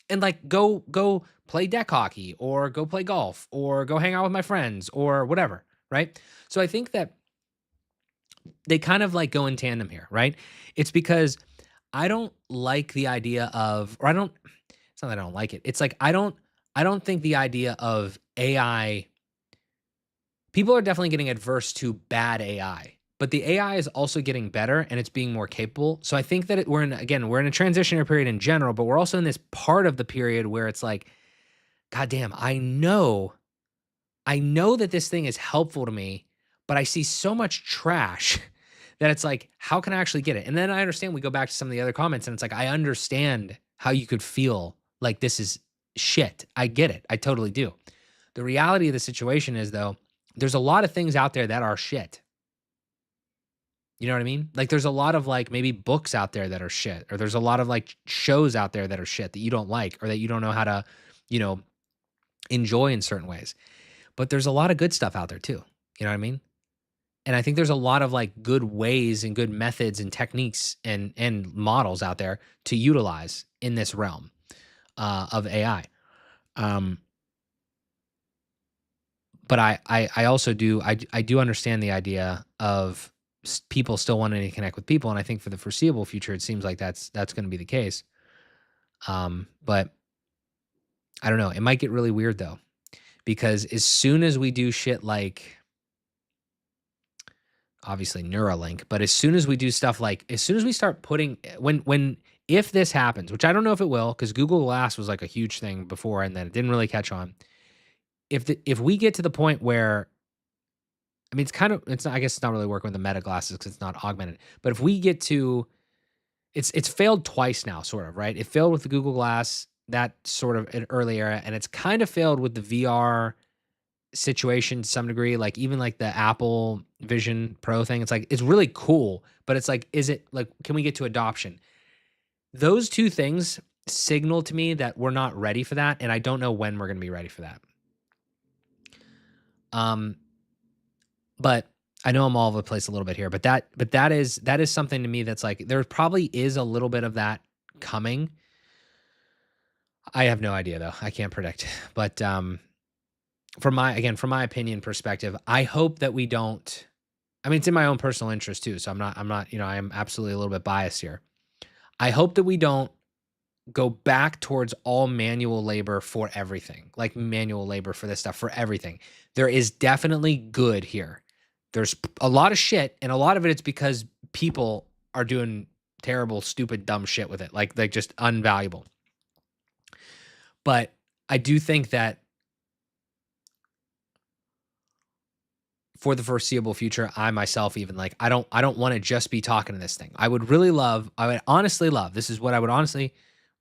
B: And like go play deck hockey or go play golf or go hang out with my friends or whatever, right? So I think that they kind of like go in tandem here, right? It's because I don't like the idea of, or I don't, it's not that I don't like it. It's like I don't think the idea of AI, people are definitely getting adverse to bad AI, but the AI is also getting better and it's being more capable. So I think that we're in a transitionary period in general, but we're also in this part of the period where it's like, God damn, I know that this thing is helpful to me, but I see so much trash that it's like, how can I actually get it? And then I understand we go back to some of the other comments and it's like, I understand how you could feel like this is shit. I get it. I totally do. The reality of the situation is, though, there's a lot of things out there that are shit. You know what I mean? Like, there's a lot of like maybe books out there that are shit, or there's a lot of like shows out there that are shit that you don't like, or that you don't know how to, you know, enjoy in certain ways. But there's a lot of good stuff out there too. You know what I mean? And I think there's a lot of like good ways and good methods and techniques and models out there to utilize in this realm of AI. Um, but I also I do understand the idea of people still wanting to connect with people, and I think for the foreseeable future, it seems like that's going to be the case. But I don't know. It might get really weird though, because as soon as we do shit like obviously Neuralink, but as soon as we do stuff like as soon as we start putting when if this happens, which I don't know if it will, because Google Glass was like a huge thing before, and then it didn't really catch on. If we get to the point where I mean, it's not, I guess it's not really working with the Meta glasses because it's not augmented. But if we get to it's failed twice now, sort of, right? It failed with the Google Glass, that sort of an early era, and it's kind of failed with the VR situation to some degree. Like even like the Apple Vision Pro thing, it's like it's really cool, but it's like, is it like can we get to adoption? Those two things signal to me that we're not ready for that, and I don't know when we're going to be ready for that. Um, but I know I'm all over the place a little bit here, but that is something to me that's like there probably is a little bit of that coming. I have no idea though. I can't predict. But from my opinion perspective, I hope that we don't. I mean, it's in my own personal interest too. So I'm not, I am absolutely a little bit biased here. I hope that we don't go back towards all manual labor for everything, like manual labor for this stuff, for everything. There is definitely good here. There's a lot of shit, and a lot of it's because people are doing terrible, stupid, dumb shit with it, like just unvaluable. But I do think that for the foreseeable future, I myself even like I don't want to just be talking to this thing. I would honestly love. This is what I would honestly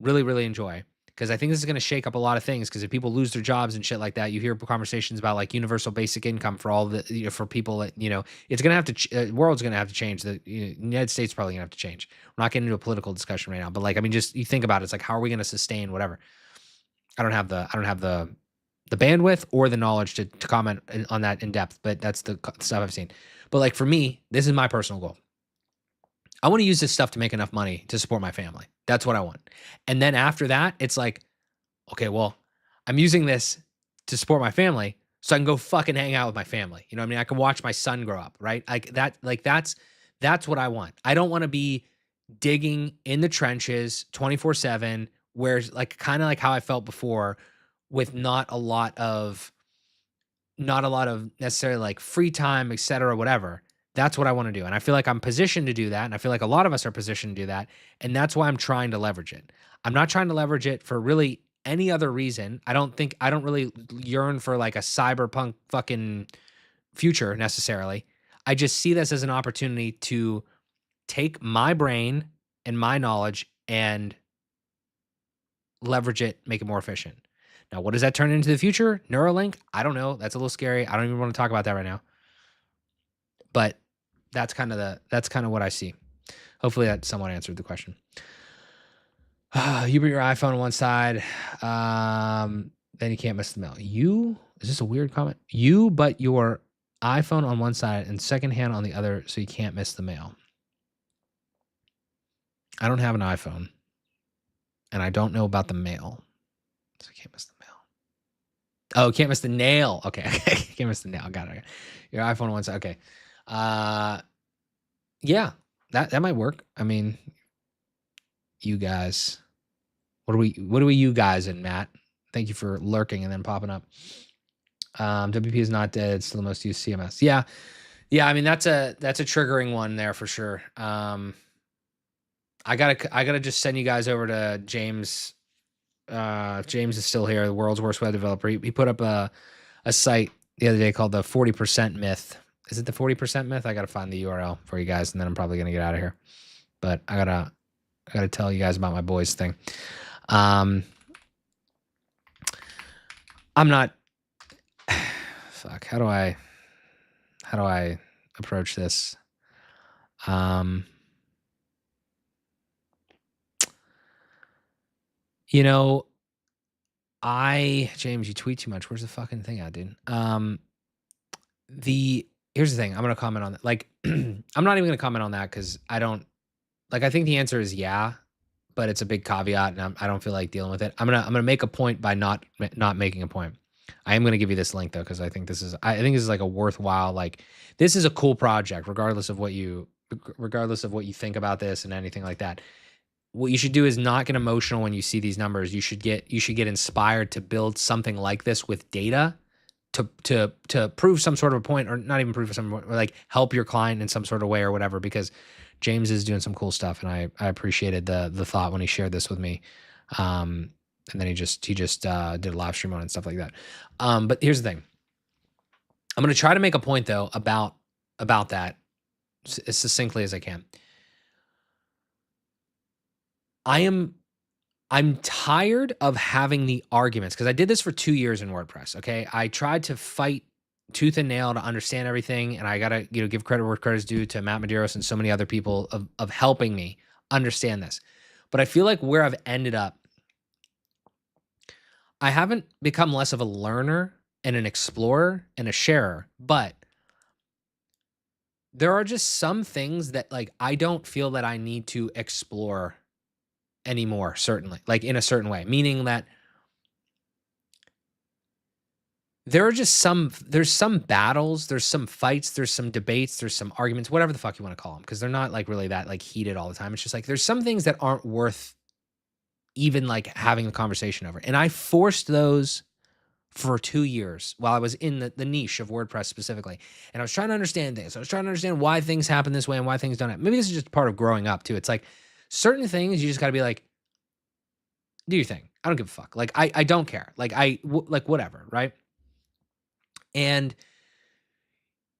B: really really enjoy because I think this is going to shake up a lot of things because if people lose their jobs and shit like that, you hear conversations about like universal basic income for all the for people that, it's going to have to world's going to have to change. The United States probably going to have to change. We're not getting into a political discussion right now, but like I mean just you think about it, it's like how are we going to sustain whatever? I don't have the bandwidth or the knowledge to comment on that in depth, but that's the stuff I've seen. But like for me, this is my personal goal. I want to use this stuff to make enough money to support my family. That's what I want. And then after that, it's like, okay, well, I'm using this to support my family so I can go fucking hang out with my family. You know what I mean? I can watch my son grow up, right? That's what I want. I don't want to be digging in the trenches 24/7 where like kind of like how I felt before with not a lot of necessarily like free time, et cetera, whatever. That's what I want to do. And I feel like I'm positioned to do that. And I feel like a lot of us are positioned to do that. And that's why I'm trying to leverage it. I'm not trying to leverage it for really any other reason. I don't really yearn for like a cyberpunk fucking future necessarily. I just see this as an opportunity to take my brain and my knowledge and leverage it, make it more efficient. Now, what does that turn into the future? Neuralink? I don't know. That's a little scary. I don't even want to talk about that right now. But that's kind of what I see. Hopefully that somewhat answered the question. You put your iPhone on one side, then you can't miss the mail. Is this a weird comment? You but your iPhone on one side and second hand on the other, so you can't miss the mail. I don't have an iPhone, and I don't know about the mail, so I can't miss the mail. Oh, can't miss the nail. Okay, okay, can't miss the nail. Got it. Your iPhone on one side. Okay. Yeah, that might work. I mean, you guys. What are we you guys in, Matt? Thank you for lurking and then popping up. WP is not dead. It's still the most used CMS. Yeah. Yeah, I mean that's a triggering one there for sure. I gotta just send you guys over to James. James is still here, the world's worst web developer. He put up a site the other day called the 40% myth. Is it the 40% myth? I gotta find the URL for you guys, and then I'm probably gonna get out of here. But I gotta tell you guys about my boys thing. I'm not. Fuck. How do I approach this? You know, James, you tweet too much. Where's the fucking thing at, dude? Here's the thing. I'm gonna comment on that. Like, I'm not even gonna comment on that because I don't like. I think the answer is yeah, but it's a big caveat, and I don't feel like dealing with it. I'm gonna make a point by not making a point. I am gonna give you this link though because I think this is like a worthwhile like this is a cool project regardless of what you think about this and anything like that. What you should do is not get emotional when you see these numbers. You should get inspired to build something like this with data to prove some sort of a point, or not even prove some, or like help your client in some sort of way or whatever, because James is doing some cool stuff, and I appreciated the thought when he shared this with me. And then he just did a live stream on it and stuff like that. But here's the thing. I'm going to try to make a point though about that as succinctly as I can. I'm tired of having the arguments because I did this for 2 years in WordPress. Okay. I tried to fight tooth and nail to understand everything. And I got to, give credit where credit's due to Matt Medeiros and so many other people of helping me understand this. But I feel like where I've ended up, I haven't become less of a learner and an explorer and a sharer, but there are just some things that like I don't feel that I need to explore anymore, certainly, like in a certain way, meaning that there are just there's some battles, there's some fights, there's some debates, there's some arguments, whatever the fuck you want to call them, because they're not like really that like heated all the time. It's just like there's some things that aren't worth even like having a conversation over. And I forced those for 2 years while I was in the niche of WordPress specifically. And I was trying to understand things. I was trying to understand why things happen this way and why things don't happen. Maybe this is just part of growing up too. It's like certain things you just got to be like, do your thing. I don't give a fuck. Like I don't care. Like like whatever, right? And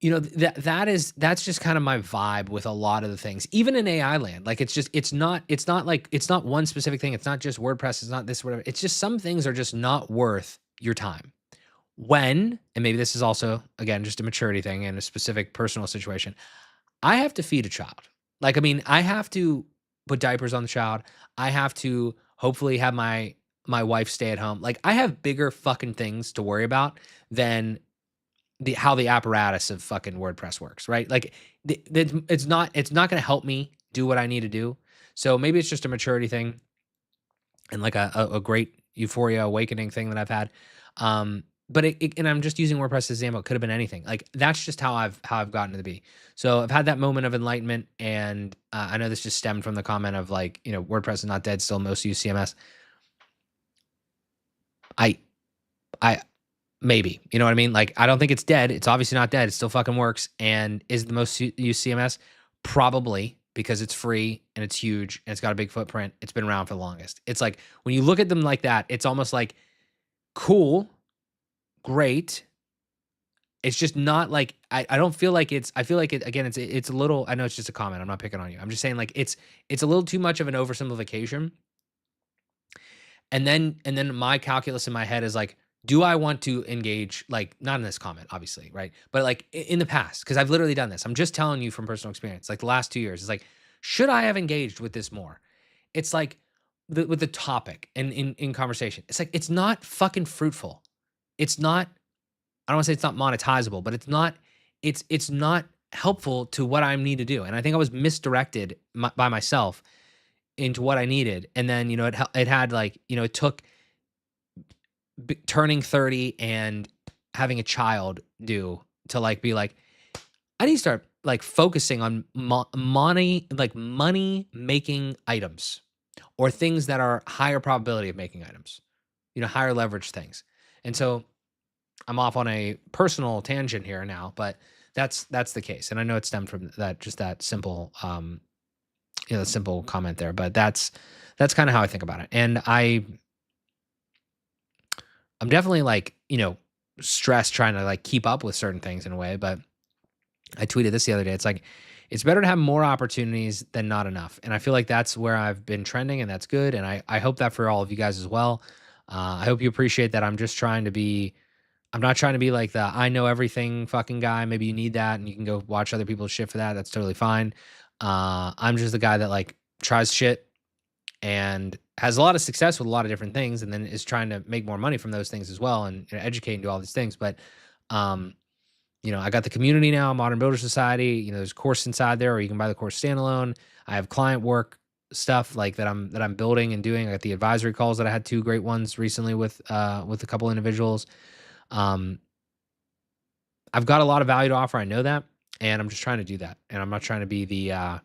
B: you know that's just kind of my vibe with a lot of the things, even in AI land. Like it's not one specific thing. It's not just WordPress. It's not this whatever. It's just some things are just not worth your time. When, and maybe this is also again just a maturity thing in a specific personal situation, I have to feed a child. Like I mean, I have to put diapers on the child. I have to hopefully have my wife stay at home. Like I have bigger fucking things to worry about than the how the apparatus of fucking WordPress works, right? Like it's not going to help me do what I need to do. So maybe it's just a maturity thing and like a great euphoria awakening thing that I've had. But and I'm just using WordPress as an example. It could have been anything. Like that's just how I've gotten to be. So I've had that moment of enlightenment, and I know this just stemmed from the comment of like, you know, WordPress is not dead. Still, most use CMS. I I Maybe. You know what I mean? Like, I don't think it's dead. It's obviously not dead. It still fucking works. And is the most used CMS? Probably, because it's free and it's huge and it's got a big footprint. It's been around for the longest. It's like when you look at them like that, it's almost like cool, great. It's just not like I don't feel like I feel like it again, it's a little, I know it's just a comment. I'm not picking on you. I'm just saying like it's a little too much of an oversimplification. And then my calculus in my head is like, do I want to engage, like not in this comment, obviously, right? But like in the past, because I've literally done this. I'm just telling you from personal experience, like the last 2 years, it's like, should I have engaged with this more? It's like with the topic and in conversation. It's like it's not fucking fruitful. It's not, I don't want to say it's not monetizable, but it's not helpful to what I need to do. And I think I was misdirected by myself into what I needed. And then, you know, it had like, you know, it took turning 30 and having a child do to like be like, I need to start like focusing on money, like money making items or things that are higher probability of making items, you know, higher leverage things. And so I'm off on a personal tangent here now, but that's the case. And I know it stemmed from that, just that simple, you know, the simple comment there, but that's kind of how I think about it. And I'm definitely like, you know, stressed trying to like keep up with certain things in a way, but I tweeted this the other day. It's like it's better to have more opportunities than not enough. And I feel like that's where I've been trending and that's good. And I hope that for all of you guys as well. I hope you appreciate that. I'm not trying to be like the I know everything fucking guy. Maybe you need that and you can go watch other people's shit for that. That's totally fine. I'm just the guy that like tries shit and has a lot of success with a lot of different things and then is trying to make more money from those things as well and, you know, educate and do all these things. But um, you know, I got the community now, Modern Builder Society, you know, there's a course inside there, or you can buy the course standalone. I have client work stuff like that I'm building and doing. I got the advisory calls that I had two great ones recently with a couple individuals. Um, I've got a lot of value to offer. I know that. And I'm just trying to do that. And I'm not trying to be the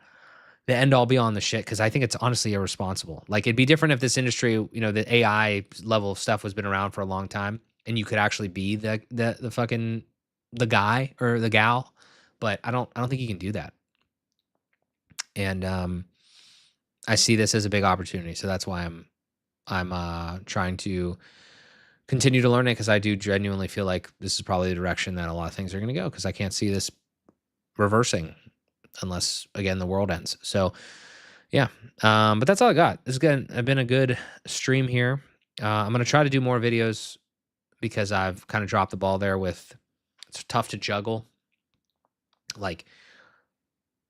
B: end all be all on the shit because I think it's honestly irresponsible. Like it'd be different if this industry, you know, the AI level of stuff was been around for a long time and you could actually be the fucking the guy or the gal. But I don't think you can do that. And I see this as a big opportunity. So that's why I'm trying to continue to learn it because I do genuinely feel like this is probably the direction that a lot of things are going to go because I can't see this reversing unless again the world ends. So yeah, but that's all I got. This has been a good stream here. I'm gonna try to do more videos because I've kind of dropped the ball there with it's tough to juggle like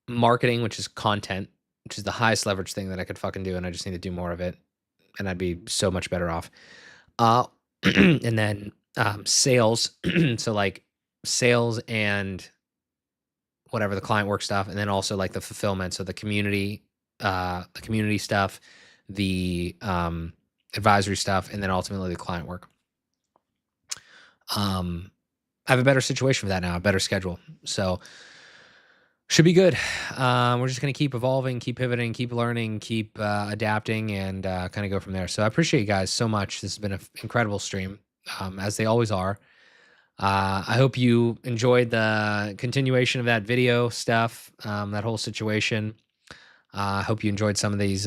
B: marketing, which is content, which is the highest leverage thing that I could fucking do, and I just need to do more of it, and I'd be so much better off. Uh, and then sales, so like sales and whatever the client work stuff, and then also like the fulfillment, so the community stuff, the advisory stuff, and then ultimately the client work. Um, I have a better situation for that now, a better schedule. So should be good. We're just gonna keep evolving, keep pivoting, keep learning, keep adapting, and kind of go from there. So I appreciate you guys so much. This has been an incredible stream, as they always are. I hope you enjoyed the continuation of that video stuff, that whole situation. I hope you enjoyed some of these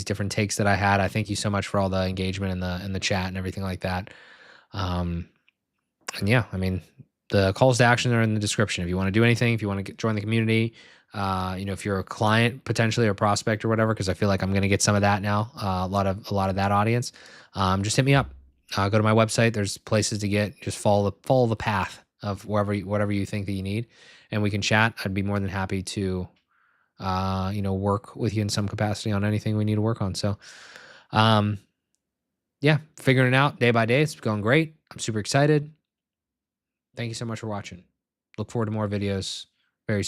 B: different takes that I had. I thank you so much for all the engagement in the chat and everything like that. Um, and yeah, I mean, the calls to action are in the description. If you want to do anything, if you want to join the community, if you're a client potentially or prospect or whatever, because I feel like I'm going to get some of that now. A lot of that audience. Just hit me up. Go to my website. There's places to get. Just follow the path of whatever you think that you need, and we can chat. I'd be more than happy to work with you in some capacity on anything we need to work on. So, um, yeah, figuring it out day by day. It's going great. I'm super excited. Thank you so much for watching. Look forward to more videos very soon.